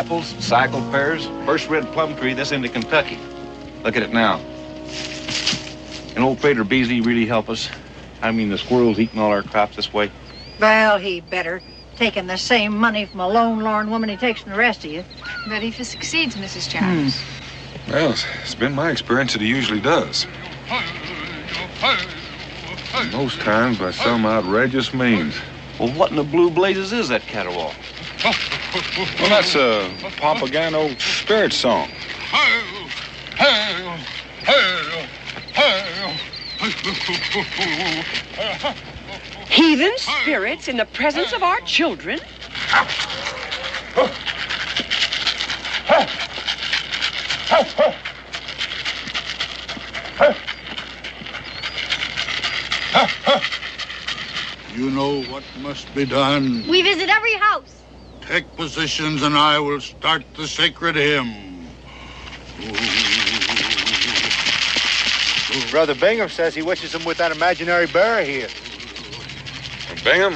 apples, cycle pears, first red plum tree this into Kentucky. Look at it now. And old Trader Beasley really help us? I mean, the squirrels eating all our crops this way. Well, he better. Taking the same money from a lone, lorn woman he takes from the rest of you. But if he succeeds, Mrs. Charles. Well, it's been my experience that he usually does. Most times by some outrageous means. Well, what in the blue blazes is that caterwaul? Well, that's a Papagano spirit song. Heathen spirits in the presence of our children? You know what must be done. We visit every house. Take positions and I will start the sacred hymn. Brother Bingham says he wishes him with that imaginary bear here. Bingham,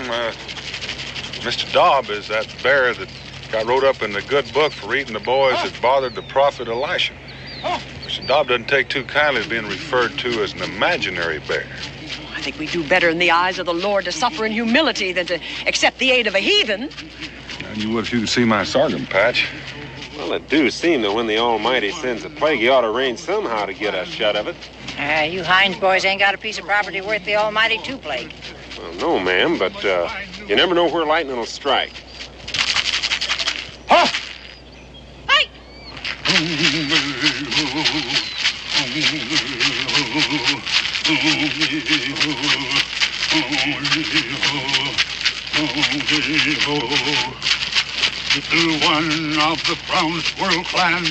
Mr. Dobb is that bear that got wrote up in the good book for eating the boys that bothered the prophet Elisha. Mr. Dobb doesn't take too kindly to being referred to as an imaginary bear. I think we do better in the eyes of the Lord to suffer in humility than to accept the aid of a heathen. And you would if you could see my sorghum patch. Well, it do seem that when the Almighty sends a plague, he ought to rain somehow to get us shut of it. You Hines boys ain't got a piece of property worth the almighty to plague. Well, no, ma'am, but you never know where lightning will strike. Hey! Little one of the brown squirrel clan,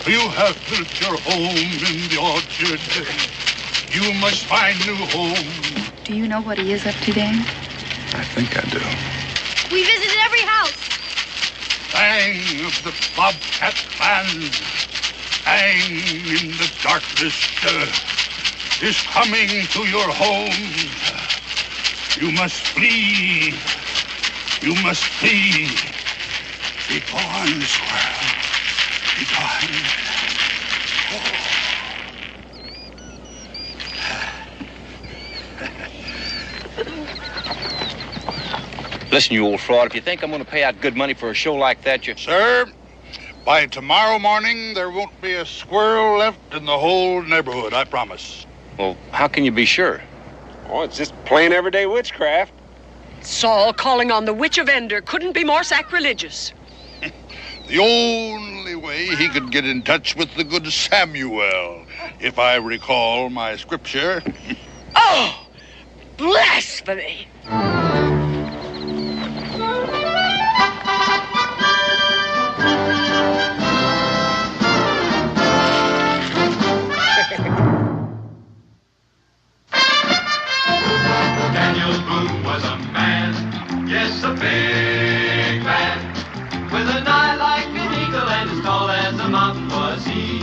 you have built your home in the orchard. You must find new home. Do you know what he is up to, Dan? I think I do. We visited every house. Bang of the bobcat clan, bang in the darkness, is coming to your home. You must flee. You must flee. Be gone, squirrel. Be gone. Listen, you old fraud, if you think I'm going to pay out good money for a show like that, you... Sir, by tomorrow morning, there won't be a squirrel left in the whole neighborhood, I promise. Well, how can you be sure? Oh, it's just plain everyday witchcraft. Saul calling on the witch of Endor couldn't be more sacrilegious. The only way he could get in touch with the good Samuel, if I recall my scripture. Oh, blasphemy! Daniel Boone was a man, yes, a big man, with an eye like an eagle and as tall as a mountain was he.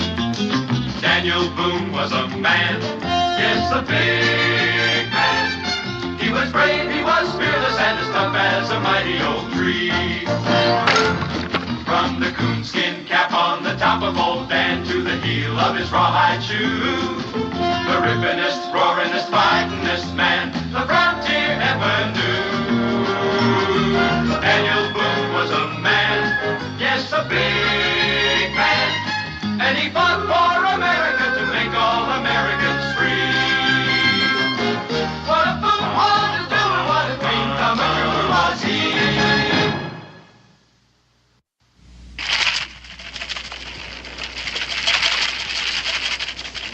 Daniel Boone was a man, yes, a big man. He was brave, he was fearless, and as tough as a mighty oak tree. From the coonskin cap on the top of old Dan to the heel of his rawhide shoe, the rippinest, roaringest, fightingest man the frontier ever knew. Daniel Boone was a man, yes, a big man, and he fought for America to make all Americans free. What a Boone was to do and what a dream come true was he.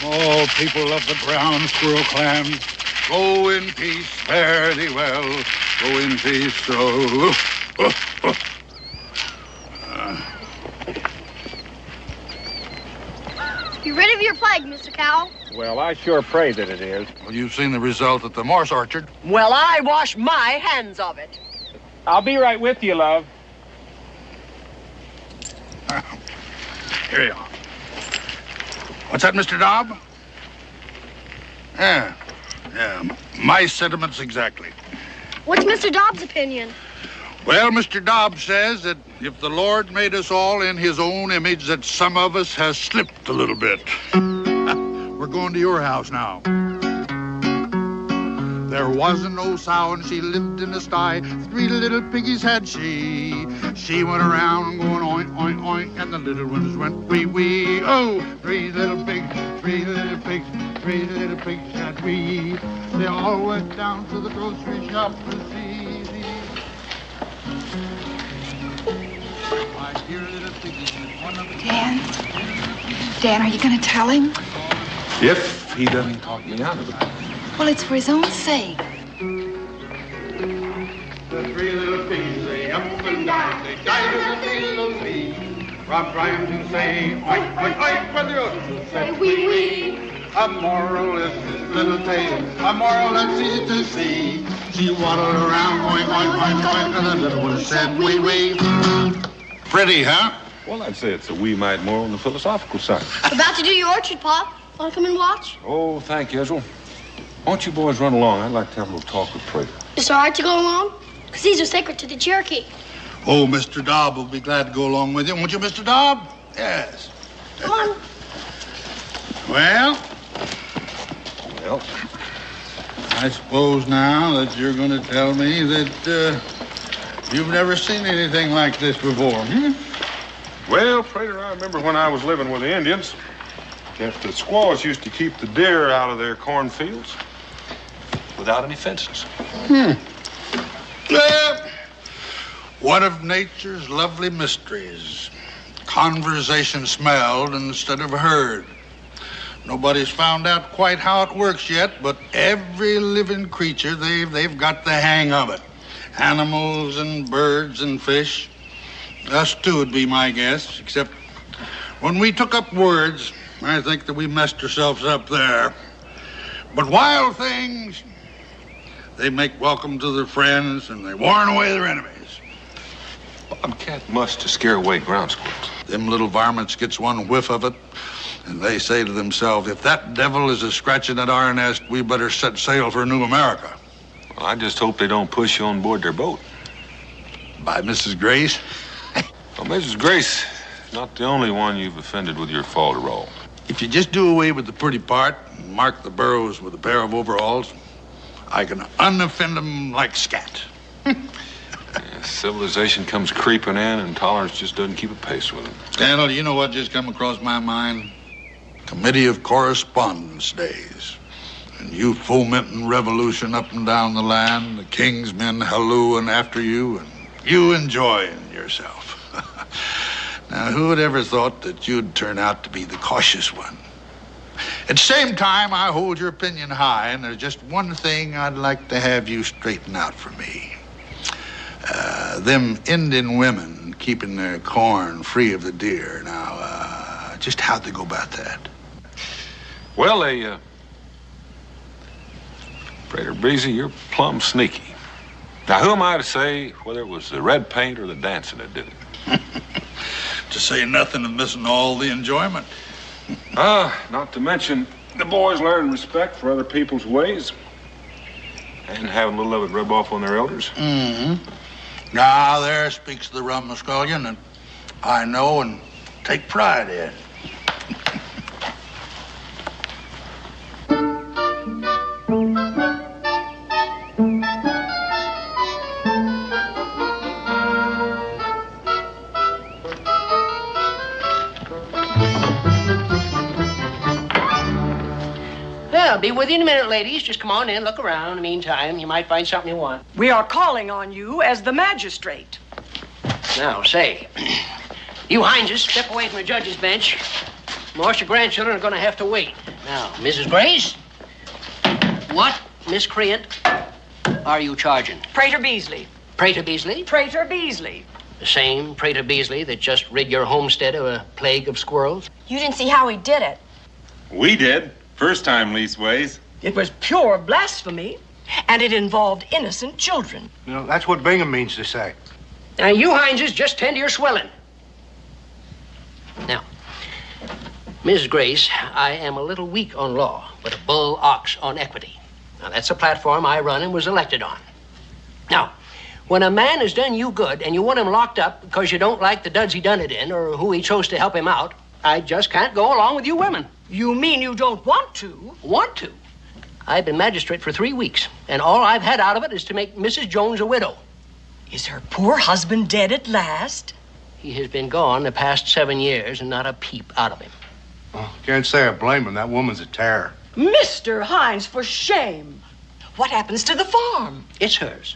All people of the brown squirrel clan, go in peace, fare thee well. Go in peace, You rid of your plague, Mr. Cowell? Well, I sure pray that it is. Well, you've seen the result at the Morse Orchard. Well, I wash my hands of it. I'll be right with you, love. Here you are. What's that, Mr. Dobb? Yeah, my sentiments exactly. What's Mr. Dobbs' opinion? Well, Mr. Dobbs says that if the Lord made us all in his own image, that some of us has slipped a little bit. We're going to your house now. There was an old sow and she lived in the sty. 3 little piggies had she. She went around going oink, oink, oink, and the little ones went wee, wee. Oh, 3 little pigs, 3 little pigs, 3 little pigs had we. They all went down to the grocery shop to see. My dear little piggies, one of the... Dan, are you going to tell him? If he doesn't talk me out of it. Well, it's for his own sake. The 3 little pigs, they up and down, they died as a little bee. From trying to say oink, oink, oink, when the others say wee, wee. A moral is this little tale, a moral that's easy to see. She waddled around going oink, oink, oink, and the little one said wee, wee. Pretty, huh? Well, I'd say it's a wee mite more on the philosophical side. About to do your orchard, Pop. Want to come and watch? Oh, thank you, Ezra. Why don't you boys run along? I'd like to have a little talk with Prater. Is it all right to go along? Because these are sacred to the Cherokee. Oh, Mr. Dobb will be glad to go along with you. Won't you, Mr. Dobb? Yes. Come on. Well, I suppose now that you're going to tell me that you've never seen anything like this before, hmm? Well, Prater, I remember when I was living with the Indians, that the squaws used to keep the deer out of their cornfields without any fences. One of nature's lovely mysteries. Conversation smelled instead of heard. Nobody's found out quite how it works yet, but every living creature, they've got the hang of it. Animals and birds and fish. Us too would be my guess, except when we took up words, I think that we messed ourselves up there. But wild things, they make welcome to their friends and they warn away their enemies. Bobcat must to scare away ground squirrels. Them little varmints gets one whiff of it, and they say to themselves, if that devil is a scratching at our nest, we better set sail for New America. Well, I just hope they don't push you on board their boat. By Mrs. Grace? Well, Mrs. Grace is not the only one you've offended with your falderall. If you just do away with the pretty part and mark the burrows with a pair of overalls, I can unoffend them like scat. Civilization comes creeping in and tolerance just doesn't keep a pace with it. Daniel, you know what just come across my mind? Committee of Correspondence days. And you fomenting revolution up and down the land, the king's men hallooing after you, and you enjoying yourself. Now, who would ever thought that you'd turn out to be the cautious one? At the same time, I hold your opinion high, and there's just one thing I'd like to have you straighten out for me. Them Indian women keeping their corn free of the deer. Now, just how'd they go about that? Well, Prater Breezy, you're plumb sneaky. Now, who am I to say whether it was the red paint or the dancing that did it? To say nothing of missing all the enjoyment. Not to mention the boys learn respect for other people's ways and having a little of it rub off on their elders. Mm-hmm. Now, there speaks the rumskullion that I know and take pride in. I'll be with you in a minute, ladies. Just come on in, look around. In the meantime, you might find something you want. We are calling on you as the magistrate. Now, say, you Hineses, step away from the judge's bench. Most of your grandchildren are going to have to wait. Now, Mrs. Grace, what miscreant are you charging? Prater Beasley. Prater Beasley? Prater Beasley. The same Prater Beasley that just rid your homestead of a plague of squirrels? You didn't see how he did it. We did. First time, leastways. It was pure blasphemy, and it involved innocent children. You know, that's what Bingham means to say. Now, you Hineses, just tend to your swelling. Now, Mrs. Grace, I am a little weak on law, but a bull ox on equity. Now, that's a platform I run and was elected on. Now, When a man has done you good and you want him locked up because you don't like the duds he done it in or who he chose to help him out, I just can't go along with you women. You mean you don't want to? Want to? I've been magistrate for 3 weeks, and all I've had out of it is to make Mrs. Jones a widow. Is her poor husband dead at last? He has been gone the past 7 years and not a peep out of him. Oh, can't say I blame him. That woman's a terror. Mr. Hines, for shame. What happens to the farm? It's hers.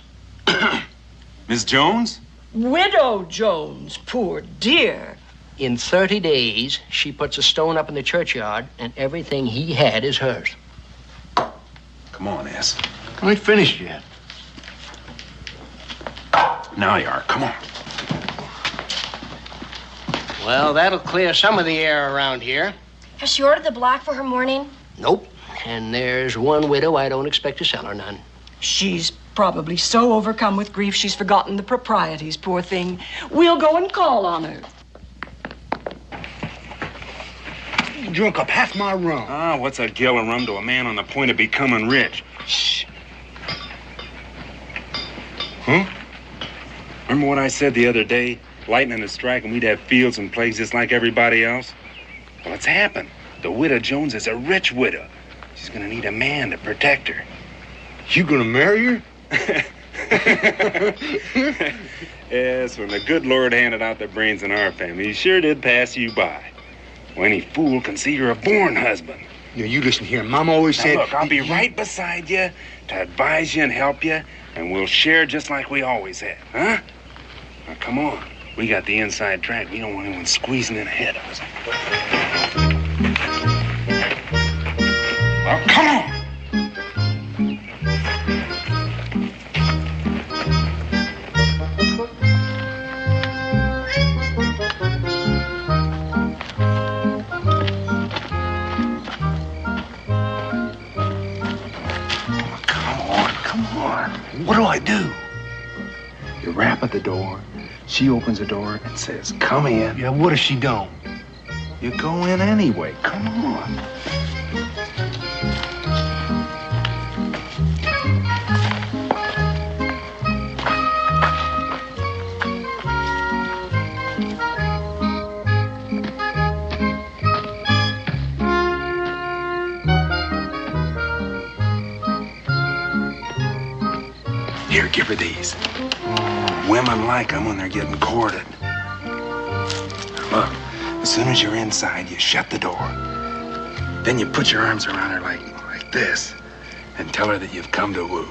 Miss Jones? Widow Jones, poor dear. In 30 days, she puts a stone up in the churchyard, and everything he had is hers. Come on, S. I ain't finished yet. Now you are. Come on. Well, that'll clear some of the air around here. Has she ordered the black for her mourning? Nope. And there's one widow I don't expect to sell her none. She's probably so overcome with grief she's forgotten the proprieties, poor thing. We'll go and call on her. You drunk up half my rum. Ah, what's a gill of rum to a man on the point of becoming rich? Shh. Huh? Remember what I said the other day? Lightning is striking, we'd have fields and plagues just like everybody else. Well, it's happened. The widow Jones is a rich widow. She's gonna need a man to protect her. You gonna marry her? Yes, when the good Lord handed out the brains in our family, he sure did pass you by. Well, any fool can see you're a born husband. Yeah, you listen here. Mom always Now, said... look, I'll be right beside you to advise you and help you, and we'll share just like we always have, huh? Now, come on. We got the inside track. We don't want anyone squeezing in ahead of us. Well, come on! What do I do? You rap at the door. She opens the door and says, come in. Yeah, what if she don't? You go in anyway. Come on. Here, give her these. Women like them when they're getting courted. Look, as soon as you're inside, you shut the door. Then you put your arms around her like this and tell her that you've come to woo.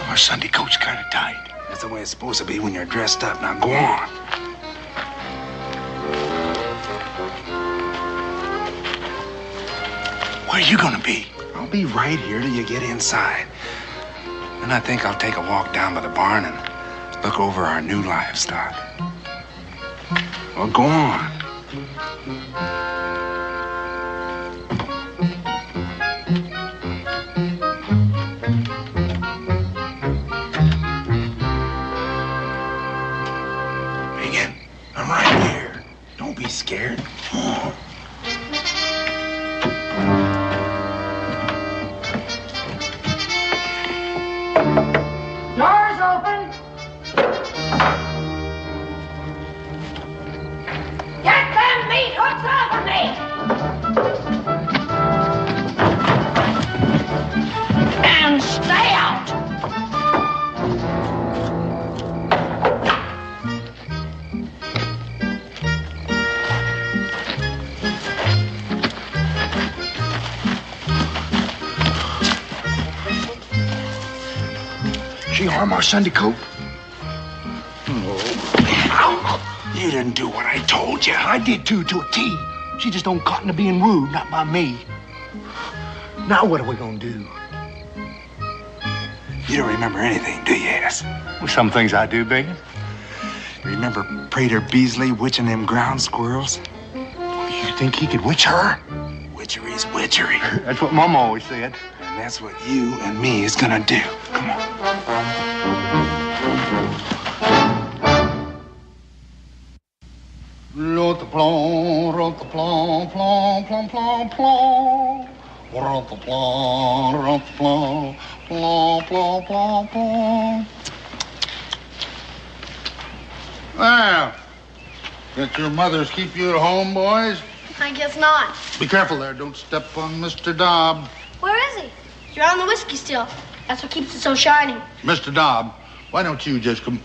My Sunday coat's kind of tight. That's the way it's supposed to be when you're dressed up. Now go on. Where are you gonna be? I'll be right here till you get inside. Then I think I'll take a walk down by the barn and look over our new livestock. Well, go on. Megan, I'm right here. Don't be scared. Come on. Doors open. Get them meat hooks off of me! And stay out! She harm our Sunday coat? You didn't do what I told you. I did too, to a T. She just don't cotton to being rude, not by me. Now what are we gonna do? You don't remember anything, do you, Ass? Well, some things I do, Bacon. Remember Prater Beasley witching them ground squirrels? You think he could witch her? Witchery's witchery. That's what Mama always said. And that's what you and me is gonna do. Come on. L'autre plomb, plomb, plomb, plomb, plomb, plomb. Well, let your mothers keep you at home, boys? I guess not. Be careful there. Don't step on Mr. Dobb. Where is he? You're on the whiskey still. That's what keeps it so shiny. Mr. Dobb, why don't you just come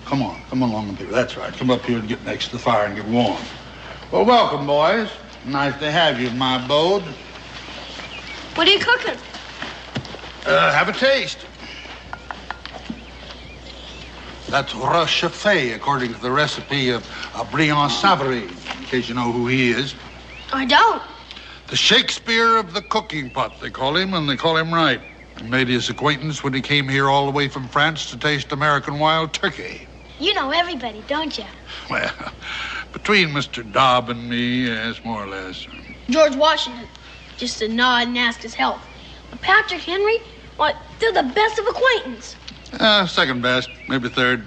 along up here. That's right. Come up here and get next to the fire and get warm. Well, welcome, boys. Nice to have you in my abode. What are you cooking? Have a taste. That's Rochefort, according to the recipe of Briand Savary, in case you know who he is. I don't. The Shakespeare of the cooking pot, they call him, and they call him right. I made his acquaintance when he came here all the way from France to taste American wild turkey. You know everybody, don't you? Well, between Mr. Dobb and me, yes, more or less. George Washington, just a nod and ask his health. But Patrick Henry, what? They're the best of acquaintance. Second best, maybe third.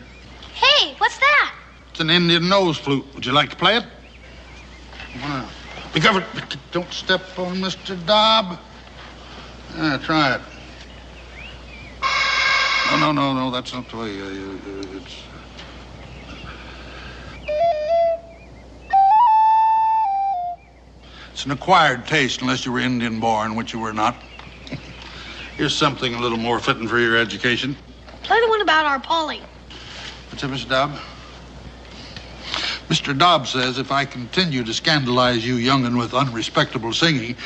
Hey, what's that? It's an Indian nose flute. Would you like to play it? Wow. Be careful. Don't step on Mr. Dobb. Try it. No, that's not the way. It's an acquired taste, unless you were Indian born, which you were not. Here's something a little more fitting for your education. Play the one about our Polly. What's up, Mr. Dobb? Mr. Dobb says if I continue to scandalize you young'un with unrespectable singing,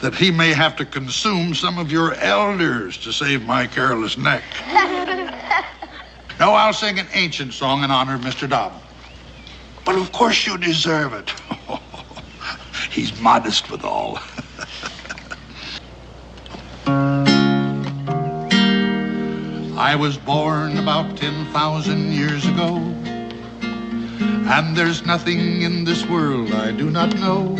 that he may have to consume some of your elders to save my careless neck. No, I'll sing an ancient song in honor of Mr. Dobb. But of course you deserve it. He's modest withal. I was born about 10,000 years ago, and there's nothing in this world I do not know.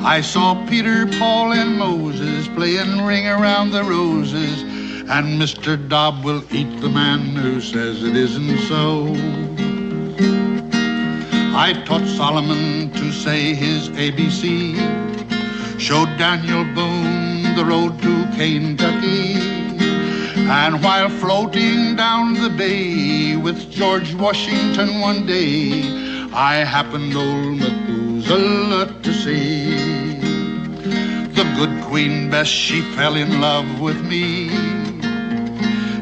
I saw Peter, Paul, and Moses playing Ring Around the Roses, and Mr. Dobb will eat the man who says it isn't so. I taught Solomon to say his ABC, showed Daniel Boone the road to Kentucky, and while floating down the bay with George Washington one day, I happened old Methuselah to see. The good Queen Bess, she fell in love with me.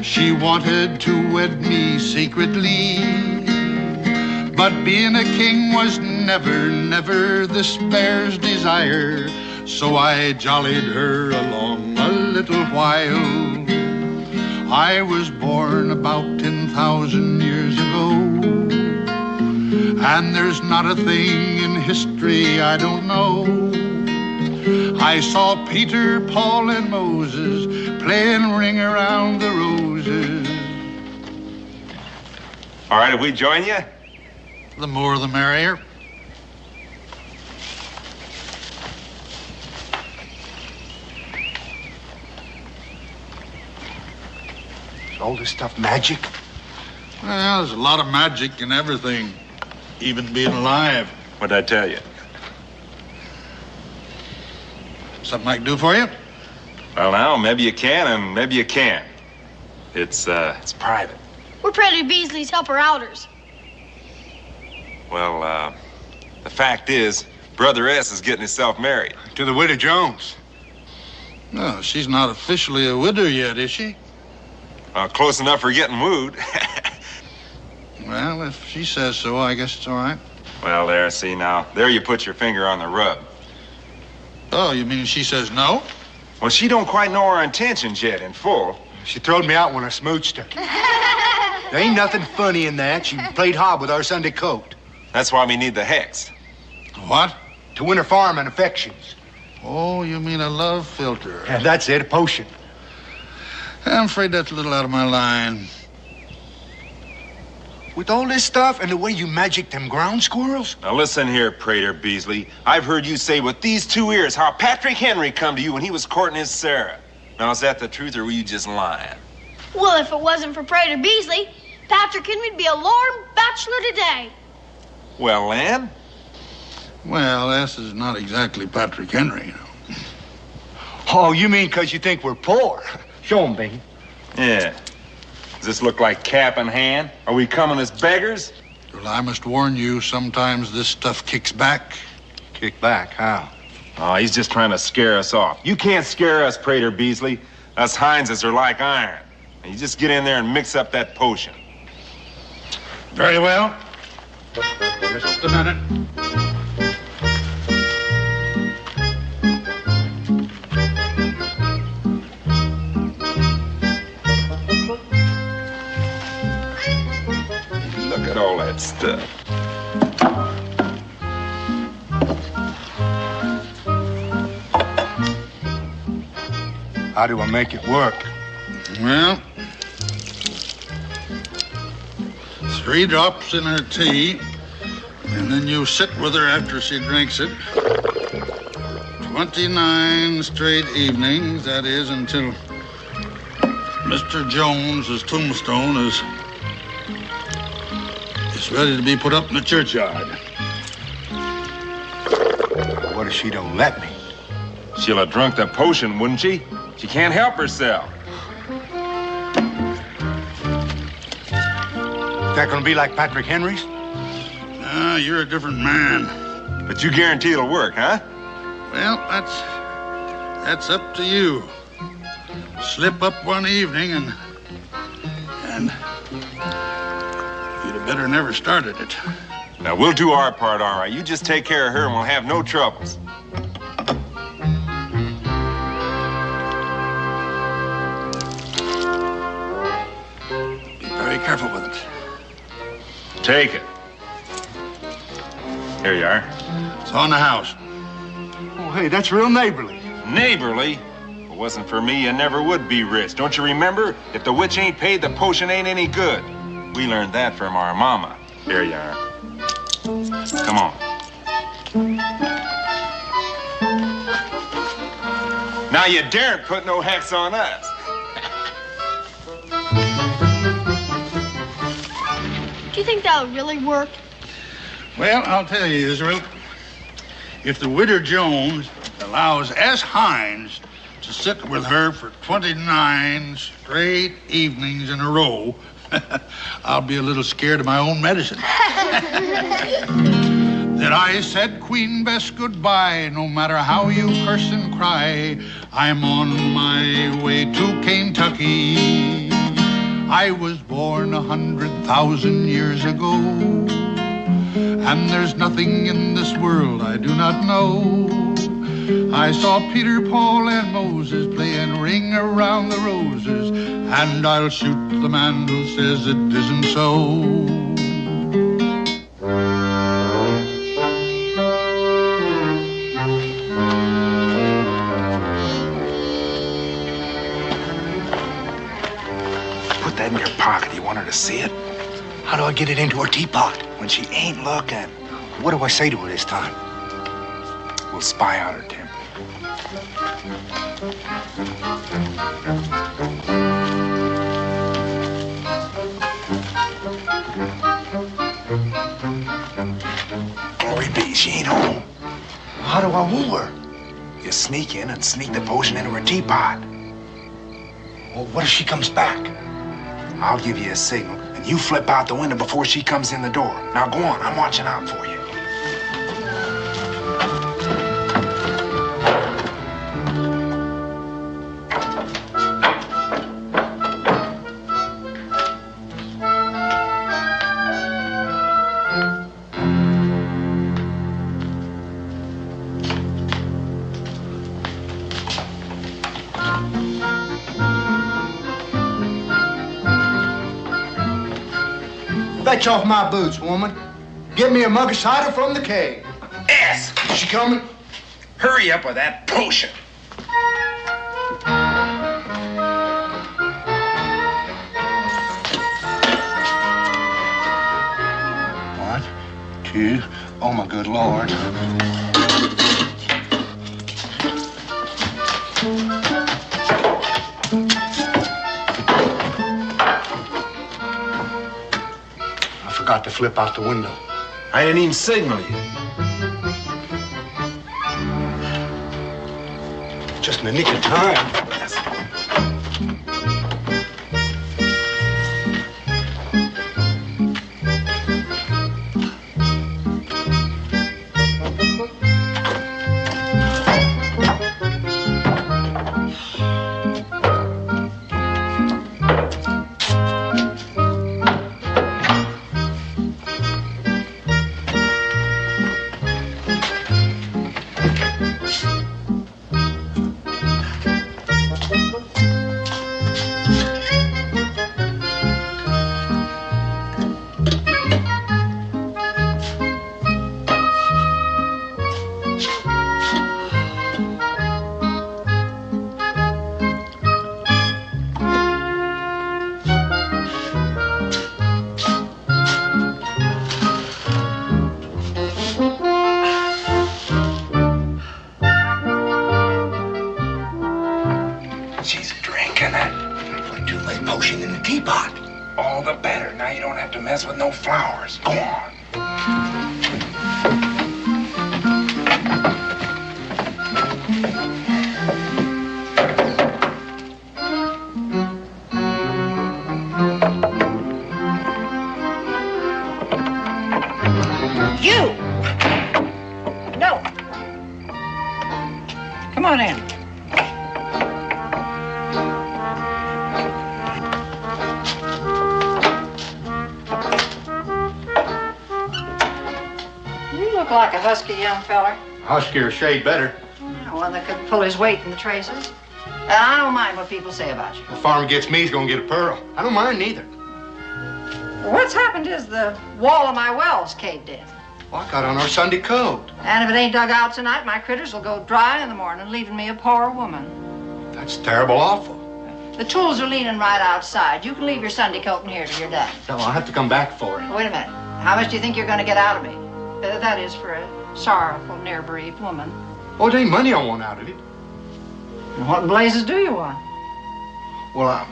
She wanted to wed me secretly, but being a king was never this bear's desire. So I jollied her along a little while. I was born about 10,000 years ago, and there's not a thing in history I don't know. I saw Peter, Paul, and Moses playing Ring Around the Roses. All right, if we join you? The more the merrier. All this stuff magic? Well, there's a lot of magic in everything, even being alive. What'd I tell you? Something I can do for you? Well, now, maybe you can and maybe you can't. It's private. We're Predator Beasley's helper-outers. Well, the fact is, Brother S is getting himself married. To the widow Jones. No, she's not officially a widow yet, is she? Close enough for getting wooed. Well, if she says so, I guess it's all right. Well, there, see now. There you put your finger on the rub. Oh, you mean she says no? Well, she don't quite know our intentions yet in full. She throwed me out when I smooched her. There ain't nothing funny in that. She played hob with our Sunday coat. That's why we need the hex. What? To win her farm and affections. Oh, you mean a love filter? Yeah, that's it, a potion. I'm afraid that's a little out of my line. With all this stuff and the way you magic them ground squirrels? Now listen here, Prater Beasley. I've heard you say with these two ears how Patrick Henry come to you when he was courting his Sarah. Now, is that the truth or were you just lying? Well, if it wasn't for Prater Beasley, Patrick Henry'd be a lorn bachelor today. Well, Ann? Well, this is not exactly Patrick Henry, you know. Oh, you mean because you think we're poor? Show 'em, baby. Yeah. Does this look like cap in hand? Are we coming as beggars? Well, I must warn you, sometimes this stuff kicks back. Kick back, how? Oh, he's just trying to scare us off. You can't scare us, Prater Beasley. Us Hineses are like iron. You just get in there and mix up that potion. Very well. Just a minute. Look at all that stuff. How do I make it work? Well, 3 drops in her tea, and then you sit with her after she drinks it. 29 straight evenings, that is, until Mr. Jones's tombstone is ready to be put up in the churchyard. What if she don't let me? She'll have drunk the potion, wouldn't she? She can't help herself. Is that gonna be like Patrick Henry's? Ah, you're a different man. But you guarantee it'll work, huh? Well, that's up to you. Slip up one evening and you'd have better never started it. Now, we'll do our part, all right. You just take care of her and we'll have no troubles. Be very careful with it. Take it. Here you are. It's on the house. Oh, hey, that's real neighborly. Neighborly? If it wasn't for me, you never would be rich. Don't you remember? If the witch ain't paid, the potion ain't any good. We learned that from our mama. Here you are. Come on. Now you daren't put no hex on us. Do you think that'll really work? Well, I'll tell you, Israel. If the widow Jones allows S. Hines to sit with her for 29 straight evenings in a row, I'll be a little scared of my own medicine. Then I said, Queen Bess, goodbye. No matter how you curse and cry, I'm on my way to Kentucky. I was born 100,000 years ago, and there's nothing in this world I do not know. I saw Peter, Paul, and Moses playing Ring Around the Roses, and I'll shoot the man who says it isn't so. Put that in your pocket. You want her to see it? How do I get it into her teapot? When she ain't looking. What do I say to her this time? We'll spy out her temper. Glory be, she ain't home. How do I woo her? You sneak in and sneak the potion into her teapot. Well, what if she comes back? I'll give you a signal, and you flip out the window before she comes in the door. Now go on, I'm watching out for you. Fetch off my boots, woman. Get me a mug of cider from the keg. Yes, is she coming? Hurry up with that potion. One, two, oh my good Lord. Forgot to flip out the window. I didn't even signal you. Just in the nick of time. With no flowers. Go on. You! No. Come on in. Like a husky young feller. Huskier shade better. Yeah, one that could pull his weight in the traces. And I don't mind what people say about you. The farmer gets me, he's gonna get a pearl. I don't mind neither. What's happened is the wall of my well's caved in. Well, I got on our Sunday code. And if it ain't dug out tonight, my critters will go dry in the morning, leaving me a poor woman. That's terrible awful. The tools are leaning right outside. You can leave your Sunday coat in here till you're done. No, I'll have to come back for it. Wait a minute. How much do you think you're going to get out of me? That is for a sorrowful, near-bereaved woman. Oh, it ain't money I want out of it. And what in blazes do you want? Well,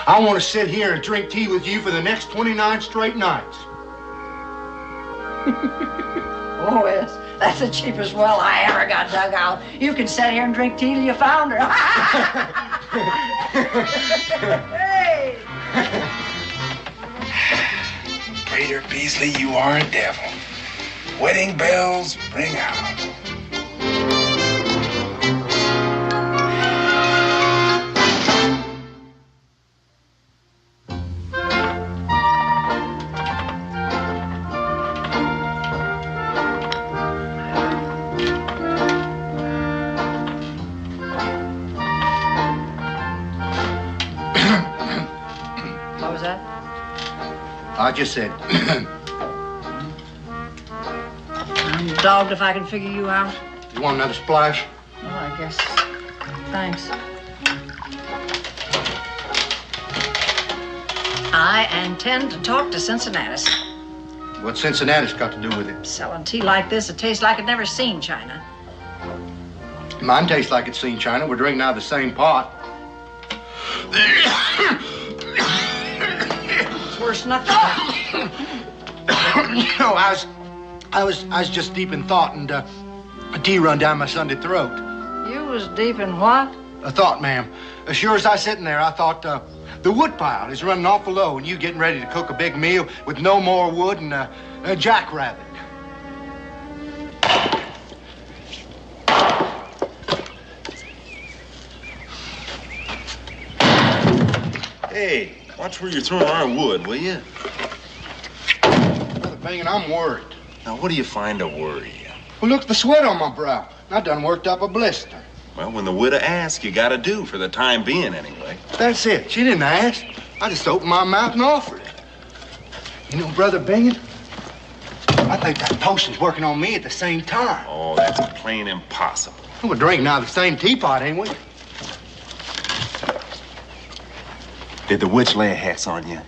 I want to sit here and drink tea with you for the next 29 straight nights. Oh, yes. That's the cheapest well I ever got dug out. You can sit here and drink tea till you found her. Hey! Prater Beasley, you are a devil. Wedding bells ring out. What was that? I just said. I'm dogged if I can figure you out. You want another splash? Well, I guess. Thanks. I intend to talk to Cincinnati. What's Cincinnati's got to do with it? Selling tea like this, it tastes like it never seen China. Mine tastes like it's seen China. We're drinking out of the same pot. It's worse than I thought. No, I was just deep in thought, and a tea run down my Sunday throat. You was deep in what? A thought, ma'am. As sure as I sitting there, I thought the wood pile is running awful low, and you getting ready to cook a big meal with no more wood and a jackrabbit. Hey, watch where you're throwing our wood, will you? Brother Bingin, I'm worried. Now, what do you find to worry you? Well, look at the sweat on my brow. I done worked up a blister. Well, when the widow asks, you gotta do, for the time being, anyway. That's it. She didn't ask. I just opened my mouth and offered. You know, Brother Bingin, I think that potion's working on me at the same time. Oh, that's plain impossible. We're drinking out of the same teapot, ain't we? Did the witch lay a hex on you?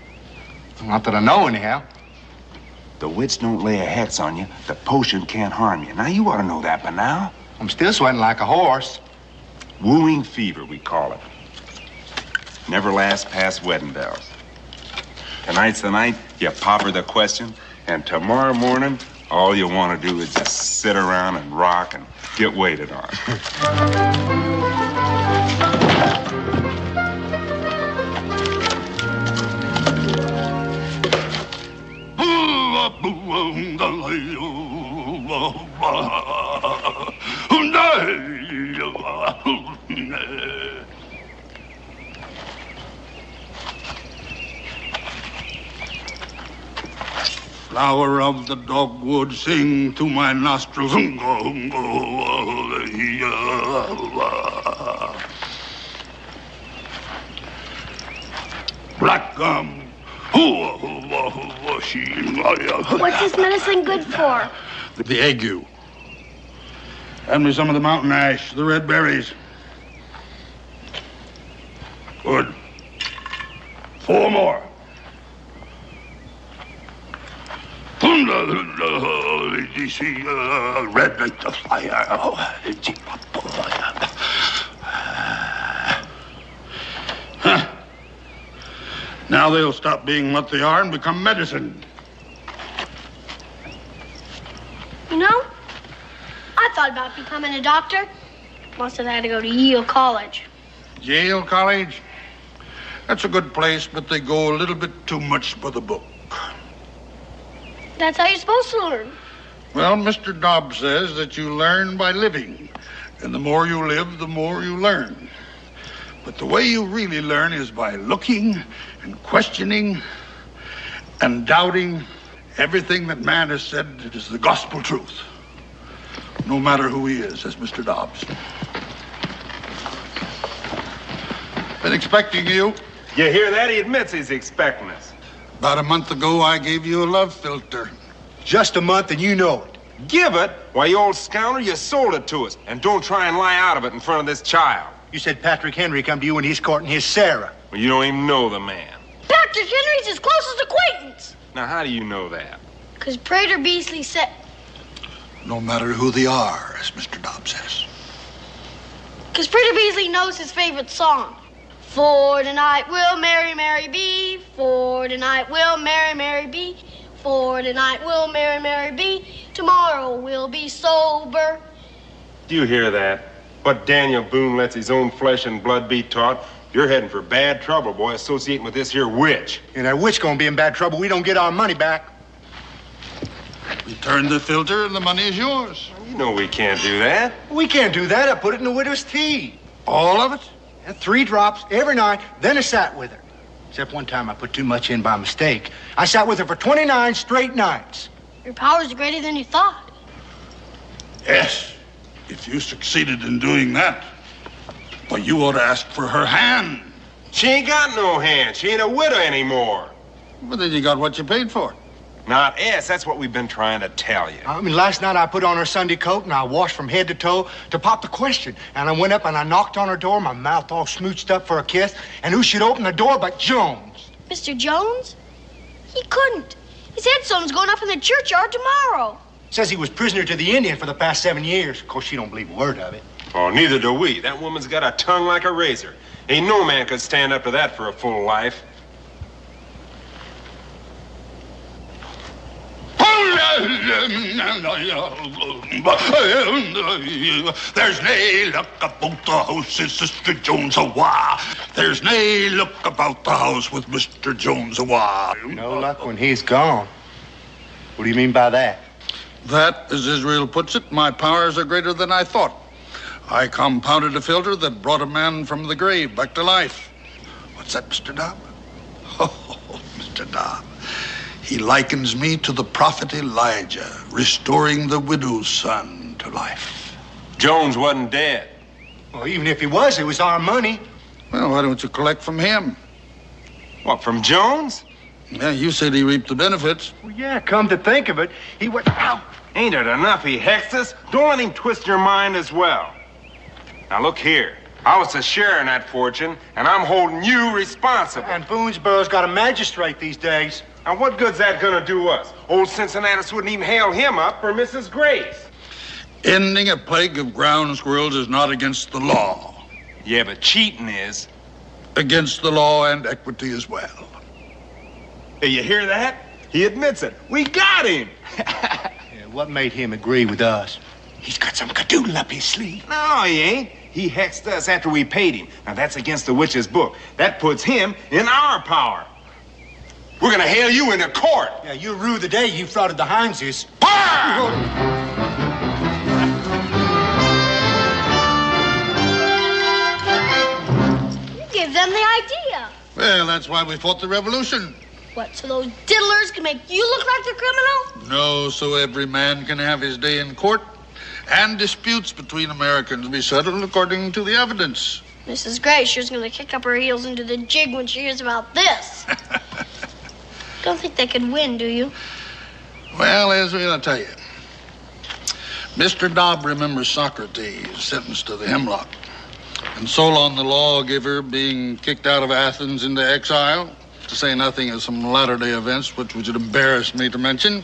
Not that I know, anyhow. The witch don't lay a hex on you. The potion can't harm you. Now, you ought to know that by now. I'm still sweating like a horse. Wooing fever, we call it. Never lasts past wedding bells. Tonight's the night you pop her the question, and tomorrow morning, all you want to do is just sit around and rock and get waited on. Flower of the dogwood, sing to my nostrils. Black gum. What's this medicine good for? The ague. Hand me some of the mountain ash, the red berries. Good. 4 more. Red like the fire. Now they'll stop being what they are and become medicine. You know, I thought about becoming a doctor. Most of that had to go to Yale College. Yale College? That's a good place, but they go a little bit too much for the book. That's how you're supposed to learn. Well, Mr. Dobbs says that you learn by living. And the more you live, the more you learn. But the way you really learn is by looking and questioning and doubting everything that man has said is the gospel truth. No matter who he is, says Mr. Dobbs. Been expecting you. You hear that? He admits he's expecting us. About a month ago, I gave you a love filter. Just a month and you know it. Give it? Why, you old scoundrel, you sold it to us. And don't try and lie out of it in front of this child. You said Patrick Henry come to you when he's courting his Sarah. Well, you don't even know the man. Patrick Henry's his closest acquaintance. Now, how do you know that? Because Prater Beasley said... No matter who they are, as Mr. Dobbs says. Because Prater Beasley knows his favorite song. For tonight we'll marry, Mary B. For tonight we'll marry, Mary B. For tonight we'll marry, Mary B. Tomorrow we'll be sober. Do you hear that? What Daniel Boone lets his own flesh and blood be taught? You're heading for bad trouble, boy, associating with this here witch. And that witch gonna be in bad trouble. We don't get our money back. Return the filter and the money is yours. You know we can't do that. We can't do that. I put it in the widow's tea. All of it? And 3 drops every night, then I sat with her. Except one time I put too much in by mistake. I sat with her for 29 straight nights. Your powers are greater than you thought. Yes, if you succeeded in doing that. But you ought to ask for her hand. She ain't got no hand. She ain't a widow anymore. Well, then you got what you paid for. Not us. That's what we've been trying to tell you. I mean, last night I put on her Sunday coat and I washed from head to toe to pop the question. And I went up and I knocked on her door, my mouth all smooched up for a kiss. And who should open the door but Jones? Mr. Jones? He couldn't. His headstone's going up in the churchyard tomorrow. Says he was prisoner to the Indian for the past 7 years. Of course, she don't believe a word of it. Oh, neither do we. That woman's got a tongue like a razor. Ain't no man could stand up to that for a full life. There's nae luck about the house, says Sister Jones awa. There's nae luck about the house with Mr. Jones awa. No luck when he's gone. What do you mean by that? That, as Israel puts it, my powers are greater than I thought. I compounded a filter that brought a man from the grave back to life. What's that, Mr. Dobb? Oh, Mr. Dobb. He likens me to the prophet Elijah, restoring the widow's son to life. Jones wasn't dead. Well, even if he was, it was our money. Well, why don't you collect from him? What, from Jones? Yeah, you said he reaped the benefits. Well, yeah, come to think of it, he went... Ow! Ain't it enough he hexed us? Don't let him twist your mind as well. Now, look here. I was a share in that fortune, and I'm holding you responsible. And Boonesboro's got a magistrate these days. Now, what good's that gonna do us? Old Cincinnatus wouldn't even hail him up for Mrs. Grace. Ending a plague of ground squirrels is not against the law. Yeah, but cheating is. Against the law and equity as well. Hey, you hear that? He admits it. We got him. Yeah, what made him agree with us? He's got some cadoodle up his sleeve. No, he ain't. He hexed us after we paid him. Now, that's against the witch's book. That puts him in our power. We're gonna hail you into court. Yeah, you rue the day you frauded the Himeses. You gave them the idea. Well, that's why we fought the revolution. What, so those diddlers can make you look like the criminal? No, so every man can have his day in court, and disputes between Americans be settled according to the evidence. Mrs. Gray sure's gonna kick up her heels into the jig when she hears about this. Don't think they could win, do you? Well, Ezra, I'll tell you. Mr. Dobb remembers Socrates sentenced to the hemlock, and Solon the lawgiver being kicked out of Athens into exile, to say nothing of some latter-day events which would embarrass me to mention.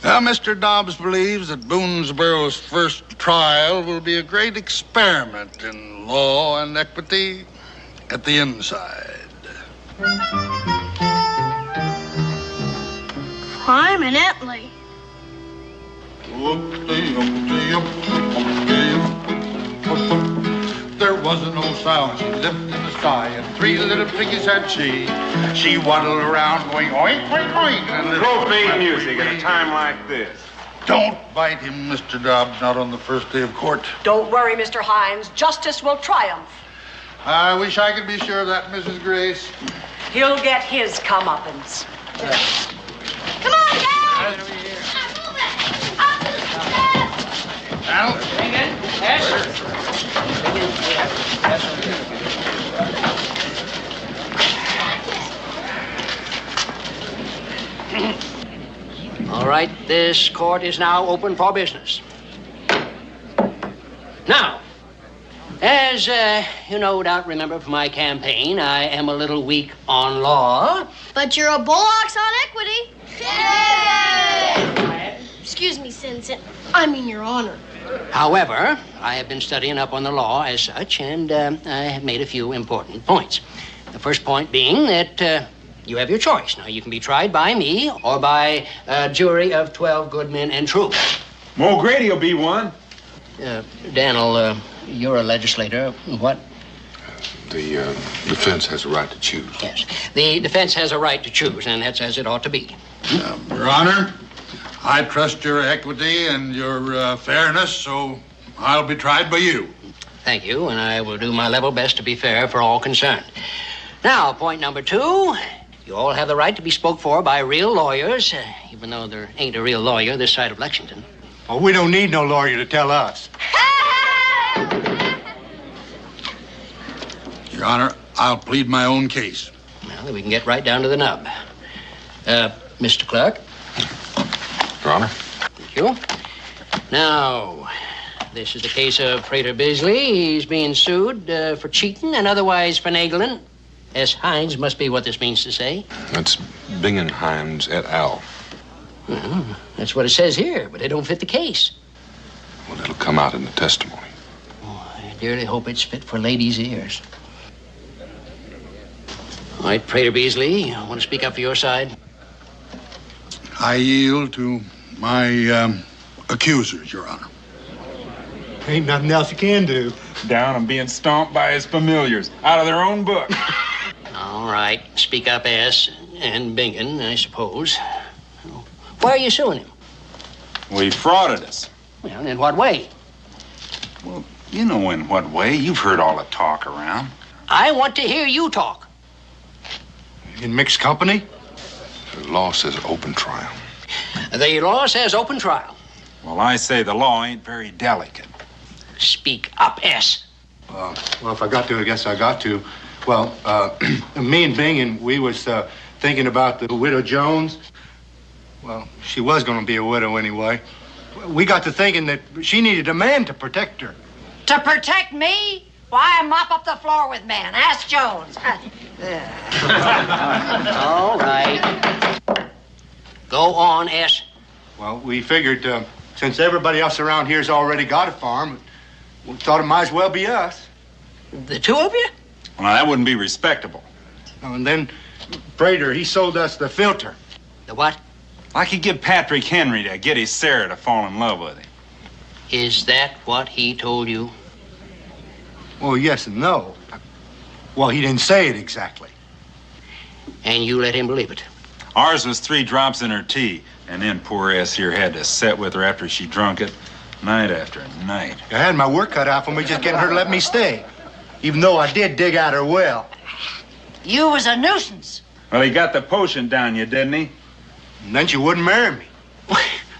Now, Mr. Dobbs believes that Boonesboro's first trial will be a great experiment in law and equity at the inside. Prominently. There was an old sow, she lived in the sky, and 3 little piggies had she. She waddled around going oink, oink, oink. And Profane music at a time like this. Don't bite him, Mr. Dobbs, not on the first day of court. Don't worry, Mr. Hines. Justice will triumph. I wish I could be sure of that, Mrs. Grace. He'll get his comeuppance. Come on, Dad! Al? All right, this court is now open for business. Now, as you no doubt remember from my campaign, I am a little weak on law. But you're a bullocks on equity. Yay! Excuse me, Sensen. I mean, Your Honor. However, I have been studying up on the law as such, and I have made a few important points. The first point being that you have your choice. Now, you can be tried by me or by a jury of 12 good men and true. O'Grady will be one. Daniel, you're a legislator. What? The defense has a right to choose. Yes. The defense has a right to choose, and that's as it ought to be. Your Honor, I trust your equity and your fairness, so I'll be tried by you. Thank you, and I will do my level best to be fair for all concerned. Now, point number 2, you all have the right to be spoke for by real lawyers, even though there ain't a real lawyer this side of Lexington. Well, we don't need no lawyer to tell us. Your Honor, I'll plead my own case. Well, then we can get right down to the nub. Mr. Clerk. Your Honor. Thank you. Now, this is the case of Prater Bisley. He's being sued for cheating and otherwise finagling. S. Hines must be what this means to say. That's Bingen Hines et al. Well, that's what it says here, but it don't fit the case. Well, it'll come out in the testimony. Oh, I dearly hope it's fit for ladies' ears. All right, Prater Beasley, you want to speak up for your side? I yield to my accusers, Your Honor. Ain't nothing else you can do. Down and being stomped by his familiars out of their own book. All right, speak up, S. And Bingen, I suppose. Why are you suing him? Well, he frauded us. Well, in what way? Well, you know in what way. You've heard all the talk around. I want to hear you talk. In mixed company? The law says open trial. The law says open trial. Well, I say the law ain't very delicate. Speak up, S. Well, if I got to, I guess I got to. Well, me and Bingen, we was thinking about the widow Jones. Well, she was going to be a widow anyway. We got to thinking that she needed a man to protect her. To protect me? Why, mop up the floor with men. Ask Jones. All right. Go on, S. Well, we figured since everybody else around here's already got a farm, we thought it might as well be us. The two of you? Well, that wouldn't be respectable. And then Prater, he sold us the filter. The what? Like he'd give Patrick Henry to get his Sarah to fall in love with him. Is that what he told you? Well, yes and no. Well, he didn't say it exactly. And you let him believe it? Ours was 3 drops in her tea, and then poor ass here had to set with her after she drunk it, night after night. I had my work cut out for me just getting her to let me stay, even though I did dig out her well. You was a nuisance. Well, he got the potion down you, didn't he? And then she wouldn't marry me.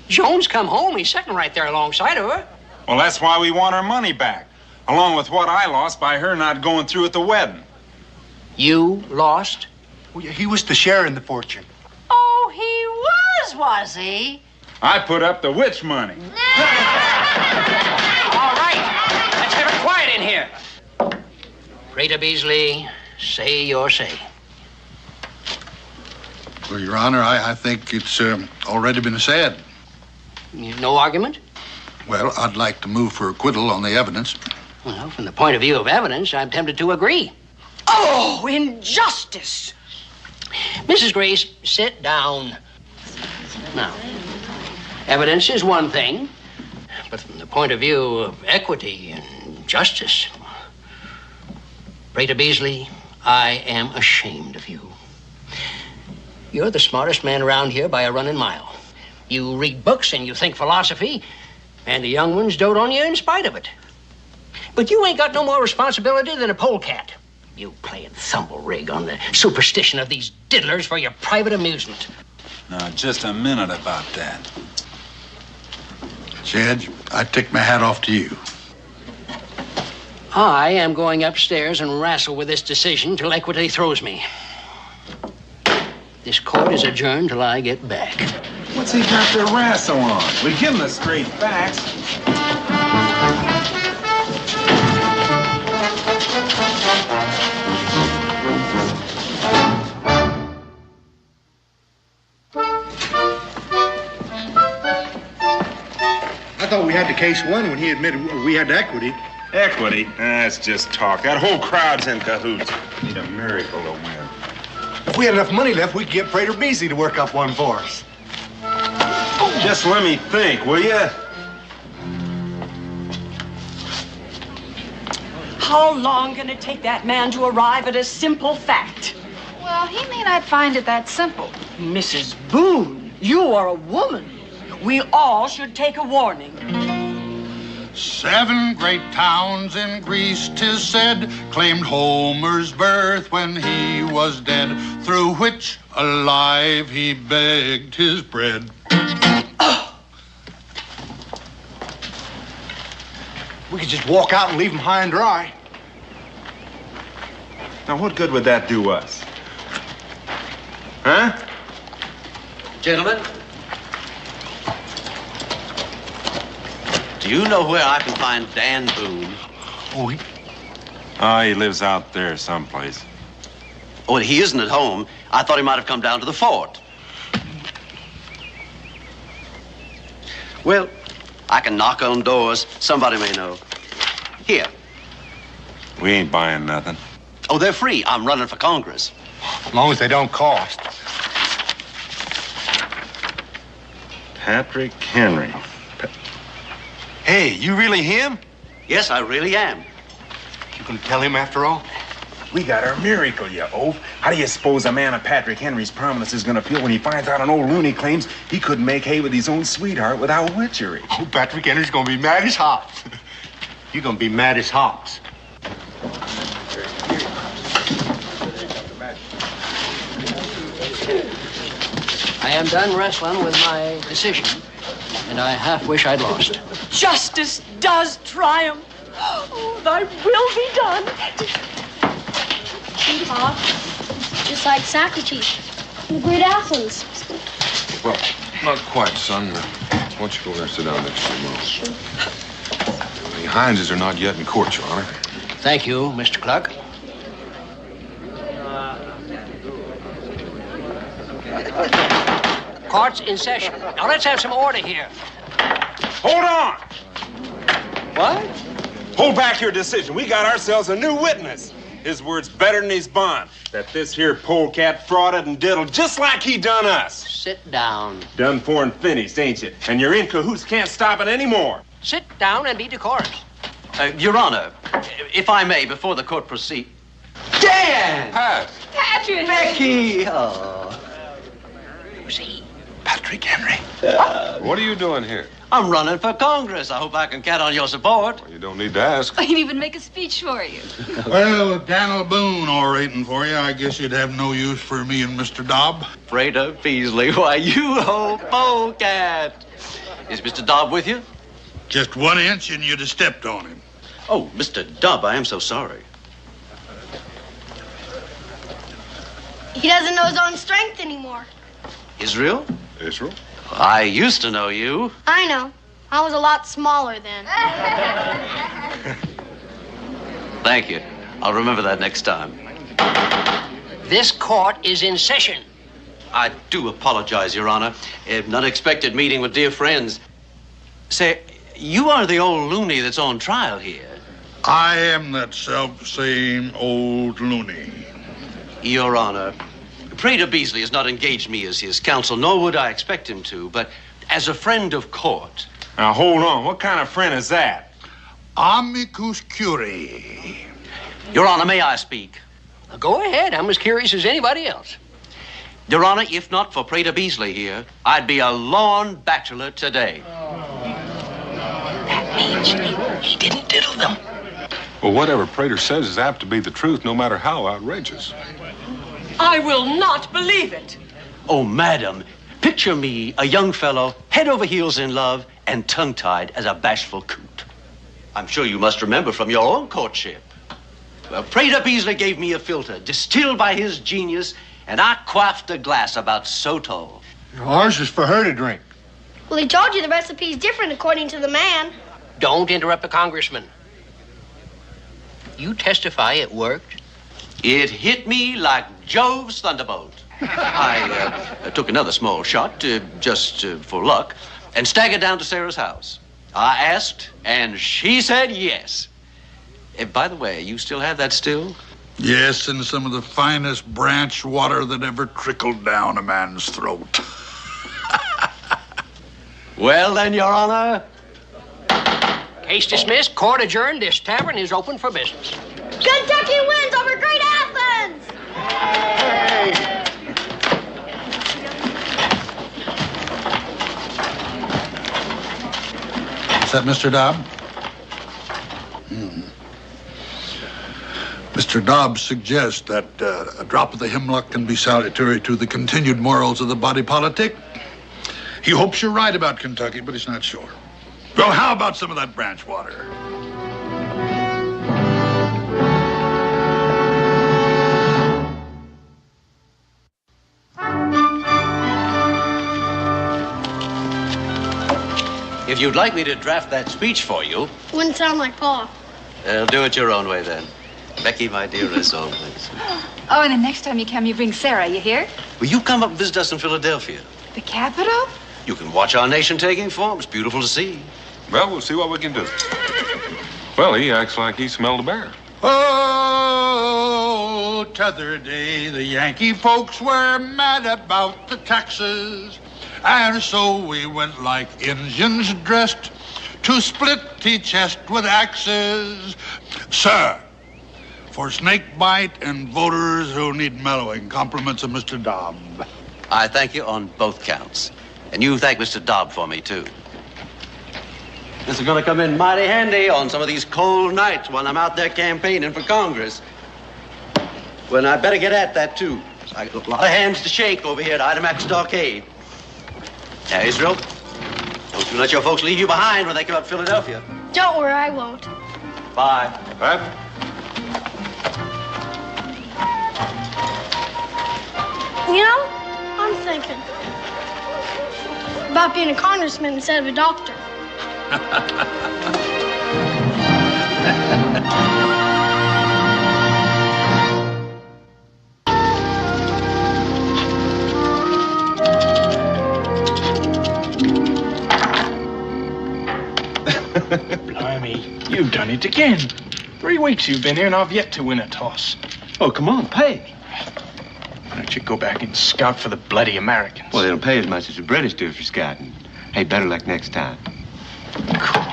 Jones come home. He's sitting right there alongside of her. Well, that's why we want our money back, along with what I lost by her not going through with the wedding. You lost? Well, he was to share in the fortune. Oh, he was he? I put up the witch money. All right. Let's have it quiet in here. Rita Beasley, say your say. Well, Your Honor, I think it's already been said. No argument? Well, I'd like to move for acquittal on the evidence. Well, from the point of view of evidence, I'm tempted to agree. Oh, injustice! Mrs. Grace, sit down. Now, evidence is one thing, but from the point of view of equity and justice, Rita Beasley, I am ashamed of you. You're the smartest man around here by a running mile. You read books and you think philosophy, and the young ones dote on you in spite of it. But you ain't got no more responsibility than a polecat. You playing thumble rig on the superstition of these diddlers for your private amusement. Now, just a minute about that. Judge, I take my hat off to you. I am going upstairs and wrestle with this decision till equity throws me. This court is adjourned till I get back. What's he got to wrestle on? We give him the straight facts. I thought we had the case won when he admitted we had equity. Equity? That's just talk. That whole crowd's in cahoots. Need a miracle to win. If we had enough money left, we could get Prater Beasley to work up one for us. Just let me think, will you? How long can it take that man to arrive at a simple fact? Well, he may not find it that simple. Mrs. Boone, you are a woman. We all should take a warning. 7 great towns in Greece, 'tis said, claimed Homer's birth when he was dead, through which alive he begged his bread. We could just walk out and leave him high and dry. Now, what good would that do us? Huh? Gentlemen, do you know where I can find Dan Boone? Oh, he lives out there someplace. Oh, he isn't at home. I thought he might have come down to the fort. Well, I can knock on doors. Somebody may know. Here. We ain't buying nothing. Oh, they're free. I'm running for Congress. As long as they don't cost. Patrick Henry. Hey, you really him? Yes, I really am. You gonna tell him after all? We got our miracle, you oaf. How do you suppose a man of Patrick Henry's prominence is gonna feel when he finds out an old loony claims he couldn't make hay with his own sweetheart without witchery? Oh, Patrick Henry's gonna be mad as hops. You're gonna be mad as hops. I am done wrestling with my decision, and I half wish I'd lost. Justice does triumph. Oh, thy will be done. Pop, just like Socrates, the great Athens. Well, not quite, son. Why don't you go there and sit down next to your mom? Sure. The Hineses are not yet in court, Your Honor. Thank you, Mr. Clark. Court's in session. Now let's have some order here. Hold on! What? Hold back your decision. We got ourselves a new witness. His word's better than his bond. That this here polecat frauded and diddled just like he done us. Sit down. Done for and finished, ain't you? And your in cahoots can't stop it anymore. Sit down and be decorous. Your Honor, if I may, before the court proceed. Dan! Pat! Patrick! Becky! Oh. Rosey, Patrick Henry. What are you doing here? I'm running for Congress. I hope I can count on your support. Well, you don't need to ask. I can even make a speech for you. Well, with Daniel Boone orating for you, I guess you'd have no use for me and Mr. Dobb. Frater Beasley, why, you old polecat. Is Mr. Dobb with you? Just 1 inch and you'd have stepped on him. Oh, Mr. Dobb, I am so sorry. He doesn't know his own strength anymore. Israel? Israel? I used to know you. I know. I was a lot smaller then. Thank you. I'll remember that next time. This court is in session. I do apologize, Your Honor. An unexpected meeting with dear friends. Say, you are the old loony that's on trial here. I am that self-same old loony. Your Honor, Prater Beasley has not engaged me as his counsel, nor would I expect him to, but as a friend of court. Now, hold on. What kind of friend is that? Amicus curiae. Your Honor, may I speak? Go ahead. I'm as curious as anybody else. Your Honor, if not for Prater Beasley here, I'd be a lorn bachelor today. That means he didn't diddle them. Well, whatever Prater says is apt to be the truth, no matter how outrageous. I will not believe it. Oh, madam, picture me, a young fellow, head over heels in love, and tongue-tied as a bashful coot. I'm sure you must remember from your own courtship. Well, Prater Beasley gave me a filter, distilled by his genius, and I quaffed a glass about so tall. Ours is for her to drink. Well, he told you the recipe's different according to the man. Don't interrupt the congressman. You testify it worked? It hit me like Jove's thunderbolt. I took another small shot, just for luck, and staggered down to Sarah's house. I asked, and she said yes. By the way, you still have that still? Yes, and some of the finest branch water that ever trickled down a man's throat. Well, then, Your Honor. Case dismissed. Court adjourned. This tavern is open for business. Kentucky wins over Great Athens! Hey! Is that Mr. Dobb? Mr. Dobb suggests that a drop of the hemlock can be salutary to the continued morals of the body politic. He hopes you're right about Kentucky, but he's not sure. Well, how about some of that branch water? If you'd like me to draft that speech for you, Wouldn't sound like Pa. do it your own way then. Becky, my dear, as always. Oh, and the next time you come, you bring Sarah, you hear? Will you come up and visit us in Philadelphia? The capital? You can watch our nation taking form. It's beautiful to see. Well, we'll see what we can do. Well, he acts like he smelled a bear. Oh, t'other day, the Yankee folks were mad about the taxes. And so we went like Indians dressed to split the chest with axes. Sir, for snake bite and voters who need mellowing, compliments of Mr. Dobb. I thank you on both counts. And you thank Mr. Dobb for me, too. This is going to come in mighty handy on some of these cold nights when I'm out there campaigning for Congress. Well, I'd better get at that, too. I got a lot of hands to shake over here at Idomax Stockade. Now, Israel, don't you let your folks leave you behind when they come up to Philadelphia. Don't worry, I won't. Bye. Pat? You know, I'm thinking about being a congressman instead of a doctor. Blimey, you've done it again. 3 weeks you've been here and I've yet to win a toss. Oh, come on, pay. Why don't you go back and scout for the bloody Americans? Well, they don't pay as much as the British do for scouting. Hey, better luck next time. Cool.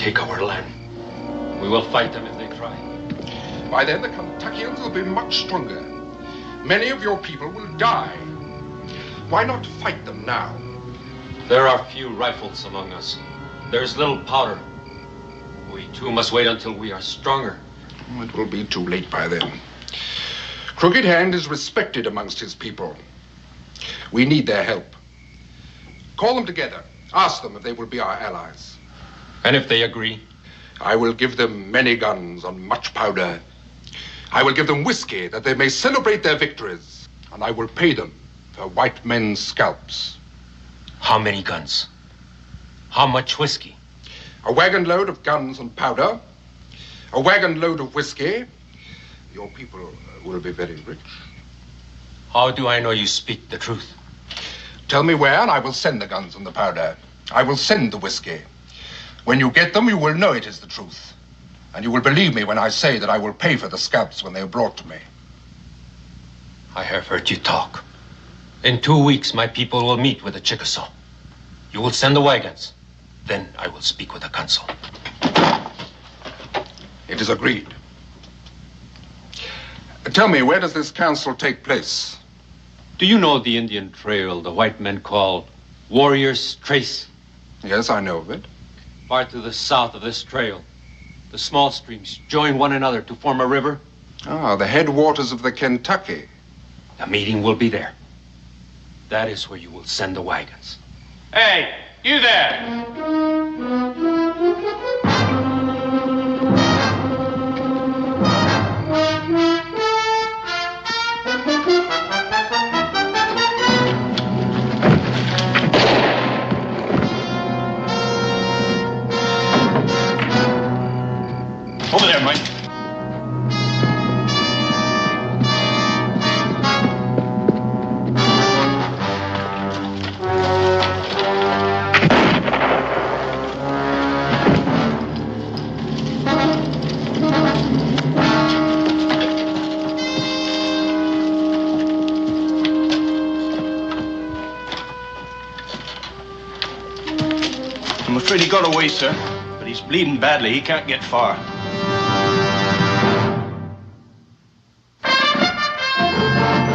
take our land. We will fight them if they try. By then, the Kentuckians will be much stronger. Many of your people will die. Why not fight them now? There are few rifles among us. There's little powder. We too must wait until we are stronger. It will be too late by then. Crooked Hand is respected amongst his people. We need their help. Call them together. Ask them if they will be our allies. And if they agree? I will give them many guns and much powder. I will give them whiskey that they may celebrate their victories. And I will pay them for white men's scalps. How many guns? How much whiskey? A wagon load of guns and powder. A wagon load of whiskey. Your people will be very rich. How do I know you speak the truth? Tell me where, and I will send the guns and the powder. I will send the whiskey. When you get them, you will know it is the truth. And you will believe me when I say that I will pay for the scalps when they are brought to me. I have heard you talk. In 2 weeks, my people will meet with the Chickasaw. You will send the wagons. Then I will speak with the council. It is agreed. Tell me, where does this council take place? Do you know the Indian trail the white men call Warrior's Trace? Yes, I know of it. Far to the south of this trail, the small streams join one another to form a river. Ah, the headwaters of the Kentucky. The meeting will be there. That is where you will send the wagons. Hey, you there! Over there, Mike. I'm afraid he got away, sir. But he's bleeding badly. He can't get far.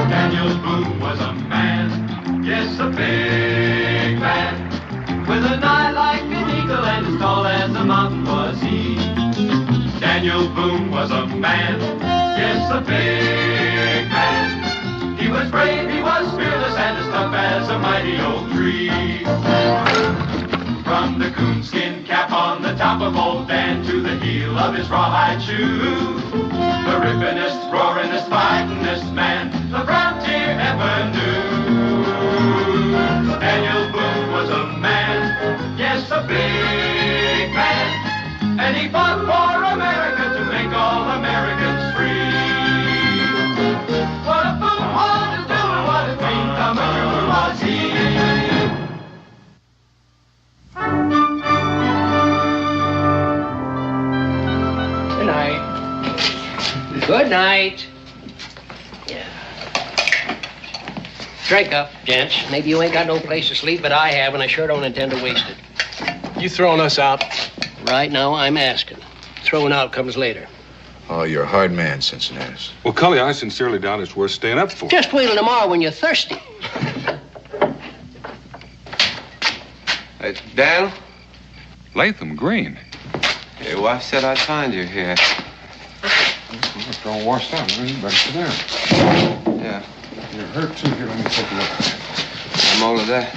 Daniel Boone was a man, yes, a big man, with an eye like an eagle and as tall as a mountain was he. Daniel Boone was a man, yes, a big man. He was brave, he was fearless, and as tough as a mighty old tree. From the coonskin cap on the top of old Dan to the heel of his rawhide shoe, the rippin'est, roaring'est, fighting'est man the frontier ever knew. Daniel Boone was a man, yes, a big man, and he fought for America to make all Americans free. What a Boone wanted to do and what a dream come true was he. Good night. Good night. Yeah. Drink up, gents. Maybe you ain't got no place to sleep, but I have, and I sure don't intend to waste it. You throwing us out? Right now, I'm asking. Throwing out comes later. Oh, you're a hard man, Cincinnati. Well, Cully, I sincerely doubt it's worth staying up for. Just wait till tomorrow when you're thirsty. Hey, Dan? Latham Green. Your wife said I'd find you here. It's all washed out. You better sit down. Yeah. You're hurt, too. Here, let me take a look. I'm all of that.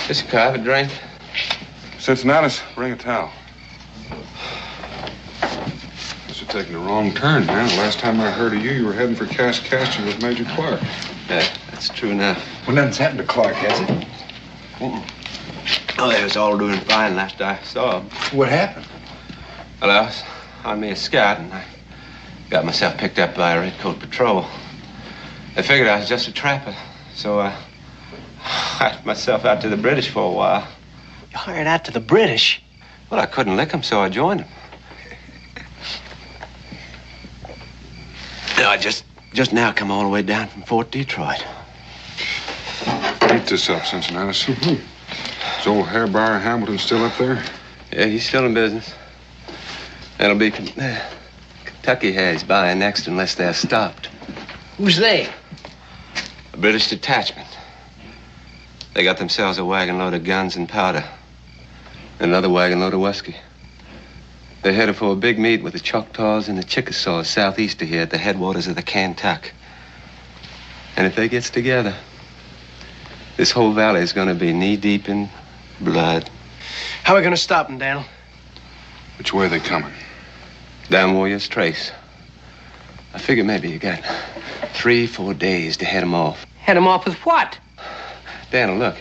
Just a have a drink. Cincinnati, bring a towel. Must have taken the wrong turn, man. The last time I heard of you, you were heading for Kaskaskia with Major Clark. Yeah, that's true now. Well, nothing's happened to Clark, has it? Oh, they was all doing fine last I saw them. What happened? Well, I was on me a scout, and I got myself picked up by a redcoat patrol. They figured I was just a trapper, so I hired myself out to the British for a while. You hired out to the British? Well, I couldn't lick them, so I joined them. No, I just now come all the way down from Fort Detroit. Eat this up, Cincinnati. Is old Hair Bar Hamilton still up there? Yeah, he's still in business. That'll be Kentucky has buying next unless they're stopped. Who's they? A British detachment. They got themselves a wagon load of guns and powder. And another wagon load of whiskey. They're headed for a big meet with the Choctaws and the Chickasaws southeast of here at the headwaters of the Kantuck. And if they gets together, this whole valley is going to be knee-deep in blood. How are we going to stop them, Daniel? Which way are they coming? Down Warrior's Trace. I figure maybe you got 3-4 days to head them off. Head them off with what? Daniel, look.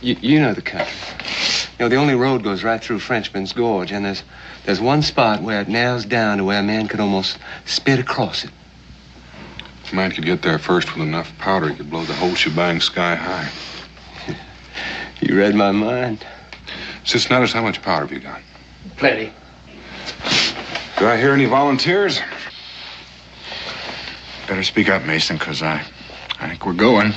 You know the country. You know, the only road goes right through Frenchman's Gorge, and there's one spot where it narrows down to where a man could almost spit across it. If a man could get there first with enough powder, he could blow the whole shebang sky high. You read my mind. Cisneros, how much powder have you got? Plenty. Do I hear any volunteers? Better speak up, Mason, because I think we're going.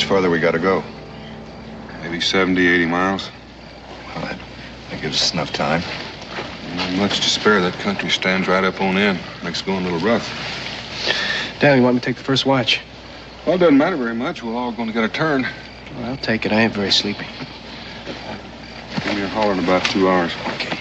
Further we gotta go. Maybe 70, 80 miles. Well, that gives us enough time. Not much to spare. That country stands right up on end. Makes going a little rough. Daniel, you want me to take the first watch? Well, it doesn't matter very much. We're all going to get a turn. Well, I'll take it. I ain't very sleepy. Give me a holler in about 2 hours. Okay.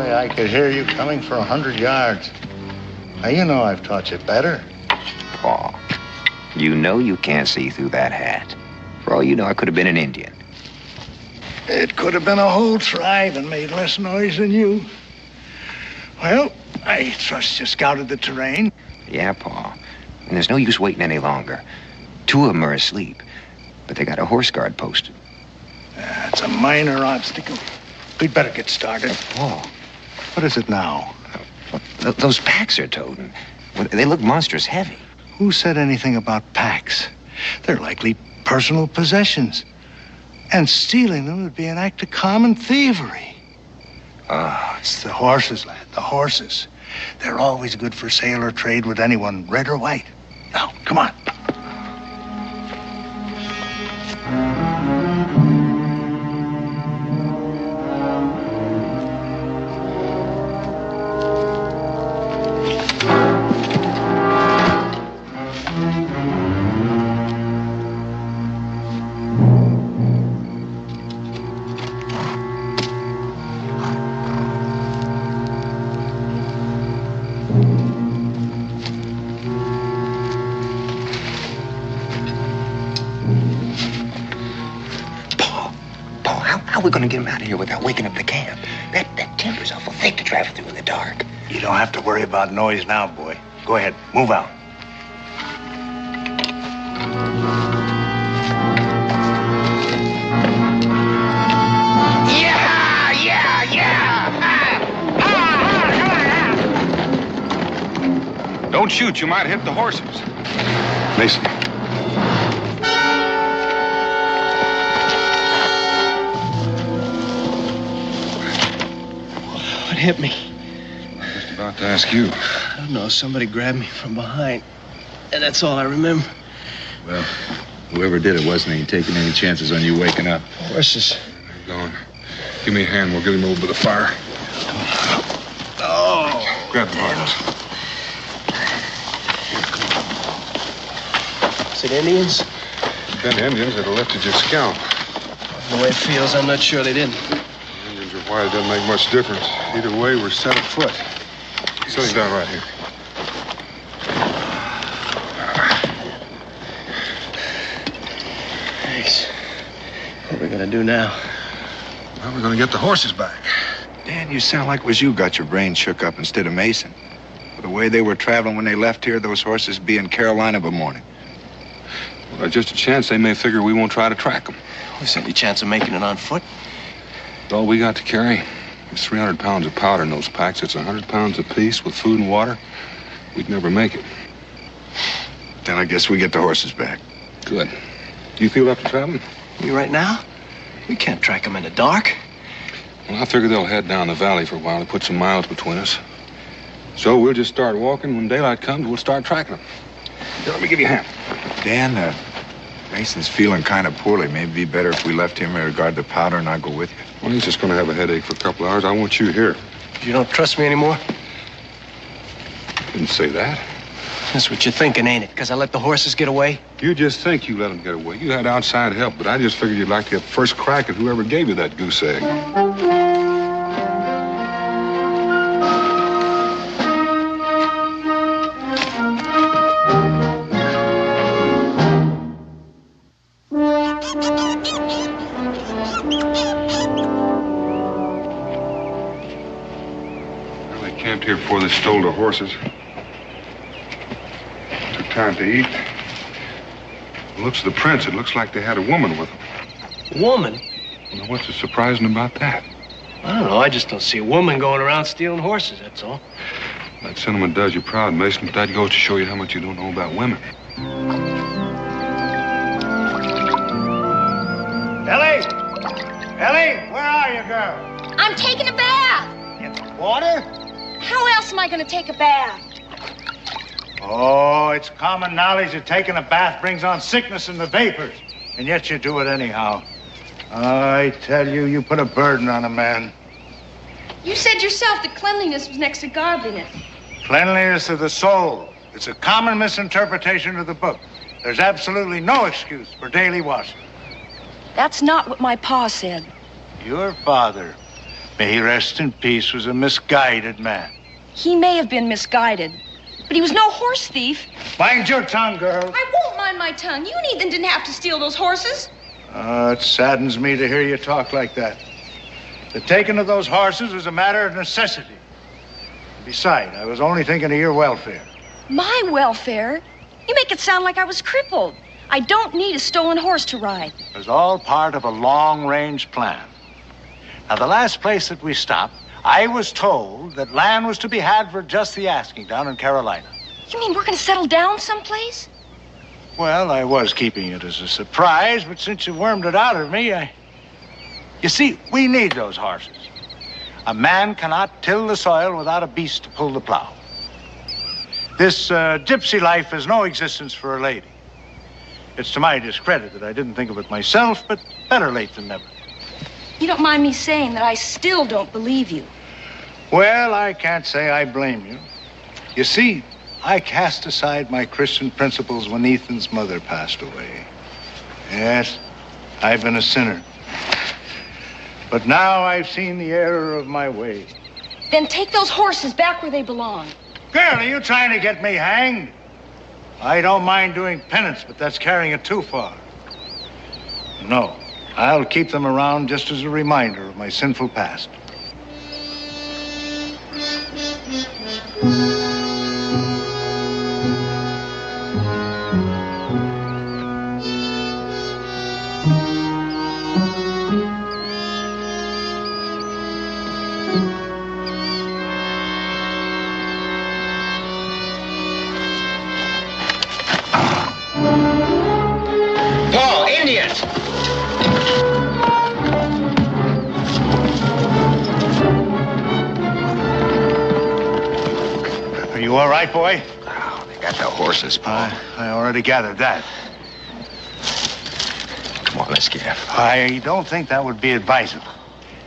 I could hear you coming for 100 yards. Now, you know I've taught you better. Paul, you know you can't see through that hat. For all you know, I could have been an Indian. It could have been a whole tribe and made less noise than you. Well, I trust you scouted the terrain. Yeah, Paul. And there's no use waiting any longer. 2 of them are asleep, but they got a horse guard posted. That's a minor obstacle. We'd better get started. Paul. What is it now? Those packs they're toting. They look monstrous heavy. Who said anything about packs? They're likely personal possessions. And stealing them would be an act of common thievery. It's the horses, lad, the horses. They're always good for sale or trade with anyone, red or white. Now, come on. How are we going to get him out of here without waking up the camp? That timber's awful thick to travel through in the dark. You don't have to worry about noise now, boy. Go ahead, move out. Don't shoot. You might hit the horses. Mason. What hit me? Just about to ask you. I don't know. Somebody grabbed me from behind. And that's all I remember. Well, whoever did it wasn't ain't taking any chances on you waking up. Horses. Go on. Give me a hand. We'll get him over to the fire. Oh. Grab the harness. Is it Indians? Been Indians that have lifted your scalp. The way it feels, I'm not sure they didn't. Indians are white. It doesn't make much difference. Either way, we're set afoot. Sit down right here. Thanks. What are we gonna do now? Well, we're gonna get the horses back. Dan, you sound like it was you got your brain shook up instead of Mason. The way they were traveling when they left here, those horses be in Carolina by morning. Well, there's just a chance they may figure we won't try to track them. There's any chance of making it on foot? All we got to carry is 300 pounds of powder in those packs. It's 100 pounds apiece with food and water. We'd never make it. Then I guess we get the horses back. Good. You feel up to traveling? You right now? We can't track them in the dark. Well, I figure they'll head down the valley for a while to put some miles between us. So we'll just start walking. When daylight comes, we'll start tracking them. Here, let me give you a hand. Dan, Mason's feeling kind of poorly. Maybe it'd be better if we left him in regard to powder and I'll go with you. Well, he's just going to have a headache for a couple of hours. I want you here. You don't trust me anymore? Didn't say that. That's what you're thinking, ain't it? Because I let the horses get away? You just think you let them get away. You had outside help, but I just figured you'd like to get first crack at whoever gave you that goose egg. Well, they camped here before they stole the horses. Took time to eat. The looks of the prints, it looks like they had a woman with them. Woman? Well, what's so surprising about that? I don't know. I just don't see a woman going around stealing horses, that's all. That sentiment does you proud, Mason, but that goes to show you how much you don't know about women. Ellie! Ellie, where are you, girl? I'm taking a bath. In the water? How else am I going to take a bath? Oh, it's common knowledge that taking a bath brings on sickness in the vapors. And yet you do it anyhow. I tell you, you put a burden on a man. You said yourself that cleanliness was next to godliness. Cleanliness of the soul. It's a common misinterpretation of the book. There's absolutely no excuse for daily washing. That's not what my pa said. Your father, may he rest in peace, was a misguided man. He may have been misguided, but he was no horse thief. Mind your tongue, girl. I won't mind my tongue. You and Ethan didn't have to steal those horses. It saddens me to hear you talk like that. The taking of those horses was a matter of necessity. Besides, I was only thinking of your welfare. My welfare? You make it sound like I was crippled. I don't need a stolen horse to ride. It was all part of a long-range plan. Now, the last place that we stopped, I was told that land was to be had for just the asking down in Carolina. You mean we're going to settle down someplace? Well, I was keeping it as a surprise, but since you wormed it out of me, You see, we need those horses. A man cannot till the soil without a beast to pull the plow. This gypsy life has no existence for a lady. It's to my discredit that I didn't think of it myself, but better late than never. You don't mind me saying that I still don't believe you. Well, I can't say I blame you. You see, I cast aside my Christian principles when Ethan's mother passed away. Yes, I've been a sinner. But now I've seen the error of my way. Then take those horses back where they belong. Girl, are you trying to get me hanged? I don't mind doing penance, but that's carrying it too far. No, I'll keep them around just as a reminder of my sinful past. Are you all right, boy? Oh, they got the horses, Paul. I already gathered that. Come on, let's get out. I don't think that would be advisable.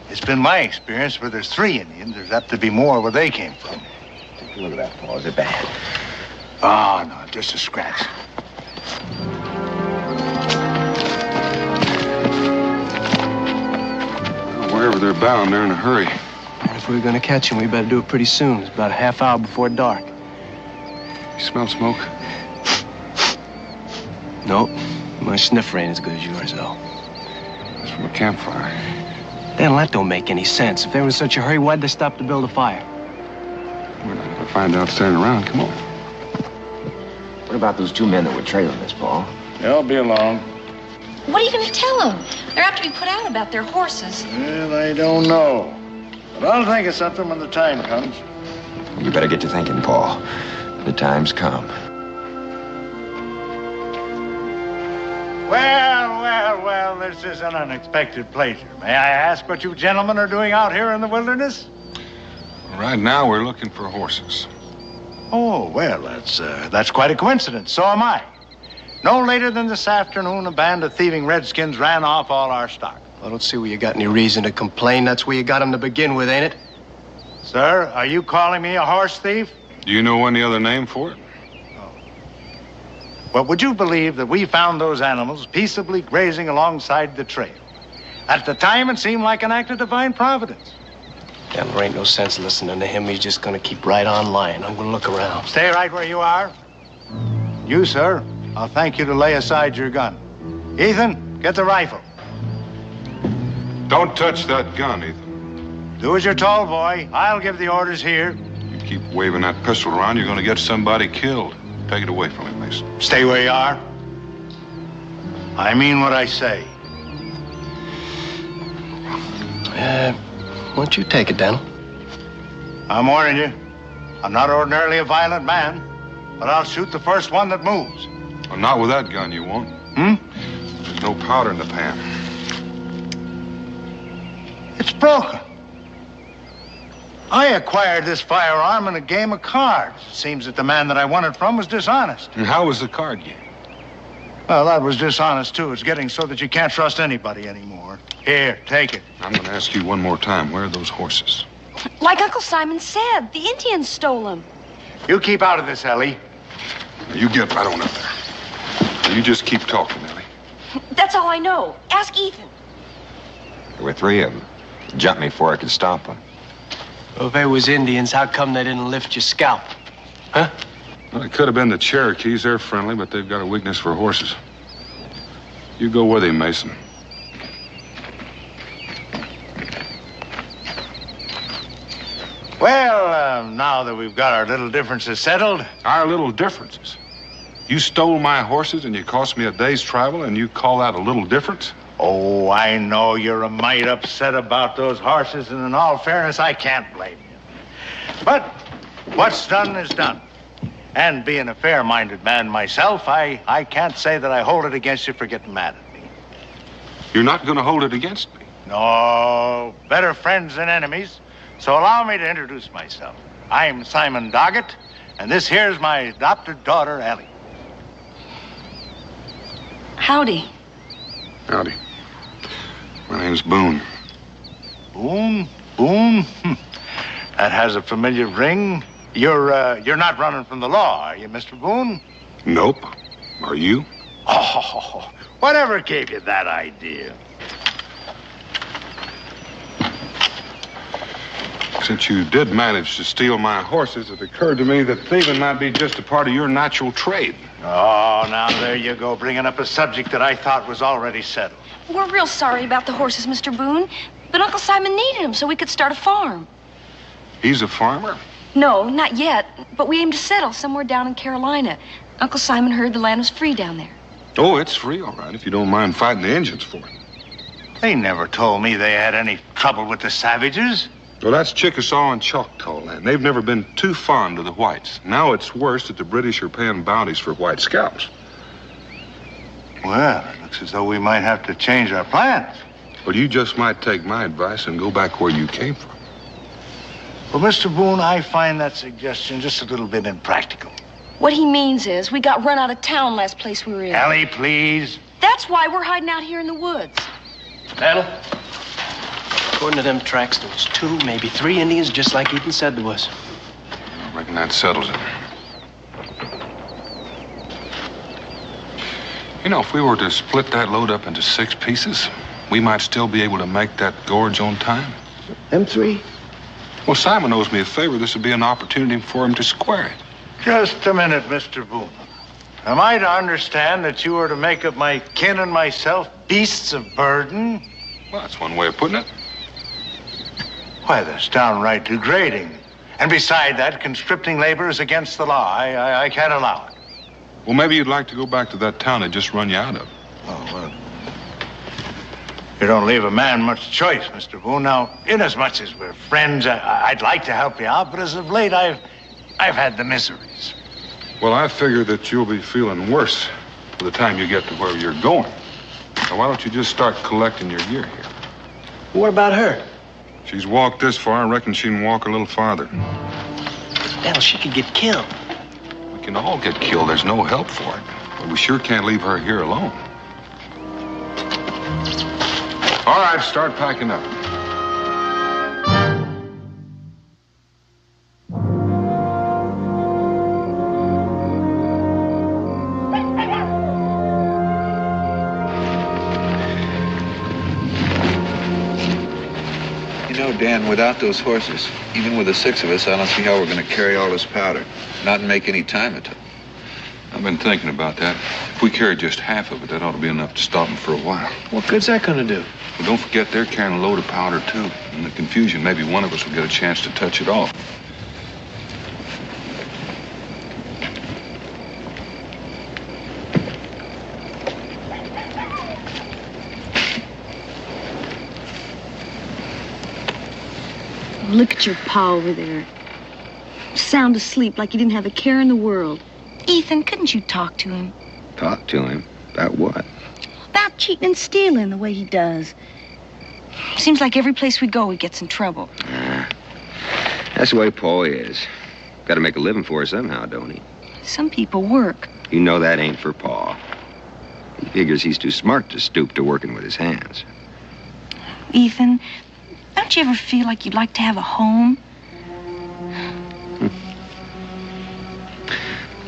It's been my experience where there's 3 Indians, there's apt to be more where they came from. Take a look at that, Paul. Is it bad? Oh, no, just a scratch. Wherever they're bound, they're in a hurry. And if we're gonna catch them, we better do it pretty soon. It's about a half hour before dark. You smell smoke? Nope. My sniffer ain't as good as yours, though. It's from a campfire. Then that don't make any sense. If they were in such a hurry, why'd they stop to build a fire? We're not gonna find out standing around. Come on. What about those 2 men that were trailing us, Paul? They'll be along. What are you going to tell them? They're apt to be put out about their horses. Well, I don't know. But I'll think of something when the time comes. You better get to thinking, Paul. The time's come. Well, this is an unexpected pleasure. May I ask what you gentlemen are doing out here in the wilderness? Right now, we're looking for horses. Oh, well, that's quite a coincidence. So am I. No later than this afternoon, a band of thieving redskins ran off all our stock. I don't see where you got any reason to complain. That's where you got them to begin with, ain't it? Sir, are you calling me a horse thief? Do you know any other name for it? Well, would you believe that we found those animals peaceably grazing alongside the trail? At the time, it seemed like an act of divine providence. Damn, there ain't no sense listening to him. He's just gonna keep right on lying. I'm gonna look around. Stay right where you are. You, sir, I'll thank you to lay aside your gun. Ethan, get the rifle. Don't touch that gun, Ethan. Do as you're told, boy. I'll give the orders here. You keep waving that pistol around, you're gonna get somebody killed. Take it away from him, Mason. Stay where you are. I mean what I say. Why don't you take it, Daniel? I'm warning you. I'm not ordinarily a violent man, but I'll shoot the first one that moves. Well, not with that gun, you won't. There's no powder in the pan. It's broken. I acquired this firearm in a game of cards. It seems that the man that I won it from was dishonest. And how was the card game? Well, that was dishonest, too. It's getting so that you can't trust anybody anymore. Here, take it. I'm going to ask you one more time. Where are those horses? Like Uncle Simon said, the Indians stole them. You keep out of this, Ellie. You get right on up there. You just keep talking, Ellie. That's all I know. Ask Ethan. There were 3 of them. Jumped me before I could stop them. Well, if they was Indians, how come they didn't lift your scalp? Huh? Well, it could have been the Cherokees. They're friendly, but they've got a weakness for horses. You go with him, Mason. Well, now that we've got our little differences settled. Our little differences? You stole my horses and you cost me a day's travel and you call that a little difference? Oh, I know you're a mite upset about those horses, and in all fairness, I can't blame you. But what's done is done. And being a fair-minded man myself, I can't say that I hold it against you for getting mad at me. You're not going to hold it against me? No, better friends than enemies. So allow me to introduce myself. I'm Simon Doggett, and this here's my adopted daughter, Ellie. Howdy. Howdy. My name's Boone. Boone? Boone? That has a familiar ring. You're not running from the law, are you, Mr. Boone? Nope. Are you? Oh, whatever gave you that idea? Since you did manage to steal my horses, it occurred to me that thieving might be just a part of your natural trade. Oh, now there you go, bringing up a subject that I thought was already settled. We're real sorry about the horses, Mr. Boone, but Uncle Simon needed them so we could start a farm. He's a farmer? No, not yet, but we aim to settle somewhere down in Carolina. Uncle Simon heard the land was free down there. Oh, it's free, all right, if you don't mind fighting the Indians for it. They never told me they had any trouble with the savages. Well, that's Chickasaw and Choctaw land. They've never been too fond of the whites. Now it's worse that the British are paying bounties for white scalps. Well, it looks as though we might have to change our plans. Well, you just might take my advice and go back where you came from. Well, Mr. Boone, I find that suggestion just a little bit impractical. What he means is we got run out of town last place we were in. Ellie, please. That's why we're hiding out here in the woods. Daniel? According to them tracks, there was 2, maybe 3 Indians, just like Ethan said there was. I reckon that settles it. You know, if we were to split that load up into 6 pieces, we might still be able to make that gorge on time. Them 3? Well, Simon owes me a favor. This would be an opportunity for him to square it. Just a minute, Mr. Boone. Am I to understand that you are to make of my kin and myself beasts of burden? Well, that's one way of putting it. Why, that's downright degrading. And beside that, conscripting labor is against the law. I can't allow it. Well, maybe you'd like to go back to that town they just run you out of. Oh, well. You don't leave a man much choice, Mr. Boone. Now, inasmuch as we're friends, I'd like to help you out, but as of late, I've had the miseries. Well, I figure that you'll be feeling worse by the time you get to where you're going. Now, why don't you just start collecting your gear here? What about her? She's walked this far. I reckon she can walk a little farther. Daniel, she could get killed. We can all get killed. There's no help for it. But we sure can't leave her here alone. All right, start packing up. You know, Dan, without those horses, even with the 6 of us, I don't see how we're going to carry all this powder. Not make any time at all. I've been thinking about that. If we carry just half of it, that ought to be enough to stop them for a while. What good's that going to do? Well, don't forget they're carrying a load of powder, too. In the confusion, maybe one of us will get a chance to touch it off. Look at your pa over there. Sound asleep like he didn't have a care in the world. Ethan, couldn't you talk to him? Talk to him? About what? About cheating and stealing the way he does. Seems like every place we go, he gets in trouble. That's the way Paul is. Got to make a living for her somehow, don't he? Some people work. You know that ain't for Paul. He figures he's too smart to stoop to working with his hands. Ethan, don't you ever feel like you'd like to have a home?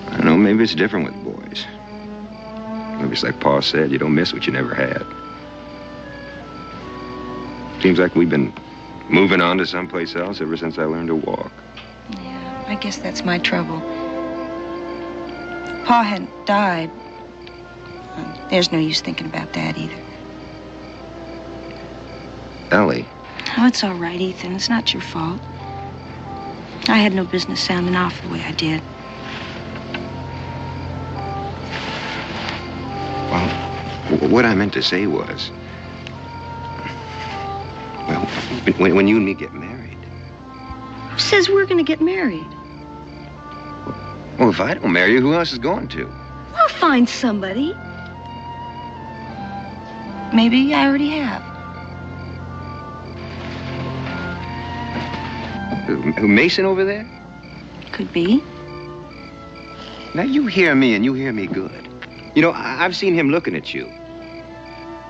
I don't know, maybe it's different with boys. Maybe it's like Pa said, you don't miss what you never had. Seems like we've been moving on to someplace else ever since I learned to walk. Yeah, I guess that's my trouble. Pa hadn't died. There's no use thinking about that either. Ellie. Oh, it's all right, Ethan. It's not your fault. I had no business sounding off the way I did. Well, what I meant to say was, well, when you and me get married. Who says we're going to get married? Well, if I don't marry you, who else is going to? I'll find somebody. Maybe I already have. Who, Mason over there? Could be. Now, you hear me, and you hear me good. You know, I've seen him looking at you.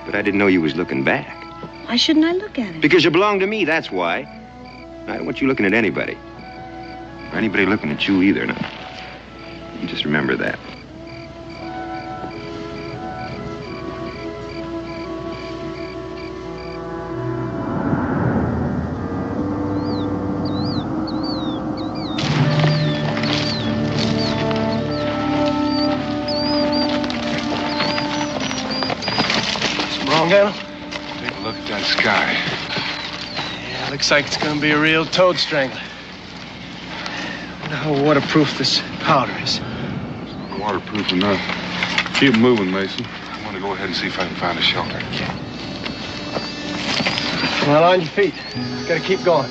But I didn't know you was looking back. Why shouldn't I look at him? Because you belong to me, that's why. I don't want you looking at anybody. Or anybody looking at you either. Now, you just remember that. Daniel? Take a look at that sky. Yeah, looks like it's gonna be a real toad strangler. Wonder how waterproof this powder is. Waterproof enough. Keep moving, Mason. I want to go ahead and see if I can find a shelter. Well, on your feet. Gotta keep going.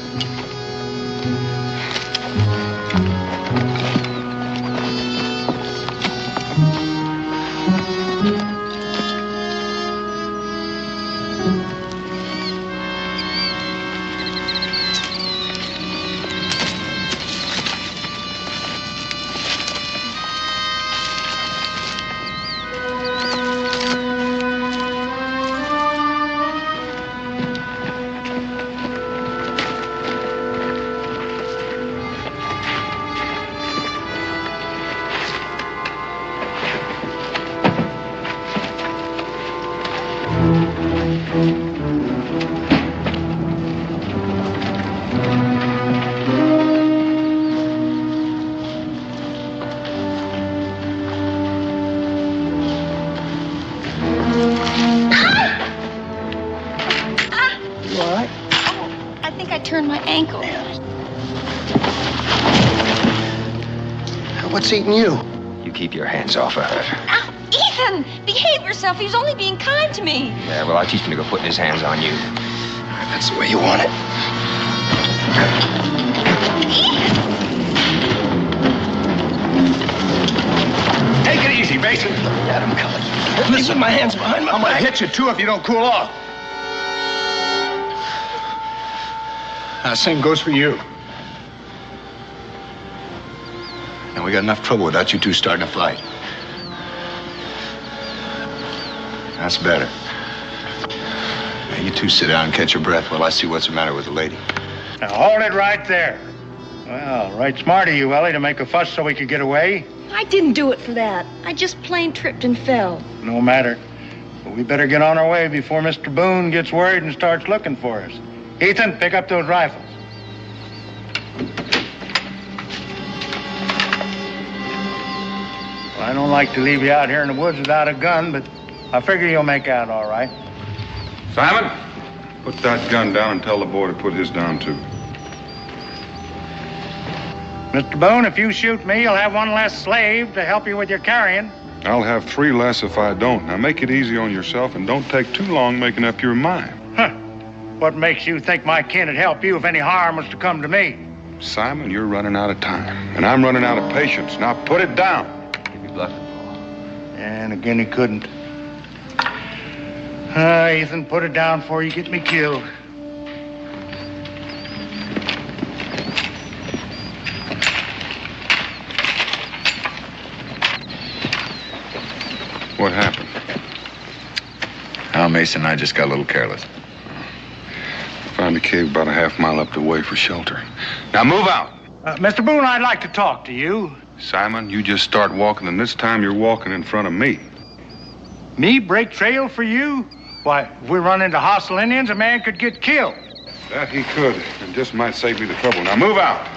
burned my ankle. What's eating you? You keep your hands off of her. Ow, Ethan, behave yourself. He was only being kind to me. Yeah, well, I'll teach him to go putting his hands on you. That's the way you want it. Take it easy, Mason. Let him come. Listen, my hands behind my I'm gonna back. hit you too if you don't cool off. Same goes for you. And we got enough trouble without you two starting a fight. That's better. Now, you two sit down and catch your breath while I see what's the matter with the lady. Now, hold it right there. Well, right smart of you, Ellie, to make a fuss so we could get away. I didn't do it for that. I just plain tripped and fell. No matter. But we better get on our way before Mr. Boone gets worried and starts looking for us. Ethan, pick up those rifles. Well, I don't like to leave you out here in the woods without a gun, but I figure you'll make out all right. Simon, put that gun down and tell the boy to put his down, too. Mr. Boone, if you shoot me, you'll have one less slave to help you with your carrying. I'll have 3 less if I don't. Now, make it easy on yourself and don't take too long making up your mind. Huh. What makes you think my kin would help you if any harm was to come to me? Simon, you're running out of time, and I'm running out of patience. Now, put it down. You'd be bluffing, Paul. And again, he couldn't. Ethan, put it down before you get me killed. What happened? Al Mason and I just got a little careless. Found a cave about a half mile up the way for shelter. Now move out. Mr. Boone, I'd like to talk to you. Simon, you just start walking, and this time you're walking in front of me. Me break trail for you? Why, if we run into hostile Indians, a man could get killed. That he could, and just might save me the trouble. Now move out.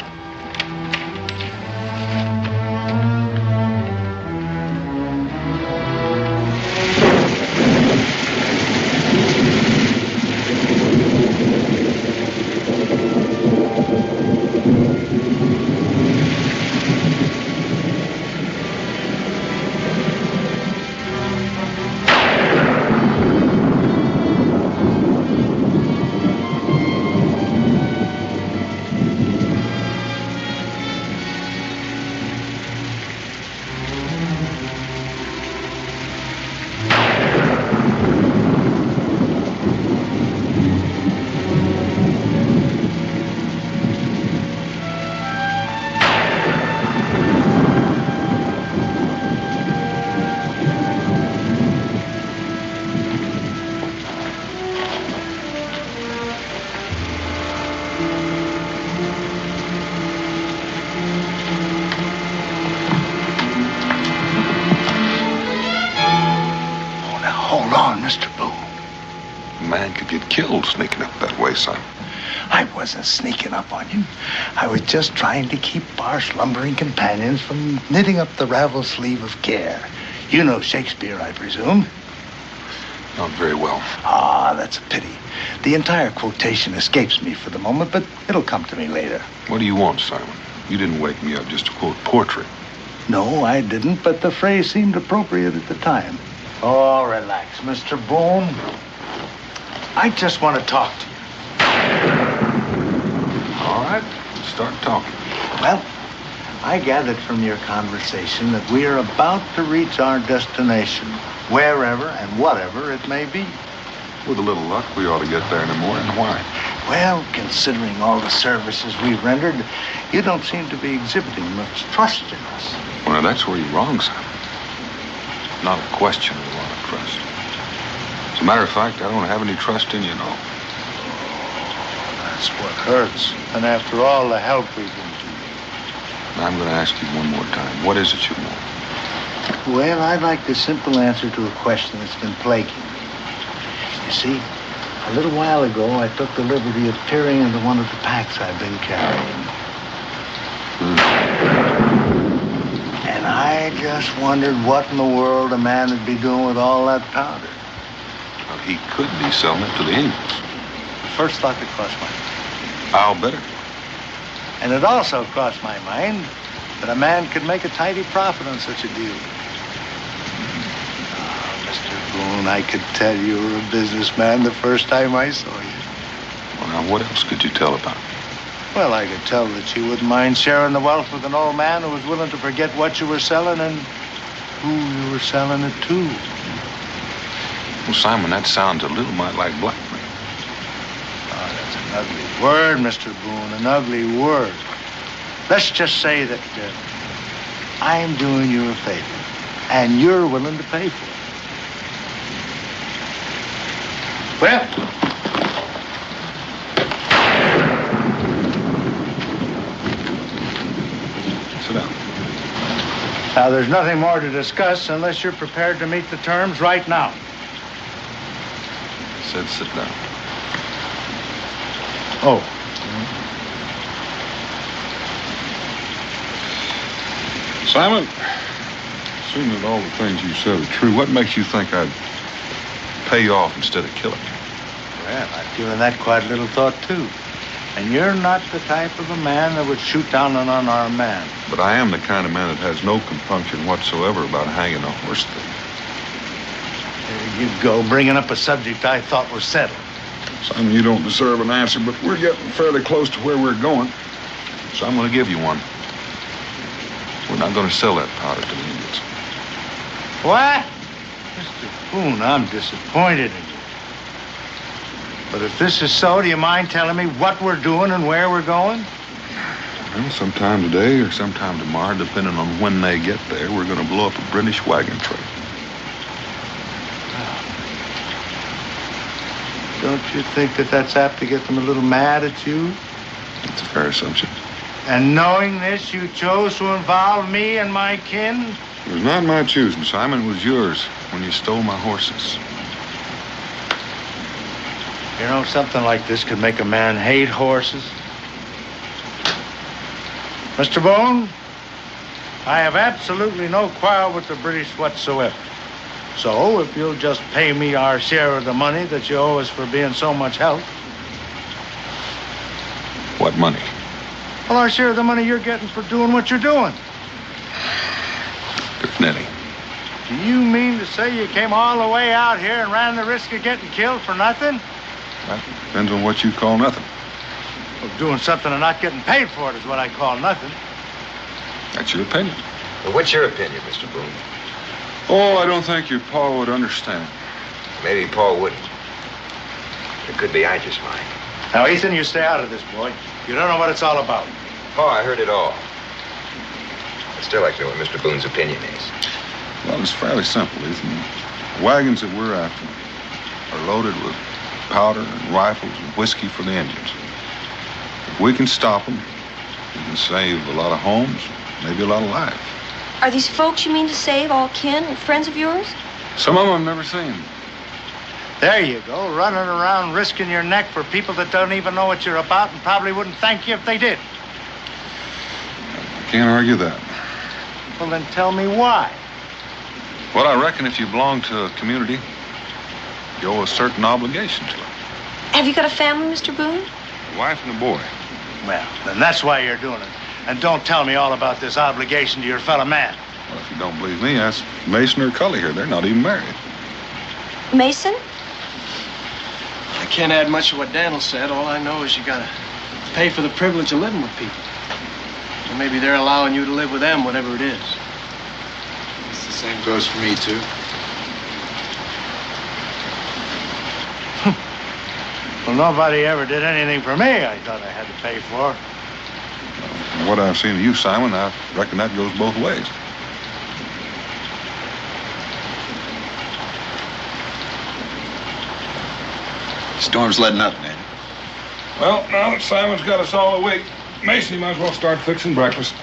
Killed sneaking up that way, son. I wasn't sneaking up on you. I was just trying to keep our slumbering companions from knitting up the raveled sleeve of care. You know Shakespeare, I presume? Not very well. Ah, that's a pity. The entire quotation escapes me for the moment, but it'll come to me later. What do you want, Simon? You didn't wake me up just to quote portrait. No, I didn't, but the phrase seemed appropriate at the time. Oh, relax, Mr. Boone. I just want to talk to you. All right, start talking. Well, I gathered from your conversation that we are about to reach our destination, wherever and whatever it may be. With a little luck, we ought to get there in the morning. Why? Well, considering all the services we've rendered, you don't seem to be exhibiting much trust in us. Well, now, that's where you're wrong, Simon. Not a question of a lot of trust. As a matter of fact, I don't have any trust in you, no. That's what hurts. And after all the help we've been to you. I'm going to ask you one more time. What is it you want? Well, I'd like the simple answer to a question that's been plaguing me. You see, a little while ago, I took the liberty of peering into one of the packs I've been carrying. And I just wondered what in the world a man would be doing with all that powder. Well, he could be selling it to the Indians. The first thought that crossed my mind. I'll bet it. And it also crossed my mind that a man could make a tidy profit on such a deal. Oh, Mr. Boone, I could tell you were a businessman the first time I saw you. Well, now, what else could you tell about me? Well, I could tell that you wouldn't mind sharing the wealth with an old man who was willing to forget what you were selling and who you were selling it to. Well, Simon, that sounds a little mite like blackmail. Oh, that's an ugly word, Mr. Boone, an ugly word. Let's just say that I'm doing you a favor, and you're willing to pay for it. Well, sit down. Now, there's nothing more to discuss unless you're prepared to meet the terms right now. I said sit down. Oh. Simon, assuming that all the things you said are true, what makes you think I'd pay you off instead of killing you? Well, I've given that quite a little thought, too. And you're not the type of a man that would shoot down an unarmed man. But I am the kind of man that has no compunction whatsoever about hanging a horse thief. There you go, bringing up a subject I thought was settled. Simon, you don't deserve an answer, but we're getting fairly close to where we're going. So I'm going to give you one. We're not going to sell that powder to the Indians. What? Mr. Boone, I'm disappointed in you. But if this is so, do you mind telling me what we're doing and where we're going? Well, sometime today or sometime tomorrow, depending on when they get there, we're going to blow up a British wagon train. Don't you think that that's apt to get them a little mad at you? That's a fair assumption. And knowing this, you chose to involve me and my kin? It was not my choosing, Simon. It was yours when you stole my horses. You know, something like this could make a man hate horses. Mr. Boone, I have absolutely no quarrel with the British whatsoever. So, if you'll just pay me our share of the money that you owe us for being so much help. What money? Well, our share of the money you're getting for doing what you're doing. Good Nettie. Do you mean to say you came all the way out here and ran the risk of getting killed for nothing? Well, depends on what you call nothing. Well, doing something and not getting paid for it is what I call nothing. That's your opinion. Well, what's your opinion, Mr. Boone? Oh, I don't think your pa would understand. Maybe Paul wouldn't. It could be I just might. Now, Ethan, you stay out of this, boy. You don't know what it's all about. Pa, I heard it all. I'd still like to know what Mr. Boone's opinion is. Well, it's fairly simple, Ethan. The wagons that we're after are loaded with powder and rifles and whiskey for the Indians. If we can stop them, we can save a lot of homes, maybe a lot of lives. Are these folks you mean to save all kin and friends of yours? Some of them I've never seen. There you go, running around risking your neck for people that don't even know what you're about and probably wouldn't thank you if they did. I can't argue that. Well, then tell me why. Well, I reckon if you belong to a community, you owe a certain obligation to it. Have you got a family, Mr. Boone? A wife and a boy. Well, then that's why you're doing it. And don't tell me all about this obligation to your fellow man. Well, if you don't believe me, ask Mason or Cully here. They're not even married. Mason? I can't add much of what Daniel said. All I know is you gotta pay for the privilege of living with people. Or maybe they're allowing you to live with them, whatever it is. It's the same goes for me, too. Well, nobody ever did anything for me I thought I had to pay for. From what I've seen of you, Simon, I reckon that goes both ways. Storm's letting up, man. Well, now that Simon's got us all awake, Mason, you might as well start fixing breakfast.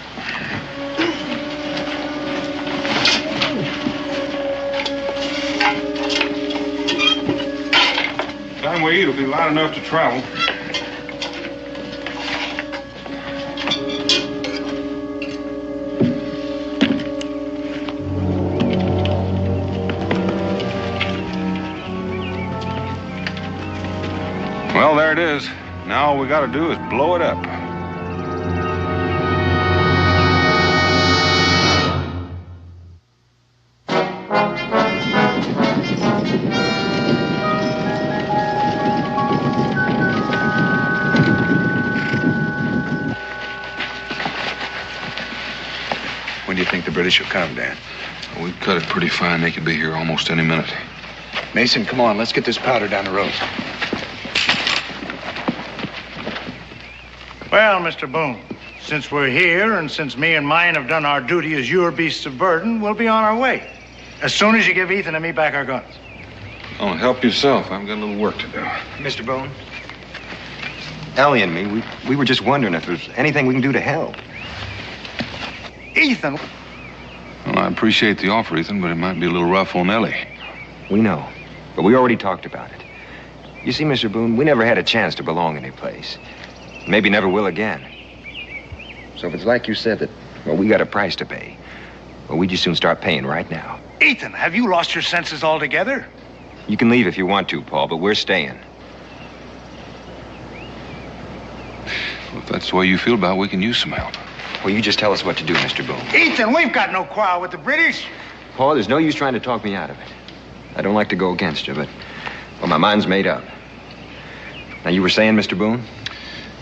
Time we eat will be light enough to travel. Well, there it is. Now all we gotta do is blow it up. When do you think the British will come, Dan? We cut it pretty fine. They could be here almost any minute. Mason, come on. Let's get this powder down the road. Well, Mr. Boone, since we're here and since me and mine have done our duty as your beasts of burden, we'll be on our way. As soon as you give Ethan and me back our guns. Oh, help yourself. I've got a little work to do. Mr. Boone? Ellie and me, we were just wondering if there's anything we can do to help. Ethan! Well, I appreciate the offer, Ethan, but it might be a little rough on Ellie. We know, but we already talked about it. You see, Mr. Boone, we never had a chance to belong any place. Maybe never will again. So if it's like you said that, well, we got a price to pay, well, we just soon start paying right now. Ethan, have you lost your senses altogether? You can leave if you want to, Paul, but we're staying. Well, if that's the way you feel about it, we can use some help. Well, you just tell us what to do, Mr. Boone. Ethan, we've got no quarrel with the British. Paul, there's no use trying to talk me out of it. I don't like to go against you, but, well, my mind's made up. Now, you were saying, Mr. Boone?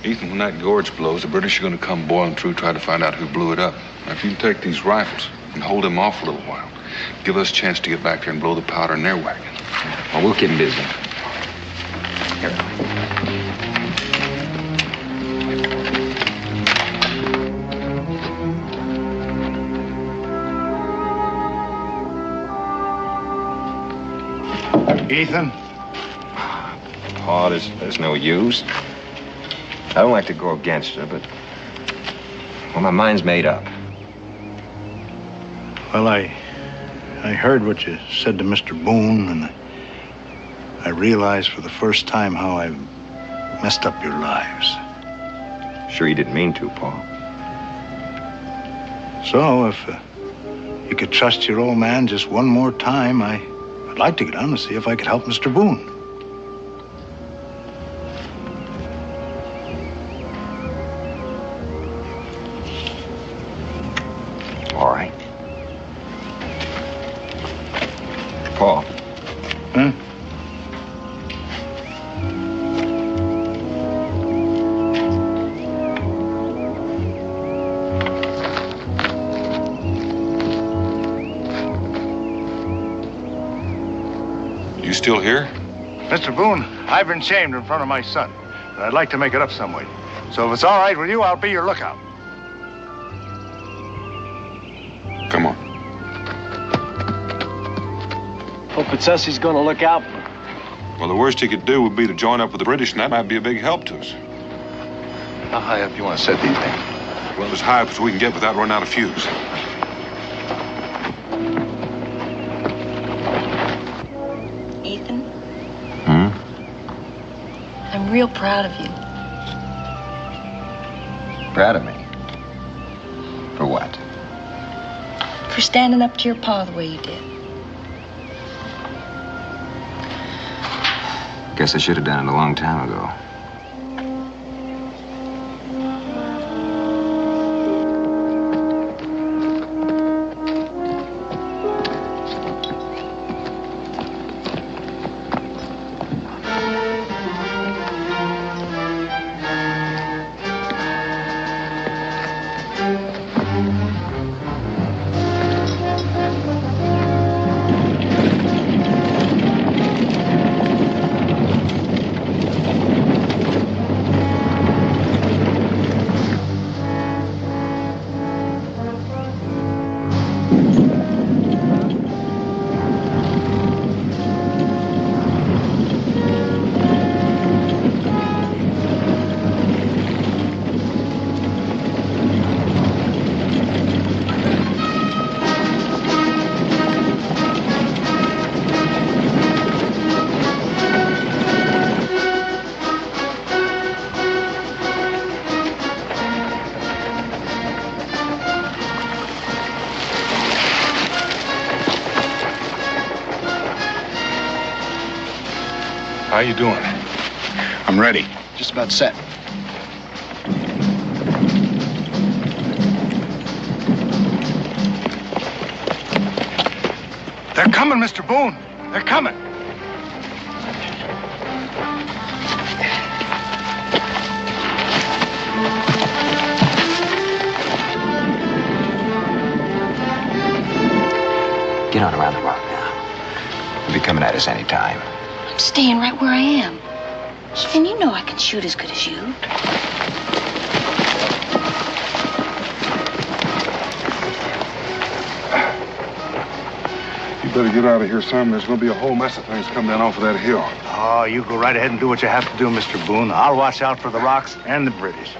Ethan, when that gorge blows, the British are going to come boiling through, try to find out who blew it up. Now, if you can take these rifles and hold them off for a little while, give us a chance to get back there and blow the powder in their wagon. Well, we'll keep them busy. Here. Ethan? Paul, there's no use. I don't like to go against you, but, well, my mind's made up. Well, I heard what you said to Mr. Boone, and I realized for the first time how I've messed up your lives. Sure you didn't mean to, Paul. So, if you could trust your old man just one more time, I'd like to get on and see if I could help Mr. Boone. All right. Paul. Huh? You still here? Mr. Boone, I've been shamed in front of my son, but I'd like to make it up some way. So if it's all right with you, I'll be your lookout. Come on. Hope it's us he's gonna look out for. Well, the worst he could do would be to join up with the British, and that might be a big help to us. How high up do you want to set these things? Well, as high up as we can get without running out of fuse. Ethan, Hmm? I'm real proud of you. Proud of me? For what? For standing up to your pa the way you did. Guess I should have done it a long time ago. How you doing? I'm ready. Just about set. They're coming, Mr. Boone. They're coming. Get on around the rock now. They'll be coming at us any time. I'm staying right where I am. And you know I can shoot as good as you. You better get out of here, son. There's gonna be a whole mess of things coming down off of that hill. Oh, you go right ahead and do what you have to do, Mr. Boone. I'll watch out for the rocks and the British.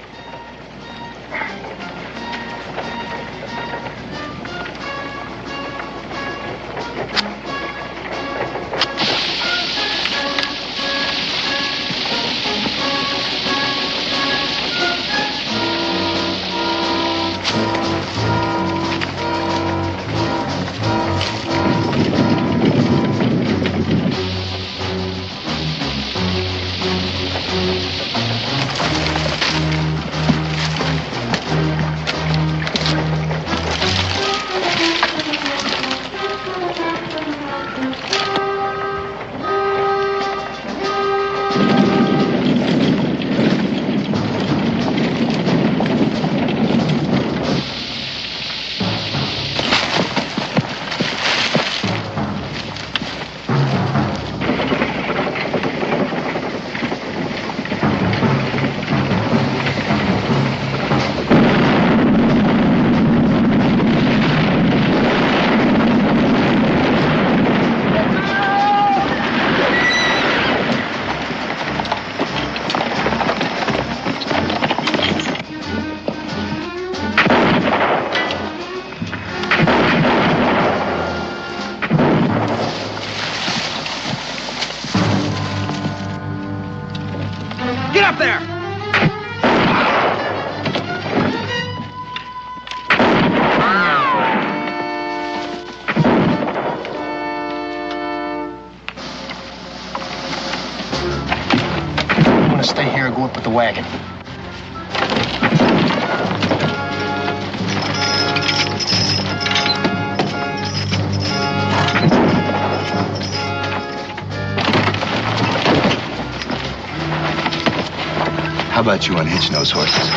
Get up there! I want to stay here or go up with the wagon. How about you unhitching those horses?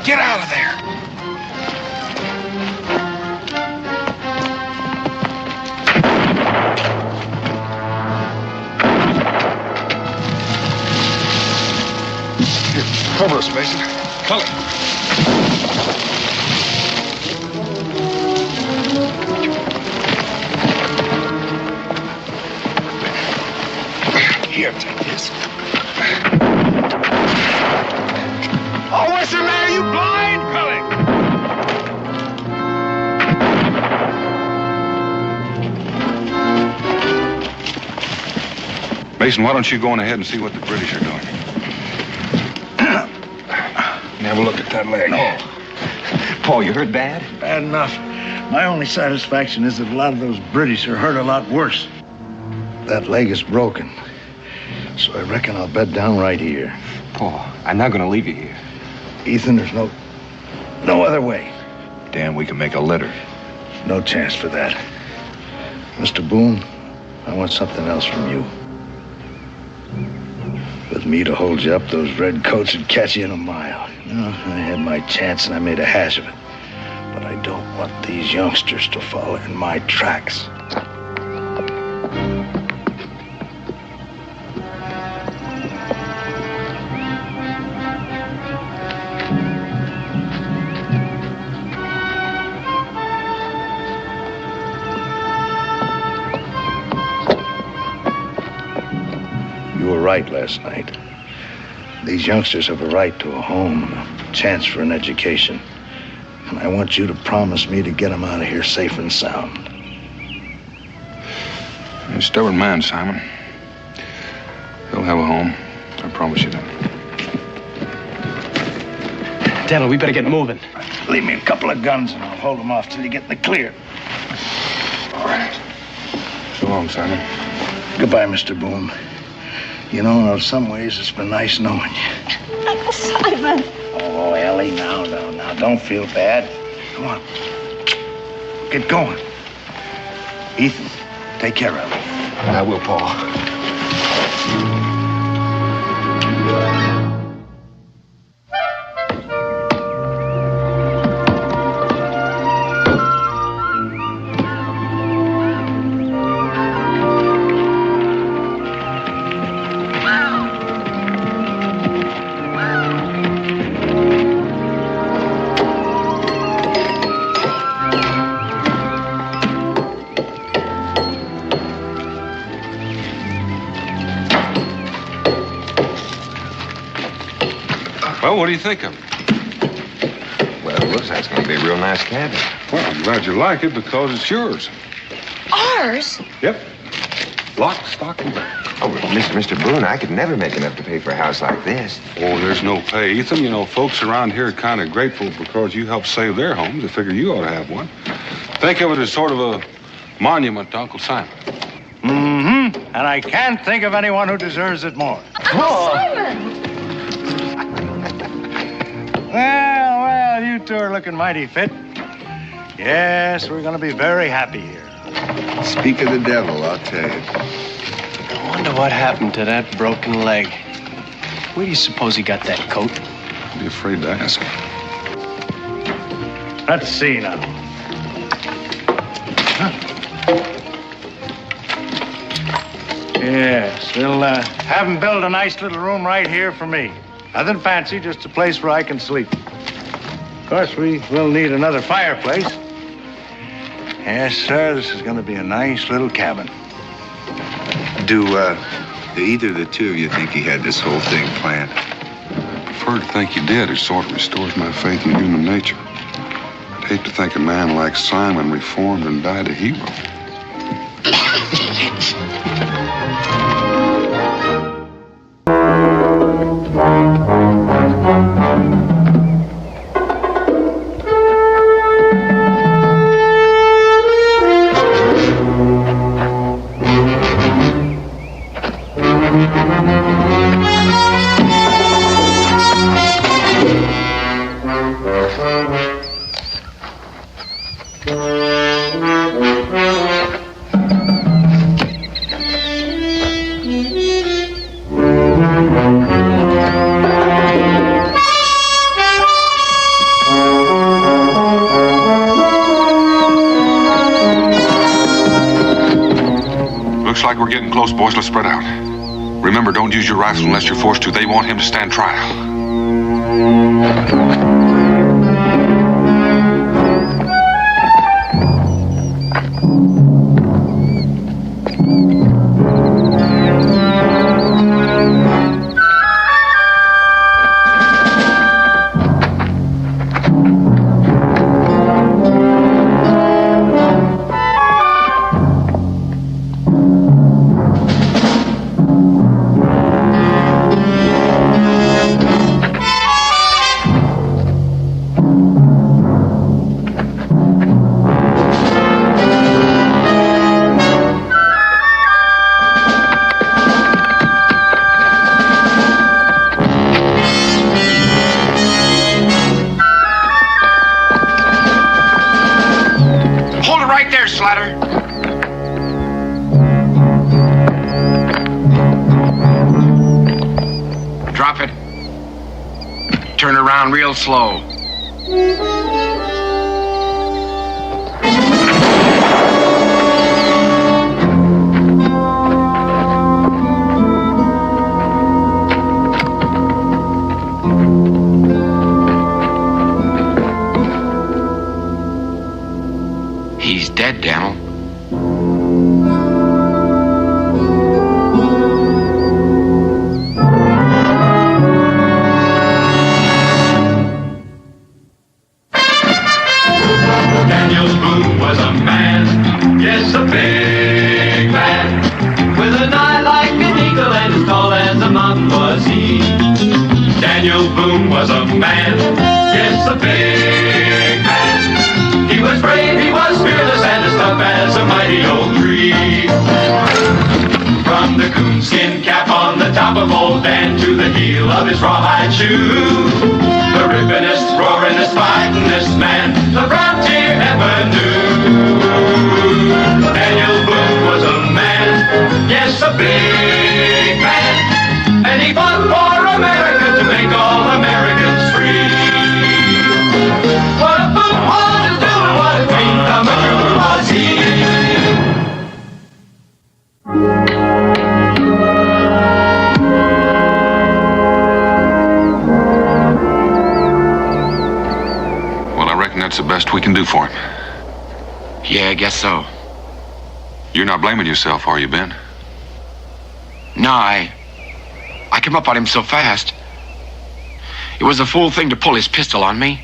Get out of there! Here, cover us, Mason. Cully. Here, take this. Oh, what's the matter? You blind? Cully! Mason, why don't you go on ahead and see what the British are doing? Have a look at that leg. Oh. Paul, you hurt bad? Bad enough. My only satisfaction is that a lot of those British are hurt a lot worse. That leg is broken. So I reckon I'll bed down right here. Paul, I'm not going to leave you here. Ethan, there's no other way. Dan, we can make a litter. No chance for that. Mr. Boone, I want something else from you. With me to hold you up, those red coats would catch you in a mile. You know, I had my chance and I made a hash of it. But I don't want these youngsters to follow in my tracks. You were right last night. These youngsters have a right to a home and a chance for an education. And I want you to promise me to get them out of here safe and sound. You're a stubborn man, Simon. They'll have a home. I promise you that. Daniel, we better get moving. Leave me a couple of guns and I'll hold them off till you get in the clear. All right. So long, Simon. Goodbye, Mr. Boone. You know, in some ways, it's been nice knowing you. Simon. Oh, Ellie, now, don't feel bad. Come on. Get going. Ethan, take care of him. I will, Paul. Well, what do you think of it? Well, it looks like it's going to be a real nice cabin. Well, I'm glad you like it because it's yours. Ours? Yep. Lock, stock, and barrel. Oh, but Mr. Boone, I could never make enough to pay for a house like this. Oh, there's no pay, Ethan. You know, folks around here are kind of grateful because you helped save their homes. They figure you ought to have one. Think of it as sort of a monument to Uncle Simon. Mm-hmm. And I can't think of anyone who deserves it more. Simon! Well, you two are looking mighty fit. Yes, we're going to be very happy here. Speak of the devil, I'll tell you. I wonder what happened to that broken leg. Where do you suppose he got that coat? I'd be afraid to ask. Let's see now. Huh? Yes, we'll have him build a nice little room right here for me. Nothing fancy, just a place where I can sleep. Of course, we will need another fireplace. Yes, sir, this is going to be a nice little cabin. Do either of the two of you think he had this whole thing planned? I prefer to think he did. It sort of restores my faith in human nature. I'd hate to think a man like Simon reformed and died a hero. We're getting close, boys. Let's spread out. Remember, don't use your rifles unless you're forced to. They want him to stand trial. Real slow. was he. Daniel Boone was a man, yes, a big man. He was brave, he was fearless, and as tough as a mighty old tree. From the coonskin cap on the top of old Dan to the heel of his rawhide shoe, the rippinest, roaringest, fightingest man the frontier ever knew. Daniel Boone was a man, yes, a big man, and he fought for America to make all Americans free. What a Boone wanted to do and what a dream come true was he. That's the best we can do for him. Yeah, I guess so. You're not blaming yourself, are you, Ben? No, I came up on him so fast. It was a fool thing to pull his pistol on me.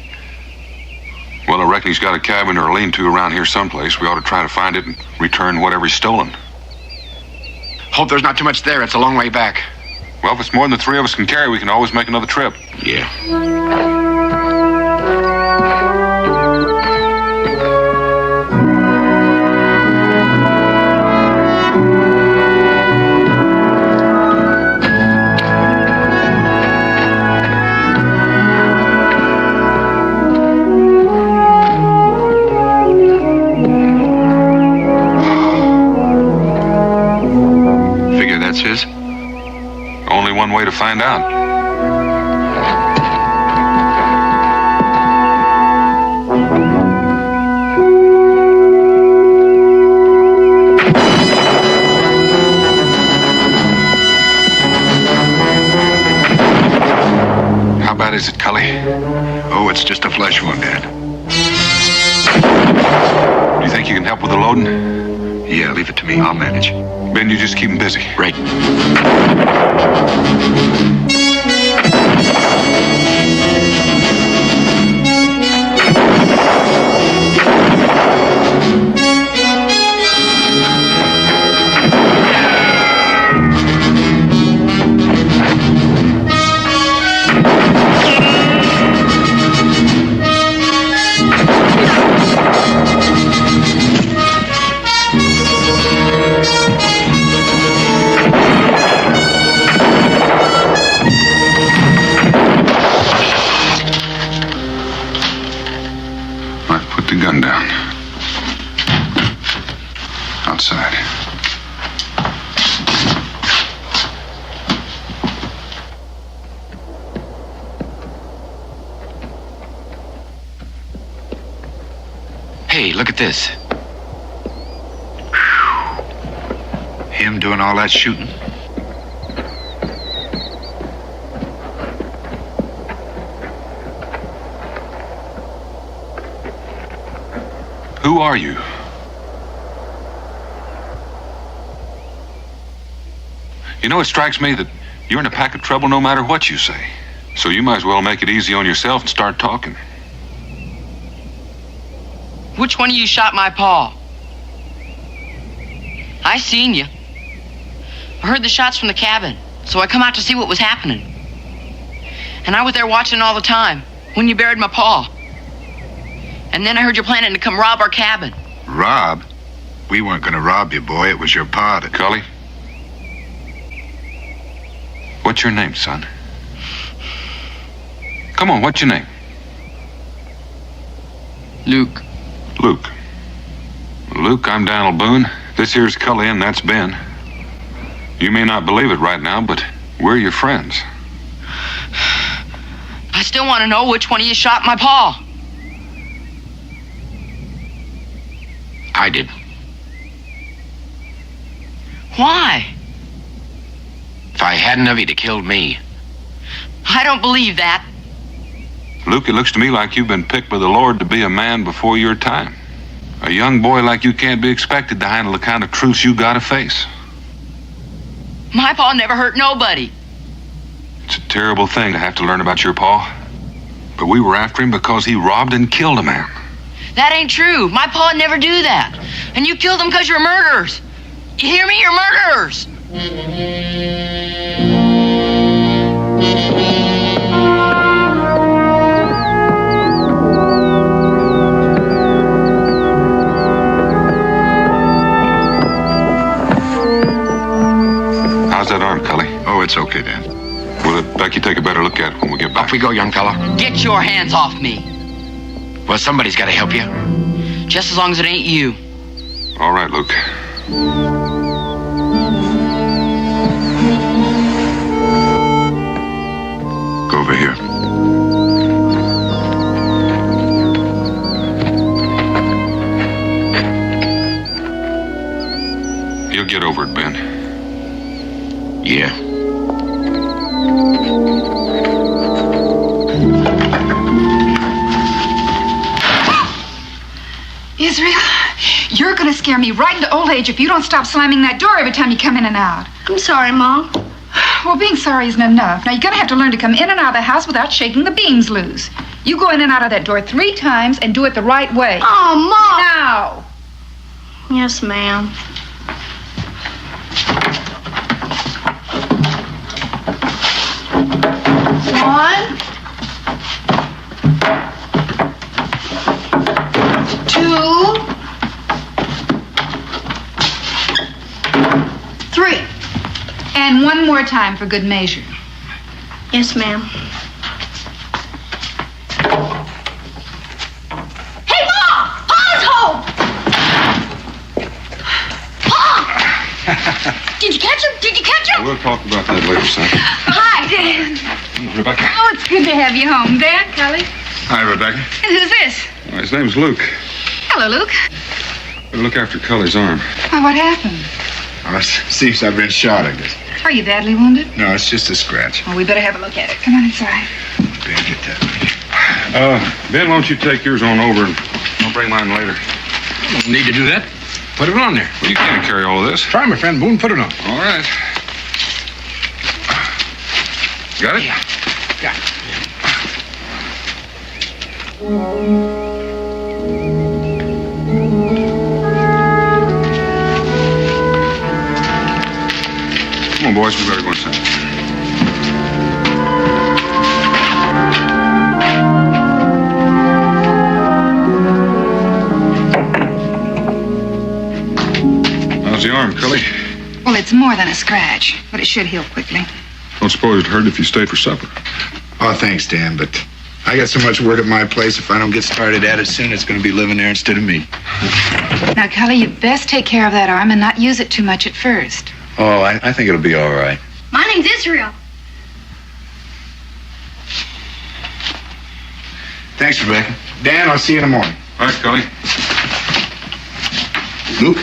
Well, I reckon he's got a cabin or a lean-to around here someplace. We ought to try to find it and return whatever he's stolen. Hope there's not too much there. It's a long way back. Well, if it's more than the three of us can carry, we can always make another trip. Yeah. His? Only one way to find out. How bad is it, Cully? Oh, it's just a flesh wound, Dad. Do you think you can help with the loading? Yeah, leave it to me. I'll manage. Ben, you just keep him busy. Right. Gun down. Outside. Hey, look at this. Him doing all that shooting? Who are you? You know, it strikes me that you're in a pack of trouble no matter what you say. So you might as well make it easy on yourself and start talking. Which one of you shot my pa? I seen you. I heard the shots from the cabin, so I come out to see what was happening. And I was there watching all the time when you buried my pa. And then I heard you planning to come rob our cabin. Rob? We weren't going to rob you, boy. It was your pa that... Cully? What's your name, son? Come on, what's your name? Luke. Luke. Luke, I'm Daniel Boone. This here's Cully and that's Ben. You may not believe it right now, but we're your friends. I still want to know which one of you shot my pa. I did. Why? If I hadn't of, he'd have killed me. I don't believe that. Luke, it looks to me like you've been picked by the Lord to be a man before your time. A young boy like you can't be expected to handle the kind of truths you gotta face. My pa never hurt nobody. It's a terrible thing to have to learn about your pa. But we were after him because he robbed and killed a man. That ain't true. My pa never do that. And you killed them because you're murderers. You hear me? You're murderers. How's that arm, Cully? Oh, it's okay, Dan. We'll let Becky take a better look at it when we get back. Off we go, young fella. Get your hands off me. Well, somebody's got to help you. Just as long as it ain't you. All right, Luke. Go over here. You'll get over it, Ben. Yeah. Israel, you're gonna scare me right into old age if you don't stop slamming that door every time you come in and out. I'm sorry, Mom. Well, being sorry isn't enough. Now, you're gonna have to learn to come in and out of the house without shaking the beams loose. You go in and out of that door 3 times and do it the right way. Oh, Mom! Now! Yes, ma'am. One. 2. 3. And one more time for good measure. Yes, ma'am. Hey, Mom! Pa's home! Pa! Did you catch him? Did you catch him? We'll talk about that later, son. Hi, Dan. Rebecca. Oh, it's good to have you home. Dan, Cully. Hi, Rebecca. And who's this? Well, his name's Luke. Hello, Luke. Better look after Cully's arm. Why, what happened? Oh, it seems I've been shot, I guess. Are you badly wounded? No, it's just a scratch. Well, we better have a look at it. Come on inside. Ben, get that. Ben, why don't you take yours on over and I'll bring mine later. Don't need to do that. Put it on there. Well, you can't carry all of this. Try, my friend Boone. Put it on. All right. Got it? Yeah. Got it. Come on, boys. We better go inside. How's the arm, Cully? Well, it's more than a scratch, but it should heal quickly. Don't suppose it'd hurt if you stayed for supper. Oh, thanks, Dan, but I got so much work at my place. If I don't get started at it soon, it's going to be living there instead of me. Now, Cully, you'd best take care of that arm and not use it too much at first. Oh, I think it'll be all right. My name's Israel. Thanks, Rebecca. Dan, I'll see you in the morning. All right, Cully. Luke?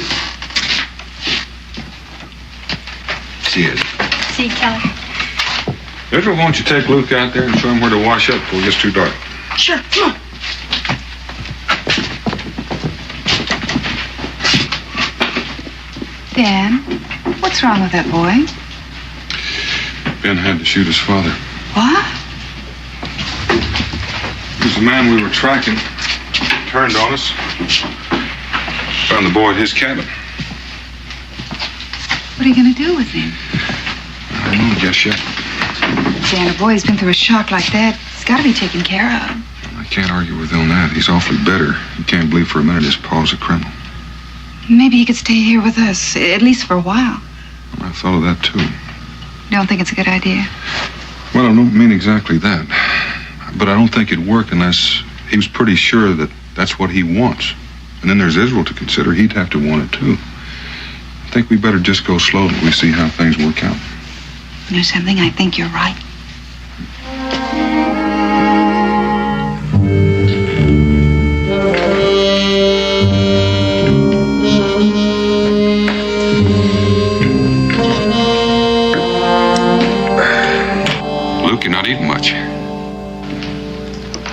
See you. See you, Kelly. Israel, why don't you take Luke out there and show him where to wash up before it gets too dark? Sure, come on. Dan, what's wrong with that boy? Ben had to shoot his father. What? He was the man we were tracking. Turned on us. Found the boy at his cabin. What are you going to do with him? I don't know just yet. Dan, a boy who's been through a shock like that, he's got to be taken care of. I can't argue with him on that. He's awfully bitter. He can't believe for a minute his pa's a criminal. Maybe he could stay here with us, at least for a while. I thought of that, too. Don't think it's a good idea? Well, I don't mean exactly that. But I don't think it'd work unless he was pretty sure that that's what he wants. And then there's Israel to consider. He'd have to want it, too. I think we better just go slow till we see how things work out. You know something? I think you're right. Luke, you're not eating much.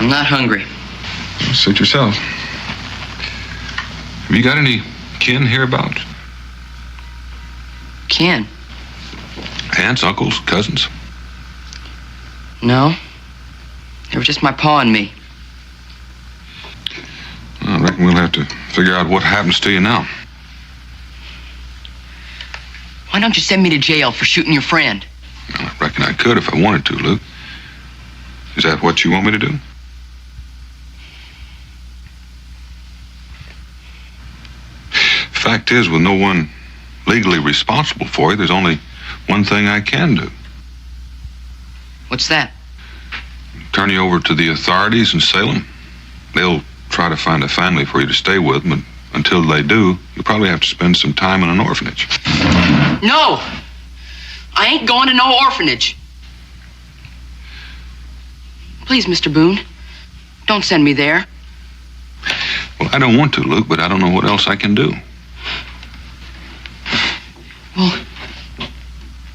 I'm not hungry. Suit yourself. Have you got any kin hereabouts? Kin? Aunts, uncles, cousins? No. It was just my pa and me. I reckon we'll have to figure out what happens to you now. Why don't you send me to jail for shooting your friend? I reckon I could if I wanted to, Luke. Is that what you want me to do? Fact is, with no one legally responsible for you, there's only one thing I can do. What's that? Turn you over to the authorities in Salem. They'll try to find a family for you to stay with, but until they do, you'll probably have to spend some time in an orphanage. No! I ain't going to no orphanage. Please, Mr. Boone, don't send me there. Well, I don't want to, Luke, but I don't know what else I can do. Well,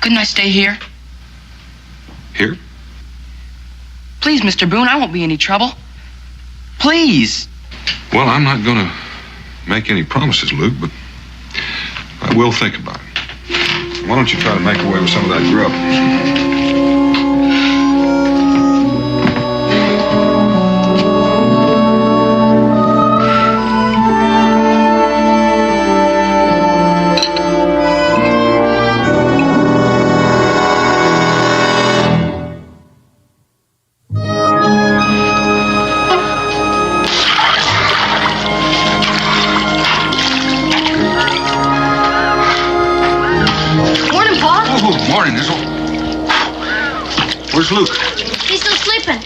couldn't I stay here? Here? Please, Mr. Boone, I won't be any trouble. Please. Well, I'm not going to make any promises, Luke, but I will think about it. Why don't you try to make away with some of that grub? Where's Luke? He's still sleeping.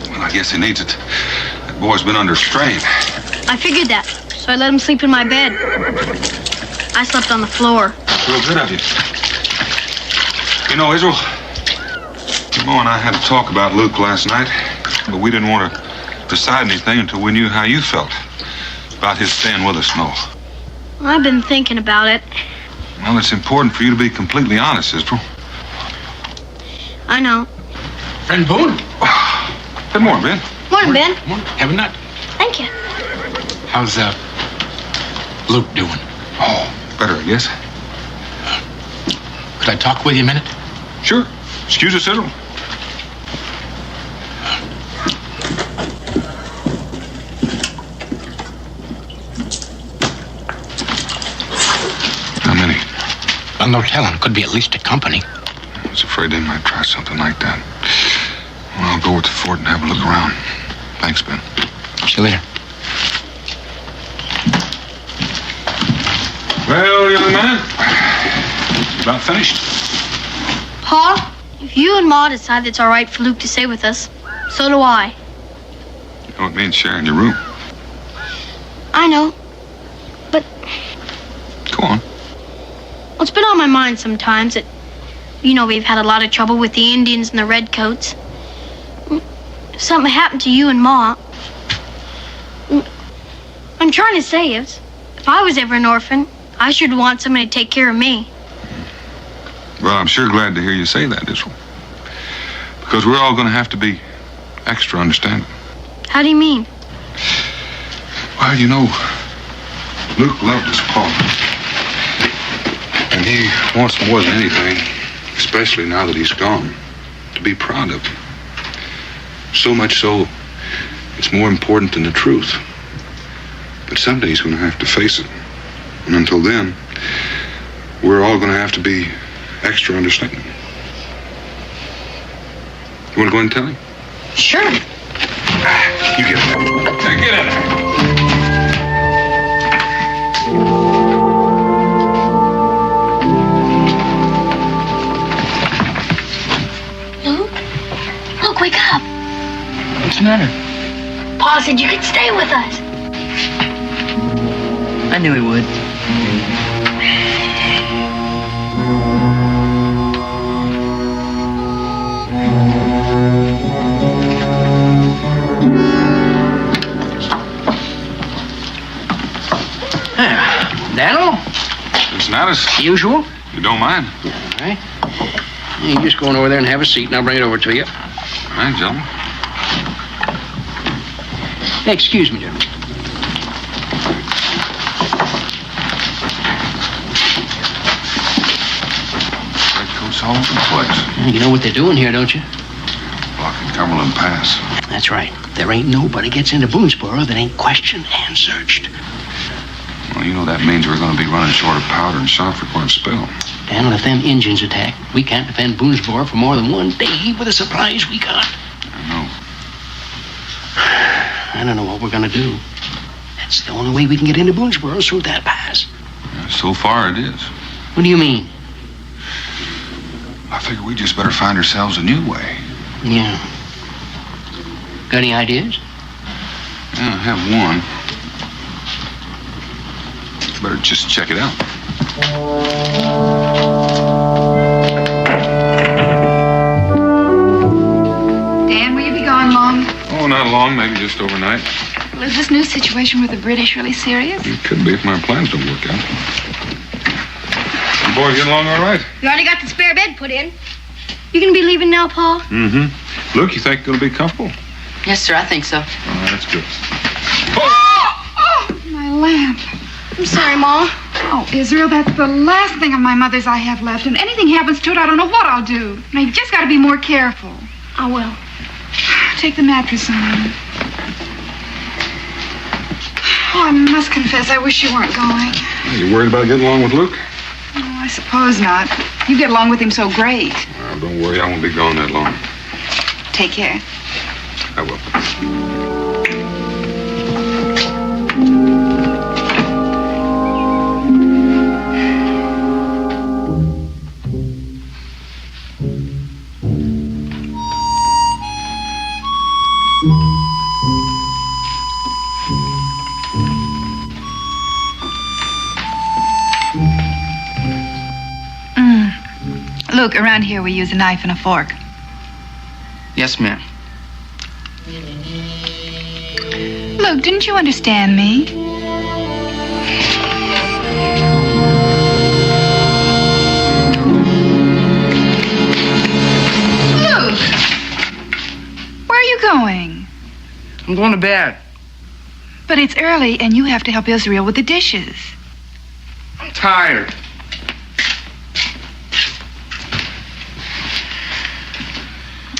Well, I guess he needs it. That boy's been under strain. I figured that, so I let him sleep in my bed. I slept on the floor. Real good of you. You know, Israel, Mo and I had a talk about Luke last night, but we didn't want to decide anything until we knew how you felt about his staying with us, Mo. I've been thinking about it. Well, it's important for you to be completely honest, Israel. I know. Friend Boone. Good morning, Ben. Morning, Ben. Morning. Have a nut. Thank you. How's Luke doing? Oh, better, I guess. Could I talk with you a minute? Sure. Excuse us, Israel. How many? Well, no telling. Could be at least a company. I was afraid they might try something like that. Well, I'll go with the fort and have a look around. Thanks, Ben. See you later. Well, young man, about finished? Pa, if you and Ma decide it's all right for Luke to stay with us, so do I. You know it means sharing your room. I know, but... Go on. Well, it's been on my mind sometimes that, you know, we've had a lot of trouble with the Indians and the Redcoats. If something happened to you and Ma, I'm trying to say is, if I was ever an orphan, I should want somebody to take care of me. Well, I'm sure glad to hear you say that, Israel. Because we're all going to have to be extra understanding. How do you mean? Well, you know, Luke loved his pa. And he wants more than anything, especially now that he's gone, to be proud of him. So much so, it's more important than the truth. But someday he's going to have to face it. And until then, we're all going to have to be extra understanding. You want to go in and tell him? Sure. You get in there. Get in there. Luke, wake up. What's the matter? Pa said you could stay with us. I knew he would. Daniel? It's not as usual. You don't mind? All right. You just go on over there and have a seat, and I'll bring it over to you. All right, gentlemen. Hey, excuse me, gentlemen. Redcoats all over the place. You know what they're doing here, don't you? Blocking Cumberland Pass. That's right. There ain't nobody gets into Boonesboro that ain't questioned and searched. Well, you know that means we're going to be running short of powder and shot for quite a spell. Daniel, if them Indians attack, we can't defend Boonesboro for more than one day with the supplies we got. I know. I don't know what we're going to do. That's the only way we can get into Boonesboro is through that pass. Yeah, so far it is. What do you mean? I figure we just better find ourselves a new way. Yeah. Got any ideas? Yeah, I have one. Better just check it out. Dan, will you be gone long? Oh, not long, maybe just overnight. Well, is this new situation with the British really serious? It could be if my plans don't work out. You boys getting along all right? You already got the spare bed put in. You gonna be leaving now, Paul? Mm-hmm. Luke, you think it'll be comfortable? Yes, sir, I think so. Oh, that's good. Oh, my lamp. I'm sorry, Ma. Oh, Israel, that's the last thing of my mother's I have left. And anything happens to it, I don't know what I'll do. Now, you've just got to be more careful. I will. Take the mattress on. Oh, I must confess, I wish you weren't going. Are you worried about getting along with Luke? Oh, I suppose not. You get along with him so great. Well, don't worry, I won't be gone that long. Take care. I will. Luke, around here we use a knife and a fork. Yes, ma'am. Luke, didn't you understand me? Luke! Where are you going? I'm going to bed. But it's early and you have to help Israel with the dishes. I'm tired.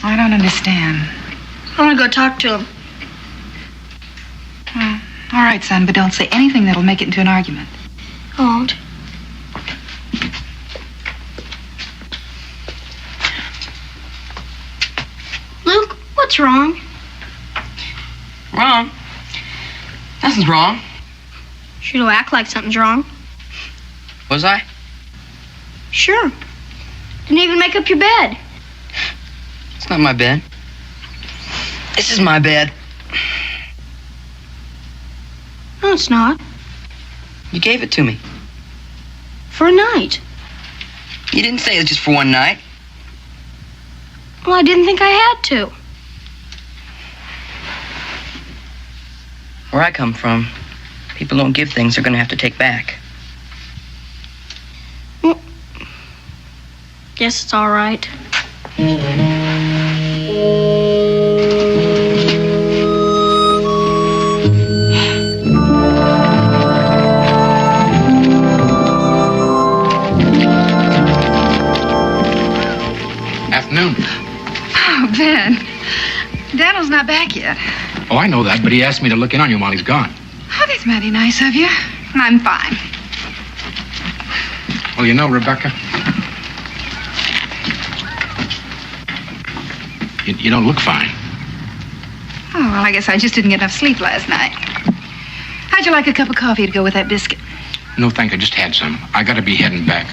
I don't understand. I want to go talk to him. Oh, all right, son, but don't say anything that'll make it into an argument. I won't. Luke, what's wrong? Wrong? Nothing's wrong. Sure don't act like something's wrong. Was I? Sure. Didn't even make up your bed. It's not my bed. This is my bed. No, it's not. You gave it to me. For a night. You didn't say it was just for one night. Well, I didn't think I had to. Where I come from, people don't give things they're going to have to take back. Well, guess it's all right. Afternoon. Oh, Ben. Daniel's not back yet. Oh, I know that, but he asked me to look in on you while he's gone. Oh, that's mighty nice of you. I'm fine. Well, you know, Rebecca, you don't look fine. Oh, well, I guess I just didn't get enough sleep last night. How'd you like a cup of coffee to go with that biscuit? No, thank you. I just had some. I gotta be heading back.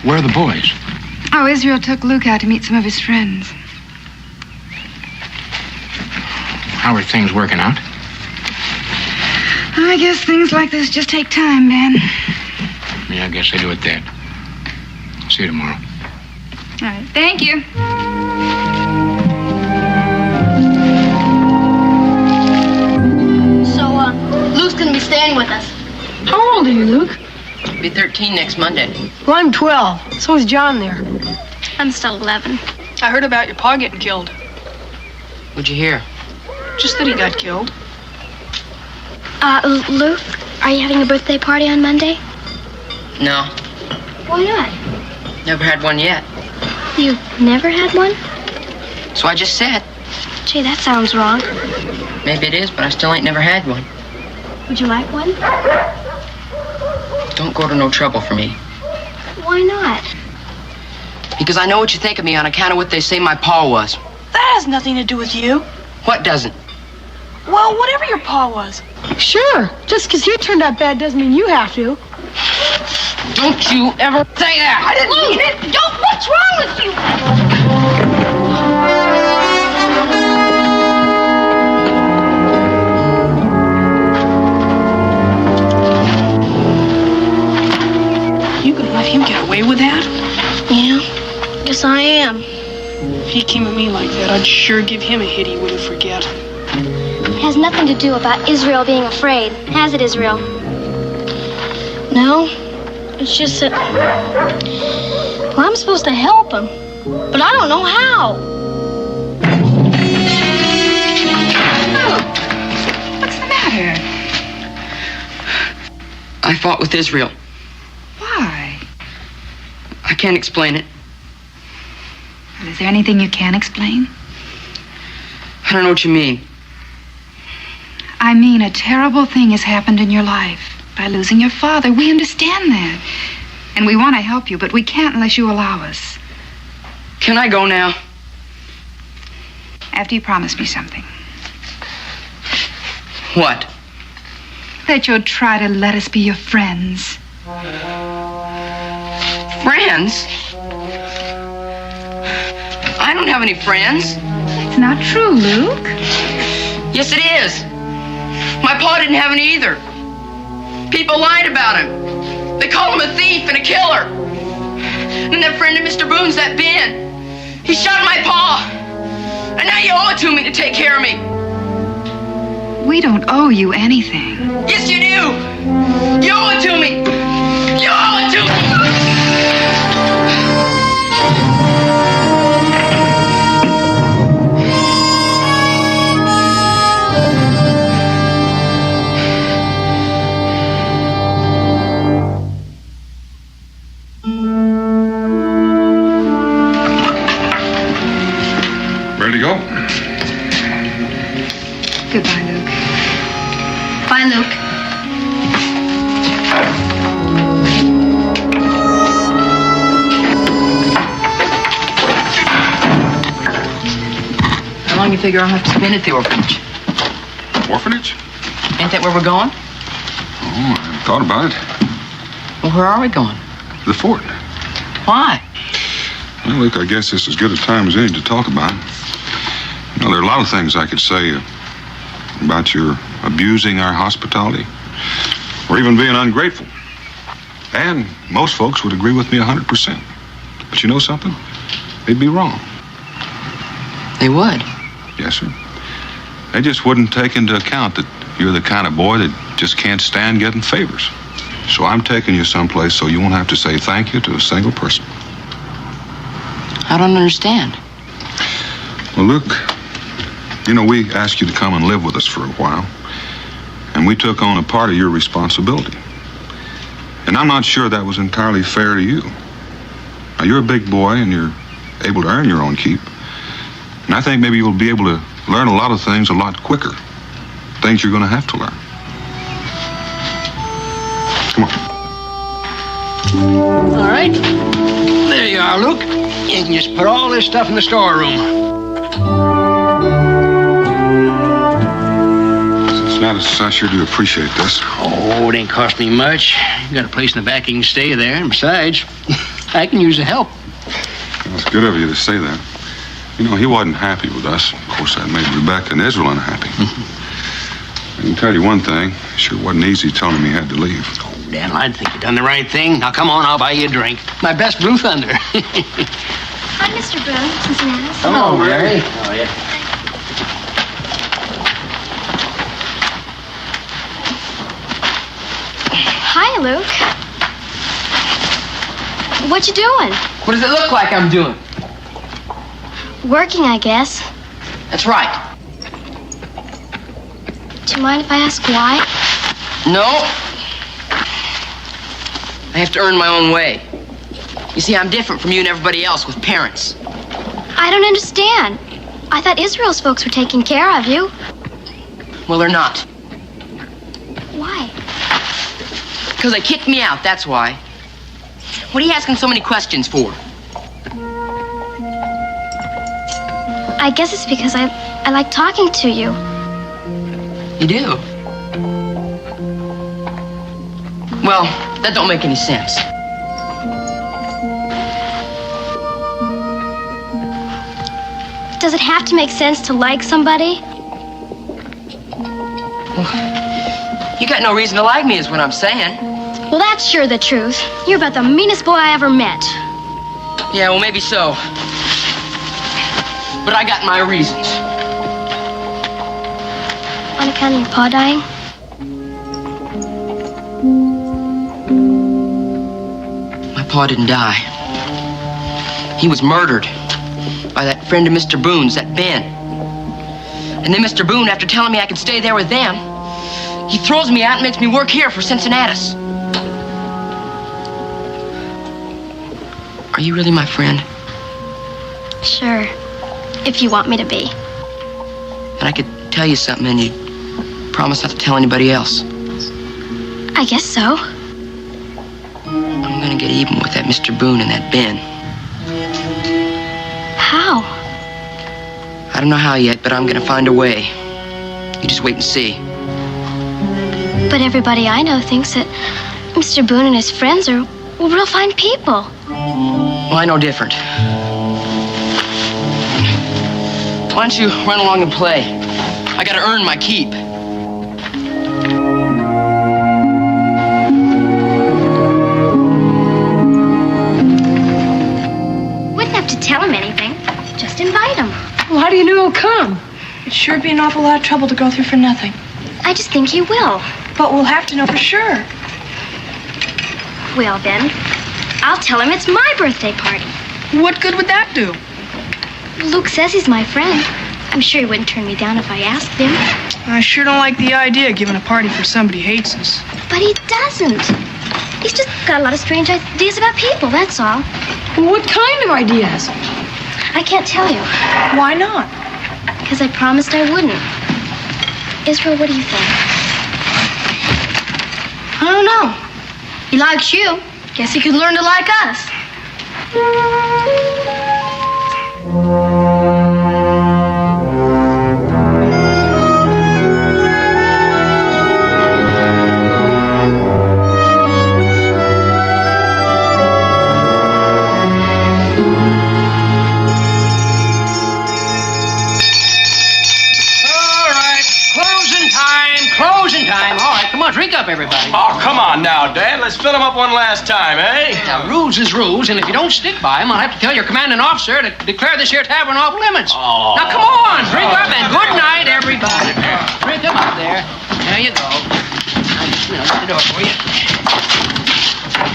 Where are the boys? Oh, Israel took Luke out to meet some of his friends. How are things working out? I guess things like this just take time, Ben. Yeah, I guess they do at that. See you tomorrow. All right, thank you. So, Luke's gonna be staying with us. How old are you, Luke? I'll be 13 next Monday. Well, I'm 12. So is John there. I'm still 11. I heard about your pa getting killed. What'd you hear? Just that he got killed. Luke, are you having a birthday party on Monday? No, Why not? never had one yet. You've never had one? So I just said. Gee, that sounds wrong. Maybe it is, but I still ain't never had one. Would you like one? Don't go to no trouble for me. Why not? Because I know what you think of me on account of what they say my pa was. That has nothing to do with you. What doesn't? Well, whatever your pa was. Sure. Just because he turned out bad doesn't mean you have to. Don't you ever say that! I didn't mean it! Don't! What's wrong with you? You gonna let him get away with that? Yeah, guess I am. If he came at me like that, I'd sure give him a hit he wouldn't forget. It has nothing to do about Israel being afraid, has it, Israel? No, it's just that... Well, I'm supposed to help him, but I don't know how. What's the matter? I fought with Israel. Why? I can't explain it. Well, is there anything you can explain? I don't know what you mean. I mean, a terrible thing has happened in your life by losing your father. We understand that. And we want to help you, but we can't unless you allow us. Can I go now? After you promise me something. What? That you'll try to let us be your friends. Friends? I don't have any friends. It's not true, Luke. Yes, it is. My pa didn't have any either. People lied about him. They call him a thief and a killer. And that friend of Mr. Boone's, that Ben, he shot my pa. And now you owe it to me to take care of me. We don't owe you anything. Yes, you do. You owe it to me. You owe it to me. Ready to go? Goodbye, Luke. Bye, Luke. How long you figure I'll have to spend at the orphanage? Orphanage? Ain't that where we're going? Oh, I haven't thought about it. Well, where are we going? The fort. Why? Well, look, I guess this is as good a time as any to talk about it. You know, there are a lot of things I could say about your abusing our hospitality, or even being ungrateful. And most folks would agree with me 100%. But you know something? They'd be wrong. They would? Yes, sir. They just wouldn't take into account that you're the kind of boy that just can't stand getting favors. So I'm taking you someplace so you won't have to say thank you to a single person. I don't understand. Well, Luke, you know, we asked you to come and live with us for a while, and we took on a part of your responsibility. And I'm not sure that was entirely fair to you. Now, you're a big boy, and you're able to earn your own keep. And I think maybe you'll be able to learn a lot of things a lot quicker. Things you're going to have to learn. Come on. All right. There you are, Luke. You can just put all this stuff in the storeroom. Gladys, I sure do appreciate this. Oh, it ain't cost me much. You got a place in the back you can stay there. And besides, I can use the help. Well, it's good of you to say that. You know, he wasn't happy with us. Of course, that made Rebecca and Israel unhappy. I can tell you one thing. It sure wasn't easy telling him he had to leave. Oh, Daniel, I think you've done the right thing. Now, come on, I'll buy you a drink. My best Blue Thunder. Hi, Mr. Boone, Cincinnati. Hello, Mary. Oh, yeah. Hi, Luke. What you doing? What does it look like I'm doing? Working, I guess. That's right. Do you mind if I ask why? No. I have to earn my own way. You see, I'm different from you and everybody else with parents. I don't understand. I thought Israel's folks were taking care of you. Well, they're not. Why? Because they kicked me out, that's why. What are you asking so many questions for? I guess it's because I like talking to you. You do? Well, that don't make any sense. Does it have to make sense to like somebody? You got no reason to like me, is what I'm saying. Well, that's sure the truth. You're about the meanest boy I ever met. Yeah, well, maybe so. But I got my reasons. On account of your pa dying? My pa didn't die. He was murdered by that friend of Mr. Boone's, that Ben. And then Mr. Boone, after telling me I could stay there with them, he throws me out and makes me work here for Cincinnatus. Are you really my friend? Sure. If you want me to be. And I could tell you something and you'd promise not to tell anybody else. I guess so. I'm gonna get even with that Mr. Boone and that Ben. How? I don't know how yet, but I'm gonna find a way. You just wait and see. But everybody I know thinks that Mr. Boone and his friends are real fine people. Well, I know different. Why don't you run along and play? I gotta earn my keep. Wouldn't have to tell him anything. Just invite him. Well, how do you know he'll come? It'd sure be an awful lot of trouble to go through for nothing. I just think he will. But we'll have to know for sure. Well, then, I'll tell him it's my birthday party. What good would that do? Luke says he's my friend. I'm sure he wouldn't turn me down if I asked him. I sure don't like the idea of giving a party for somebody who hates us. But he doesn't. He's just got a lot of strange ideas about people, that's all. What kind of ideas? I can't tell you. Why not? Because I promised I wouldn't. Israel, what do you think? I don't know. He likes you. Guess he could learn to like us. Closing time. All right, come on, drink up, everybody. Oh, come on now, Dad. Let's fill them up one last time, eh? Now, rules is rules, and if you don't stick by them, I'll have to tell your commanding officer to declare this here tavern off limits. Oh. Now, come on, drink up, and good night, everybody. Drink them up there. There you go. Now, just, open the door for you.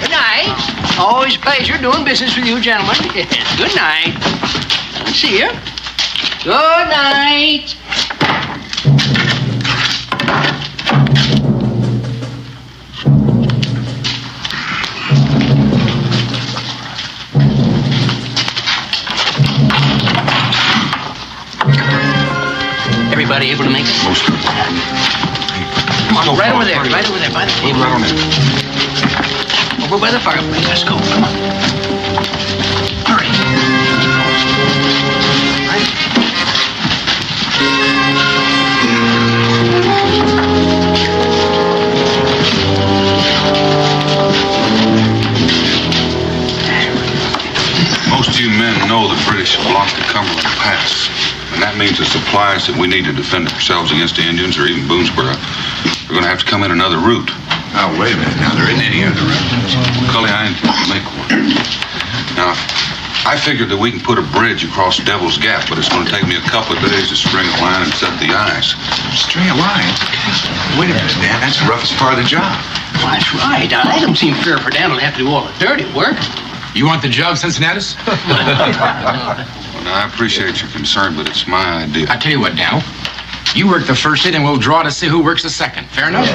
Good night. Always a pleasure doing business with you, gentlemen. Good night. See you. Good night. Everybody able to make it? Most of them. Come on, right over there, by the table. Right on it. Over by the fireplace. Let's go. Come on. Hurry. Right. Most of you men know the British have blocked the Cumberland Pass. And that means the supplies that we need to defend ourselves against the Indians or even Boonesboro are going to have to come in another route. Now, wait a minute. Now, there isn't any other route. Cully, I intend to make one. Now, I figured that we can put a bridge across Devil's Gap, but it's going to take me a couple of days to string a line and set the ice. String a line? Wait a minute, Dan. That's the roughest part of the job. Well, that's right. Now, that don't seem fair for Dan to have to do all the dirty work. You want the job, Cincinnatus? Well, now, I appreciate your concern, but it's my idea. I tell you what, Dow. You work the first hit, and we'll draw to see who works the second. Fair enough?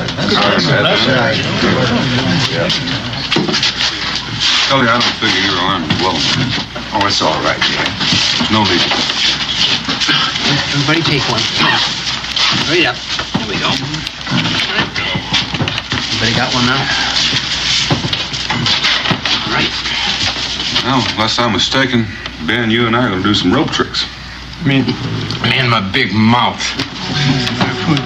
Cully, I don't figure you're armed as well. Oh, it's all right, Dan. There's no need to take a chance. Everybody take one. Come on. Hurry up. Here we go. Everybody got one now? Right. Well, unless I'm mistaken, Ben, you and I are going to do some rope tricks. Me and my big mouth.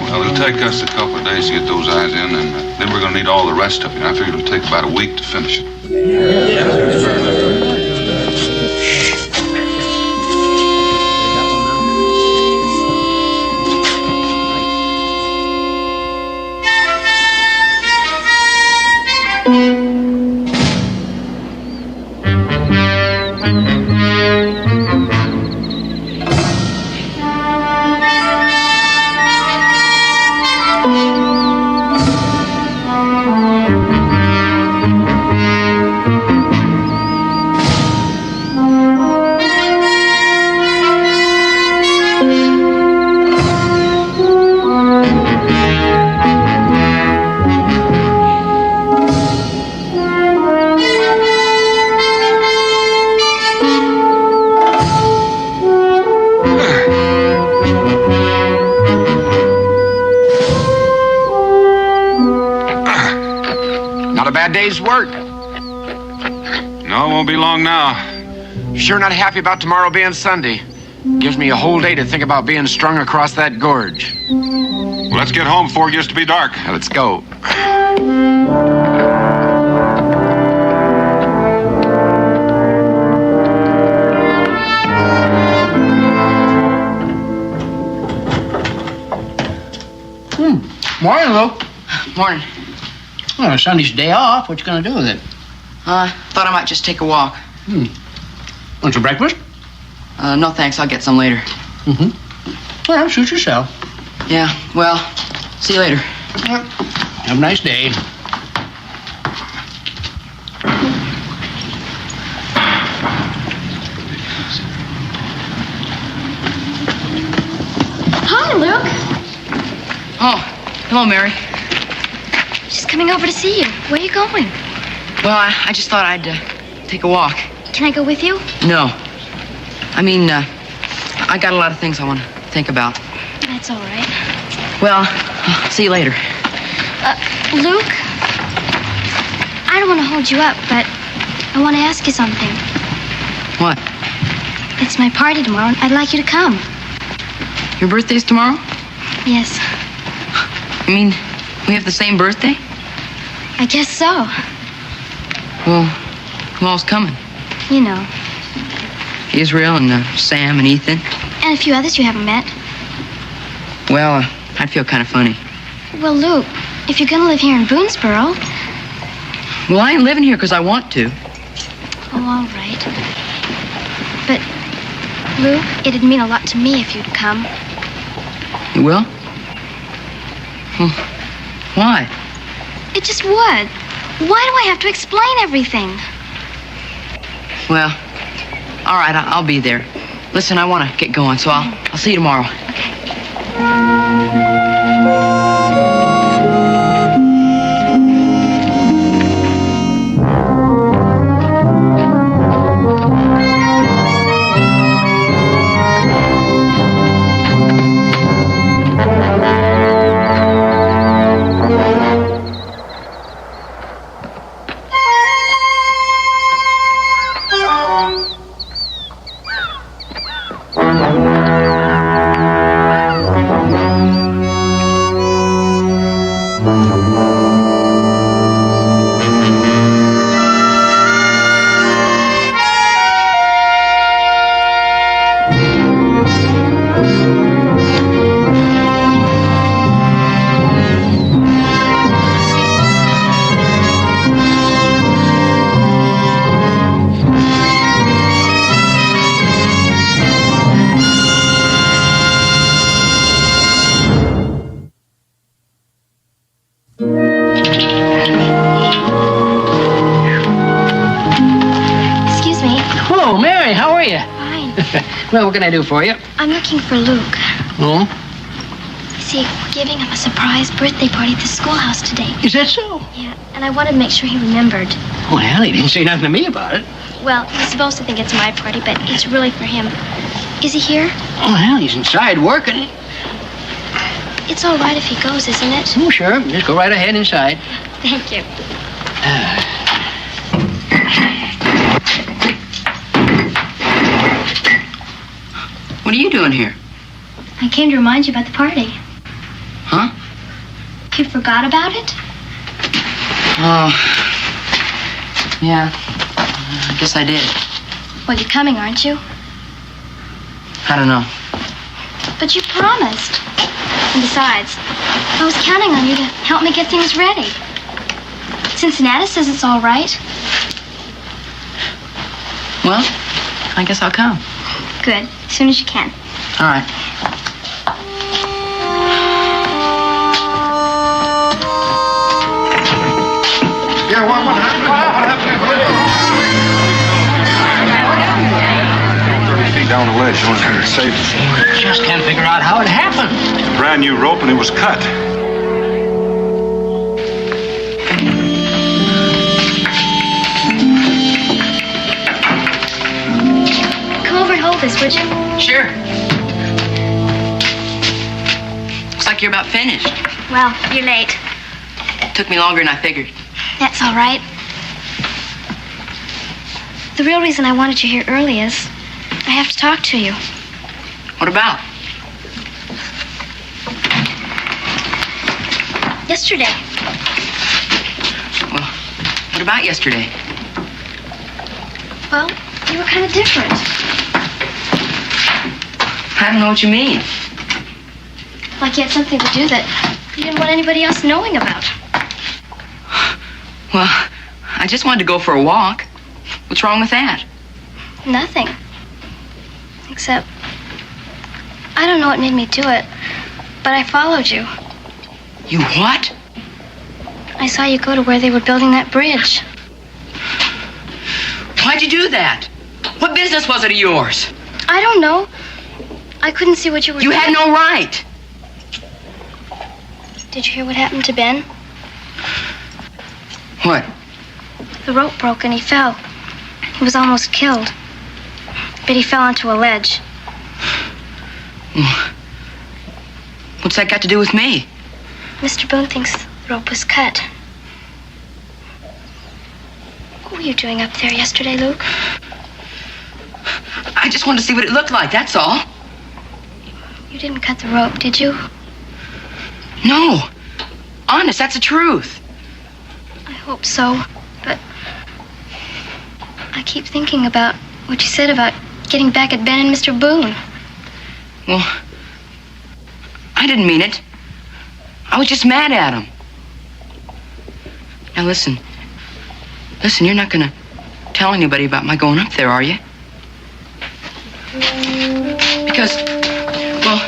Well, it'll take us a couple of days to get those eyes in, and then we're going to need all the rest of it. I figure it'll take about a week to finish it. Day's work. No, it won't be long now. Sure not happy about tomorrow being Sunday. Gives me a whole day to think about being strung across that gorge. Well, let's get home before it gets to be dark. Let's go. Morning, Luke. Morning. Well, Sunday's day off. What you gonna do with it? Thought I might just take a walk. Want some breakfast? No thanks, I'll get some later. Well, suit yourself. Yeah, well, see you later. Have a nice day. Hi, Luke. Oh, hello, Mary. Just coming over to see you. Where are you going? Well, I just thought I'd take a walk. Can I go with you? No. I mean, I got a lot of things I want to think about. That's all right. Well, I'll see you later. Luke, I don't want to hold you up, but I want to ask you something. What? It's my party tomorrow, and I'd like you to come. Your birthday's tomorrow? Yes. I mean, we have the same birthday? I guess so. Well, who all's coming? You know. Israel and Sam and Ethan. And a few others you haven't met. Well, I'd feel kind of funny. Well, Luke, if you're going to live here in Boonesboro... Well, I ain't living here because I want to. Oh, all right. But, Luke, it'd mean a lot to me if you'd come. You will? Well, why? It just would. Why do I have to explain everything? Well, all right, I'll be there. Listen, I want to get going, so I'll see you tomorrow. Well, what can I do for you? I'm looking for Luke. Oh? See, we're giving him a surprise birthday party at the schoolhouse today. Is that so? Yeah, and I wanted to make sure he remembered. Well, he didn't say nothing to me about it. Well, he's supposed to think it's my party, but it's really for him. Is he here? Well, he's inside working. It's all right if he goes, isn't it? Oh, sure. Just go right ahead inside. Thank you. What are you doing here? I came to remind you about the party. Huh? You forgot about it? Oh. Yeah. I guess I did. Well, you're coming, aren't you? I don't know. But you promised. And besides, I was counting on you to help me get things ready. Cincinnati says it's all right. Well, I guess I'll come. Good. As soon as you can. All right. Yeah, what happened? Down the ledge, no one's going to save us. Just can't figure out how it happened. Brand new rope and it was cut. Come over and hold this, would you? Sure. Looks like you're about finished. Well, you're late. Took me longer than I figured. That's all right. The real reason I wanted you here early is I have to talk to you. What about? Yesterday. Well, what about yesterday? Well, you were kind of different. I don't know what you mean. Like you had something to do that you didn't want anybody else knowing about. Well, I just wanted to go for a walk. What's wrong with that? Nothing. Except, I don't know what made me do it, but I followed you. You what? I saw you go to where they were building that bridge. Why'd you do that? What business was it of yours? I don't know. I couldn't see what you were doing. You had no right. Did you hear what happened to Ben? What? The rope broke and he fell. He was almost killed. But he fell onto a ledge. What's that got to do with me? Mr. Boone thinks the rope was cut. What were you doing up there yesterday, Luke? I just wanted to see what it looked like, that's all. You didn't cut the rope, did you? No. Honest, that's the truth. I hope so, but I keep thinking about what you said about getting back at Ben and Mr. Boone. Well, I didn't mean it. I was just mad at him. Now listen. Listen, you're not gonna tell anybody about my going up there, are you? Because, well,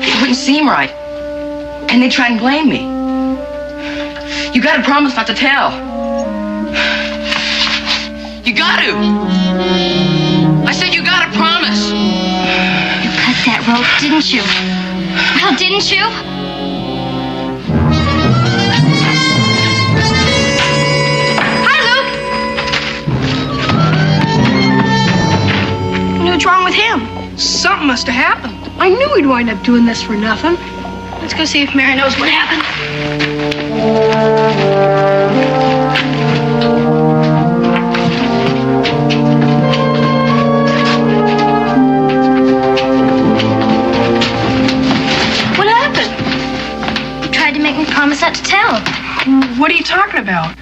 it wouldn't seem right. And they'd try and blame me. You gotta promise not to tell. You got to. I said you gotta promise. You cut that rope, didn't you? Well, didn't you? Hi, Luke. What's wrong with him? Something must have happened. I knew he'd wind up doing this for nothing. Let's go see if Mary knows what happened. What happened? You tried to make me promise not to tell. What are you talking about?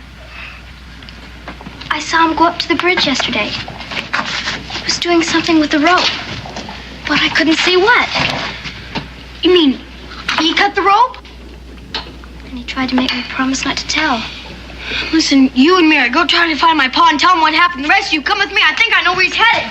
I saw him go up to the bridge yesterday. He was doing something with the rope, but I couldn't see what. You mean he cut the rope? And he tried to make me promise not to tell. Listen, you and Mary, go try to find my pa and tell him what happened. The rest of you, come with me. I think I know where he's headed.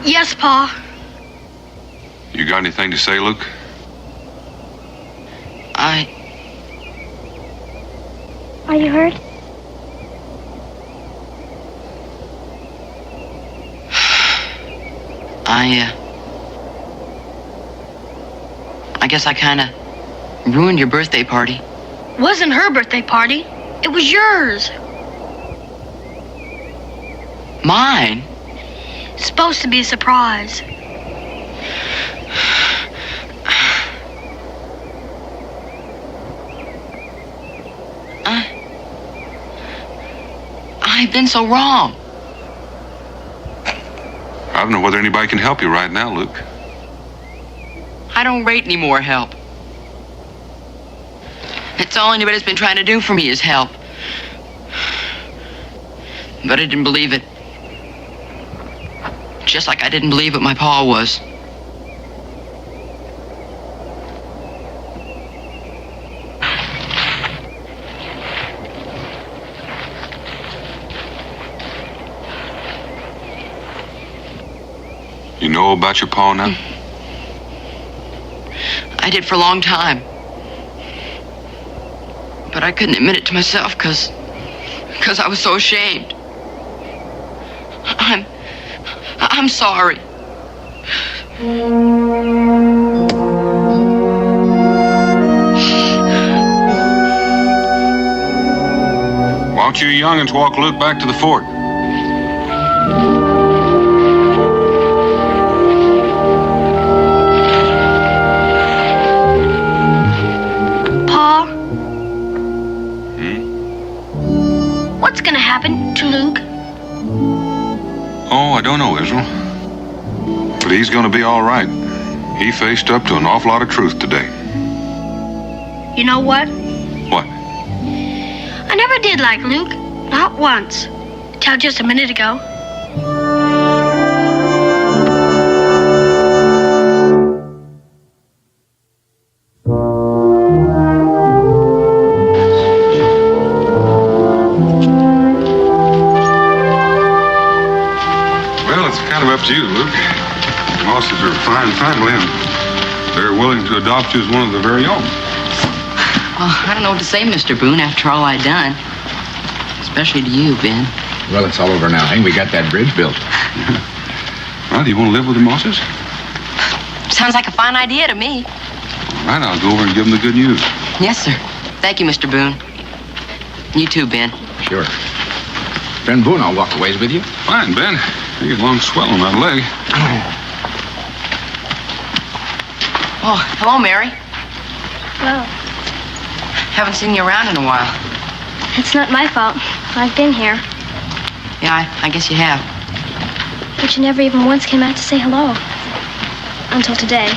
Yes, Pa. You got anything to say, Luke? Are you hurt? I guess I kind of ruined your birthday party. Wasn't her birthday party. It was yours. Mine? It's supposed to be a surprise. I've been so wrong. I don't know whether anybody can help you right now, Luke. I don't rate any more help. It's all anybody's been trying to do for me is help. But I didn't believe it. Just like I didn't believe what my pa was. You know about your pa now? I did for a long time. But I couldn't admit it to myself because I was so ashamed. I'm sorry. Why don't you young'uns walk Luke back to the fort? Pa? What's gonna happen to Luke? Oh, I don't know, Israel. But he's gonna be all right. He faced up to an awful lot of truth today. You know what? What? I never did like Luke. Not once. Till just a minute ago. Well, it's kind of up to you, Luke. Mosses are a fine family, and they're willing to adopt you as one of their very own. Well, I don't know what to say, Mr. Boone, after all I'd done. Especially to you, Ben. Well, it's all over now. Hey, we got that bridge built. Well, do you want to live with the Mosses? Sounds like a fine idea to me. All right, I'll go over and give them the good news. Yes, sir. Thank you, Mr. Boone. You too, Ben. Sure. Ben Boone, I'll walk a ways with you. Fine, Ben. You get a long swell on that leg. Oh, hello, Mary. Well, Haven't seen you around in a while. it's not my fault. I've been here. Yeah, I guess you have. But you never even once came out to say hello. Until today.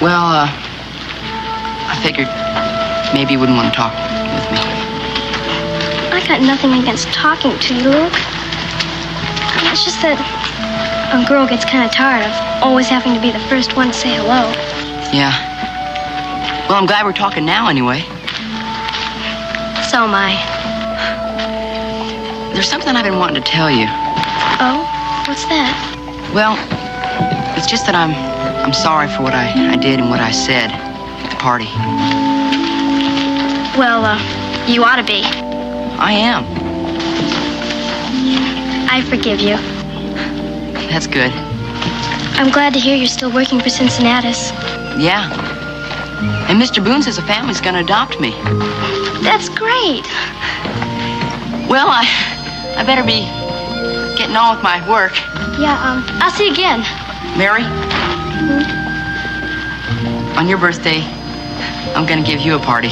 Well, I figured maybe you wouldn't want to talk with me. I got nothing against talking to you, Luke. It's just that a girl gets kind of tired of always having to be the first one to say hello. Yeah. Well, I'm glad we're talking now anyway. So am I. There's something I've been wanting to tell you. Oh? What's that? Well, it's just that I'm sorry for what I did and what I said at the party. Well, you ought to be. I am. I forgive you. That's good. I'm glad to hear you're still working for Cincinnatus. Yeah. And Mr. Boone says the family's going to adopt me. That's great. Well, I better be getting on with my work. Yeah, I'll see you again. Mary? On your birthday, I'm going to give you a party.